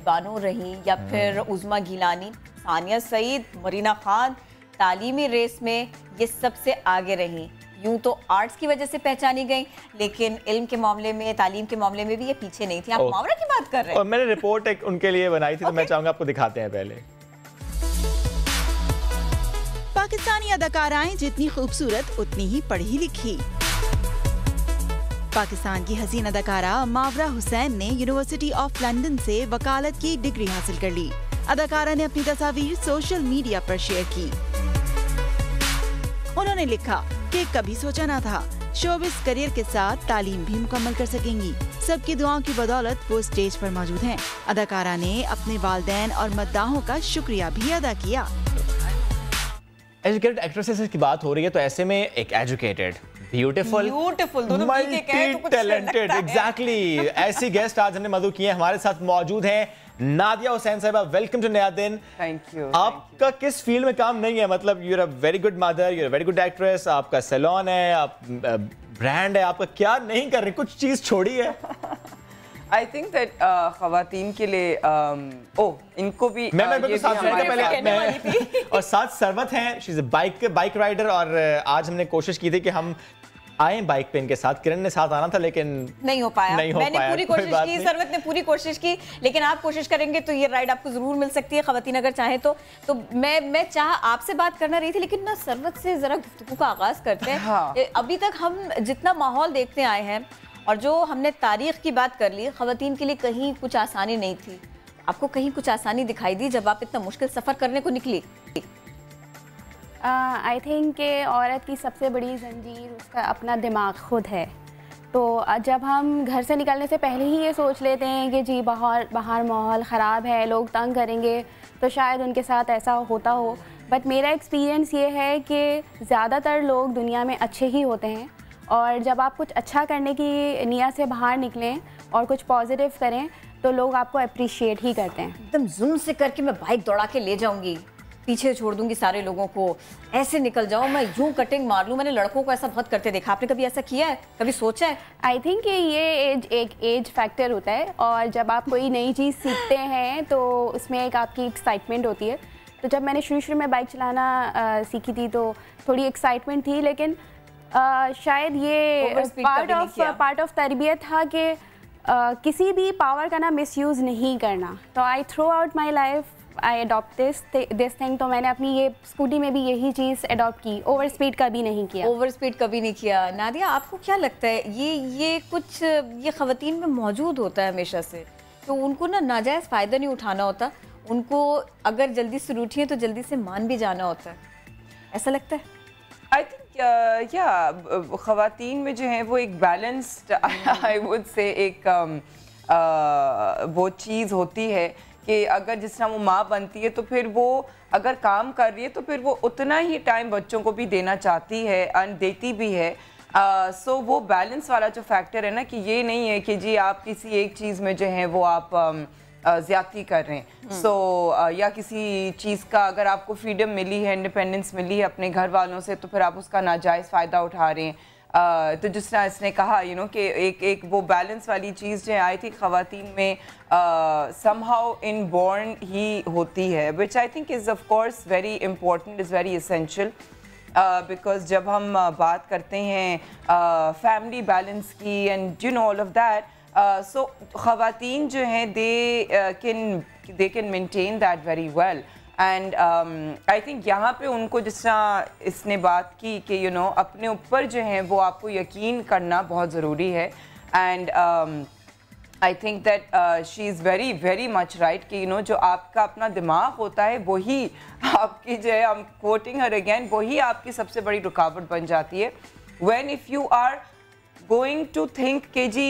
बानो रही, या फिर उज़मा गिलानी, सानिया सईद, मरीना खान, तालीमी रेस में ये सबसे आगे रही। यूं तो आर्ट्स की वजह से पहचानी गई, लेकिन इल्म के मामले में, तालीम के मामले में भी ये पीछे नहीं थी। आप मावरा की बात कर रहे हैं। और मैंने रिपोर्ट एक उनके लिए बनाई थी, तो मैं चाहूंगा आपको दिखाते हैं पहले। पाकिस्तानी अदाकाराएं जितनी खूबसूरत उतनी ही पढ़ी लिखी। पाकिस्तान की हसीन अदाकारा मावरा हुसैन ने यूनिवर्सिटी ऑफ लंदन से वकालत की डिग्री हासिल कर ली। अदाकारा ने अपनी तस्वीर सोशल मीडिया पर शेयर की। उन्होंने लिखा कि कभी सोचा न था शोबिस करियर के साथ तालीम भी मुकम्मल कर सकेंगी। सबकी दुआओं की बदौलत वो स्टेज पर मौजूद हैं। अदाकारा ने अपने वालिदैन और मद्दाहों का शुक्रिया भी अदा किया। एजुकेटेड एक्ट्रेसेस की बात हो रही है, तो ऐसे में एक educated, beautiful, multi talented, exactly ऐसी गेस्ट आज हमने मधु किए हमारे साथ मौजूद हैं। नादिया हुसैन साहिबा, वेलकम टू नया दिन। Thank you. आपका किस फील्ड में काम नहीं है? मतलब you are a very good mother, you are a very good actress, आपका सैलून है, आप ब्रांड है, आपका क्या नहीं कर रही? कुछ चीज छोड़ी है? आई थिंक दैट खवातीन के लिए इनको भी मैं साथ पहले और साथ सरवत हैं, she is a bike rider, और आज हमने कोशिश की थी कि हम आए बाइक पे इनके साथ। किरण ने साथ आना था लेकिन नहीं हो पाया। मैंने पूरी कोशिश की, सरवत ने पूरी कोशिश की, लेकिन आप कोशिश करेंगे तो ये राइड आपको जरूर मिल सकती है, खवातीन अगर चाहें तो। मैं आपसे बात करना रही थी, लेकिन ना सरवत से जरा गुफ्तगू का आगाज करते हैं। हाँ। अभी तक हम जितना माहौल देखते आए हैं और जो हमने तारीख की बात कर ली, खवातीन के लिए कहीं कुछ आसानी नहीं थी। आपको कहीं कुछ आसानी दिखाई दी जब आप इतना मुश्किल सफर करने को निकली? आई थिंक कि औरत की सबसे बड़ी जंजीर उसका अपना दिमाग खुद है। तो जब हम घर से निकलने से पहले ही ये सोच लेते हैं कि जी बाहर माहौल ख़राब है, लोग तंग करेंगे, तो शायद उनके साथ ऐसा होता हो। बट मेरा एक्सपीरियंस ये है कि ज़्यादातर लोग दुनिया में अच्छे ही होते हैं, और जब आप कुछ अच्छा करने की नियत से बाहर निकलें और कुछ पॉजिटिव करें तो लोग आपको अप्रिशिएट ही करते हैं। एकदम जुम्न से करके मैं बाइक दौड़ा के ले जाऊंगी, पीछे छोड़ दूंगी सारे लोगों को, ऐसे निकल जाऊं, मैं यूं कटिंग मार लूं। मैंने लड़कों को ऐसा बहुत करते देखा। आपने कभी ऐसा किया है, कभी सोचा है? आई थिंक ये एक एज फैक्टर होता है, और जब आप कोई नई चीज़ सीखते हैं तो उसमें एक आपकी एक्साइटमेंट होती है। तो जब मैंने शुरू में बाइक चलाना सीखी थी तो थोड़ी एक्साइटमेंट थी, लेकिन शायद ये पार्ट ऑफ तरबियत था कि किसी भी पावर का ना मिसयूज़ नहीं करना। तो I throughout my life I adopt this thing. तो मैंने अपनी ये स्कूटी में भी यही चीज़ अडॉप्ट की, ओवर स्पीड कभी नहीं किया। ओवर स्पीड कभी नहीं किया। नादिया, आपको क्या लगता है ये कुछ ये ख़वातीन में मौजूद होता है हमेशा से, तो उनको ना नाजायज़ फ़ायदा नहीं उठाना होता, उनको अगर जल्दी से रूठी है तो जल्दी से मान भी जाना होता है, ऐसा लगता है? आई थिंक ख़वातीन में जो है वो एक बैलेंस्ड आई वुड से एक वो चीज़ होती है कि अगर जिस तरह वो माँ बनती है तो फिर वो अगर काम कर रही है तो फिर वो उतना ही टाइम बच्चों को भी देना चाहती है और देती भी है। सो वो बैलेंस वाला जो फैक्टर है ना, कि ये नहीं है कि जी आप किसी एक चीज़ में जो है वो आप ज़्यादती कर रहे हैं। या किसी चीज़ का अगर आपको फ्रीडम मिली है, इंडिपेंडेंस मिली है अपने घर वालों से, तो फिर आप उसका नाजायज़ फ़ायदा उठा रहे हैं। तो जिस तरह इसने कहा कि एक वो बैलेंस वाली चीज़ जो आई थी ख़वातीन में समहाउ इनबॉर्न ही होती है, which I think is of course very important, is very essential, because जब हम बात करते हैं फैमिली बैलेंस की and you know all of that, so ख़वातीन जो हैं they can maintain that very well. And I think यहाँ पे उनको जिस तरह इसने बात की कि अपने ऊपर जो है वो आपको यकीन करना बहुत ज़रूरी है। And I think that she is very very much right कि जो आपका अपना दिमाग होता है वही आपकी जो है, I'm quoting her again, वही आपकी सबसे बड़ी रुकावट बन जाती है। When if you are going to think कि जी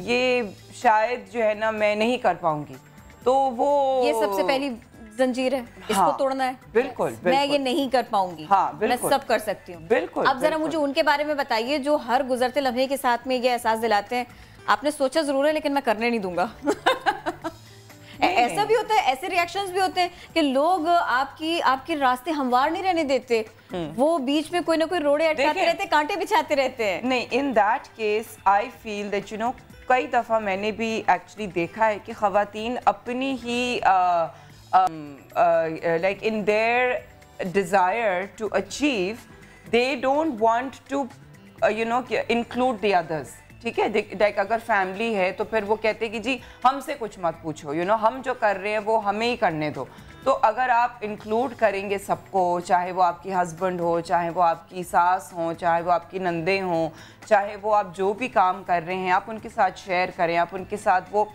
ये शायद जो है ना मैं नहीं कर पाऊंगी, तो वो ये सबसे पहली जंजीर है, इसको तोड़ना है। बिल्कुल, मैं ये नहीं कर पाऊंगी, मैं सब कर सकती हूँ। बिल्कुल। अब जरा मुझे उनके बारे में बताइए जो हर गुजरते लम्हे के साथ में ये एहसास दिलाते हैं, आपने सोचा जरूर है लेकिन मैं करने नहीं दूंगा। ऐसा भी होता है, ऐसे रिएक्शंस भी होते हैं कि लोग आपके रास्ते हमवार नहीं रहने देते, वो बीच में कोई ना कोई रोड़े अटकाते रहते हैं, कांटे बिछाते रहते हैं। नहीं, in that case I feel that कई दफ़ा मैंने भी एक्चुअली देखा है कि ख़वातीन अपनी ही like in their desire to achieve, they don't want to include the others। ठीक है, लाइक अगर फैमिली है तो फिर वो कहते हैं कि जी हमसे कुछ मत पूछो, हम जो कर रहे हैं वो हमें ही करने दो। तो अगर आप इंक्लूड करेंगे सबको, चाहे वो आपकी हस्बैंड हो, चाहे वो आपकी सास हो, चाहे वो आपकी नंदे हों, चाहे वो आप जो भी काम कर रहे हैं आप उनके साथ शेयर करें, आप उनके साथ वो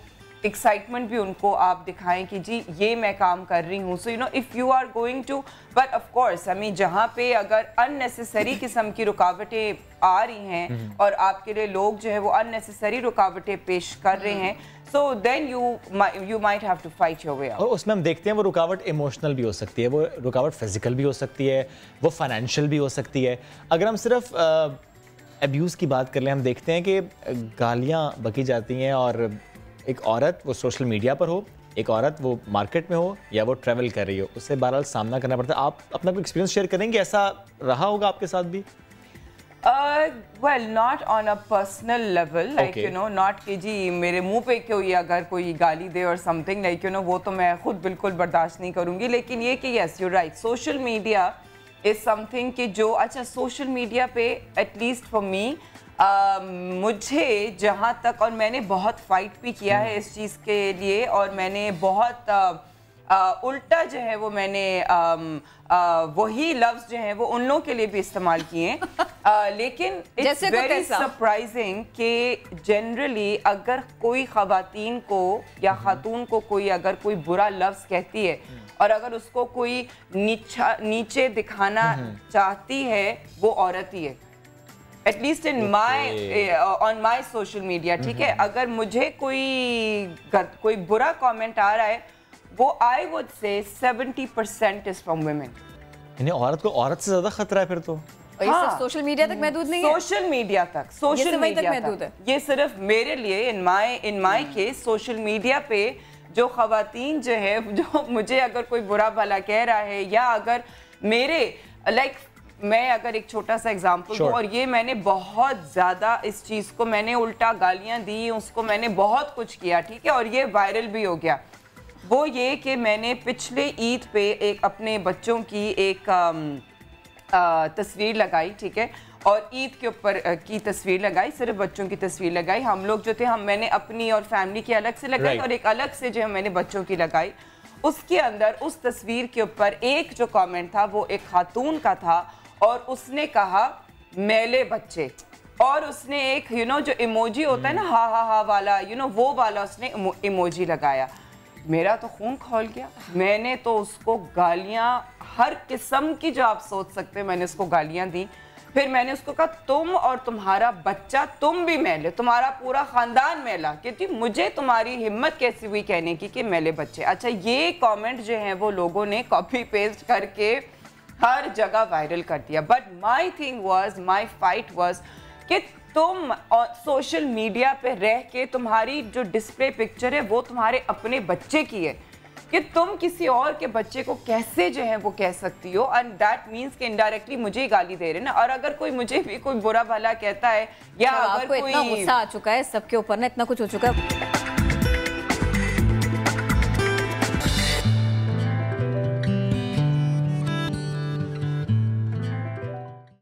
एक्साइटमेंट भी उनको आप दिखाएं कि जी ये मैं काम कर रही हूँ। So if you are going to, but of course जहाँ पे अगर अननेसेसरी किस्म की रुकावटें आ रही हैं और आपके लिए लोग जो है वो अननेसेसरी रुकावटें पेश कर रहे हैं, so then you might have to fight your way out. और उसमें हम देखते हैं वो रुकावट इमोशनल भी हो सकती है, वो रुकावट फिजिकल भी हो सकती है, वो फाइनेंशियल भी हो सकती है। अगर हम सिर्फ अब्यूज़ की बात कर लें, हम देखते हैं कि गालियाँ बकी जाती हैं, और एक औरत वो सोशल मीडिया पर हो, एक औरत वो मार्केट में हो या वो ट्रैवल कर रही हो, उससे बहरहाल सामना करना पड़ता है। आप अपना कोई एक्सपीरियंस शेयर करेंगे, ऐसा रहा होगा आपके साथ भी? Well, not on a personal level, like not कि जी मेरे मुंह पे कोई अगर कोई गाली दे और something, like वो तो मैं खुद बिल्कुल बर्दाश्त नहीं करूँगी। लेकिन ये कि yes, you're right, social media is something कि जो अच्छा सोशल मीडिया पे एटलीस्ट फॉर मी, मुझे जहाँ तक, और मैंने बहुत फाइट भी किया है इस चीज़ के लिए, और मैंने बहुत उल्टा जो है वो मैंने वही लफ्ज़ जो है वो उन लोगों के लिए भी इस्तेमाल किए हैं। लेकिन इट्स वेरी सरप्राइजिंग कि जनरली अगर कोई ख़वातीन को या खातून को कोई अगर कोई बुरा लफ्ज़ कहती है और अगर उसको कोई नीचे दिखाना चाहती है, वो औरत ही है। At least in on my social media, ठीक है, अगर मुझे कोई बुरा कमेंट आ रहा है, वो I would say 70% is from women. यानी औरत को औरत से ज्यादा खतरा है फिर तो। और ये सिर्फ सोशल मीडिया तक महदूद नहीं है, सोशल मीडिया तक, सोशल मीडिया तक। ये सिर्फ मेरे लिए in my case social media पे जो ख़वातीन जो है, जो मुझे अगर कोई बुरा भला कह रहा है, या अगर मेरे मैं अगर एक छोटा सा एग्जांपल दूं, और ये मैंने बहुत ज़्यादा इस चीज़ को मैंने उल्टा गालियां दी, उसको मैंने बहुत कुछ किया, ठीक है, और ये वायरल भी हो गया। वो ये कि मैंने पिछले ईद पे एक अपने बच्चों की एक तस्वीर लगाई, ठीक है, और ईद के ऊपर की तस्वीर लगाई, सिर्फ बच्चों की तस्वीर लगाई। हम लोग जो थे, मैंने अपनी और फैमिली की अलग से लगाई, और एक अलग से जो है मैंने बच्चों की लगाई। उसके अंदर उस तस्वीर के ऊपर एक जो कमेंट था वो एक खातून का था, और उसने कहा मैले बच्चे, और उसने एक जो इमोजी होता है ना, हा हा हा वाला, वो वाला उसने इमोजी लगाया। मेरा तो खून खौल गया। मैंने तो उसको गालियां, हर किस्म की जो आप सोच सकते हैं, मैंने उसको गालियां दी। फिर मैंने उसको कहा तुम और तुम्हारा बच्चा, तुम भी मैले, तुम्हारा पूरा खानदान मेला, क्योंकि मुझे तुम्हारी हिम्मत कैसी हुई कहने की कि मैले बच्चे। अच्छा, ये कमेंट जो है वो लोगों ने कॉपी पेस्ट करके हर जगह वायरल कर दिया। But my thing was, my fight was कि तुम सोशल मीडिया पे रह के तुम्हारी जो डिस्प्ले पिक्चर है वो तुम्हारे अपने बच्चे की है, कि तुम किसी और के बच्चे को कैसे जो है वो कह सकती हो, एंड दैट मीन्स कि इनडायरेक्टली मुझे ही गाली दे रहे ना। और अगर कोई मुझे भी कोई बुरा भला कहता है, या अगर आपको कोई इतना गुस्सा आ चुका है सबके ऊपर ना, इतना कुछ हो चुका है।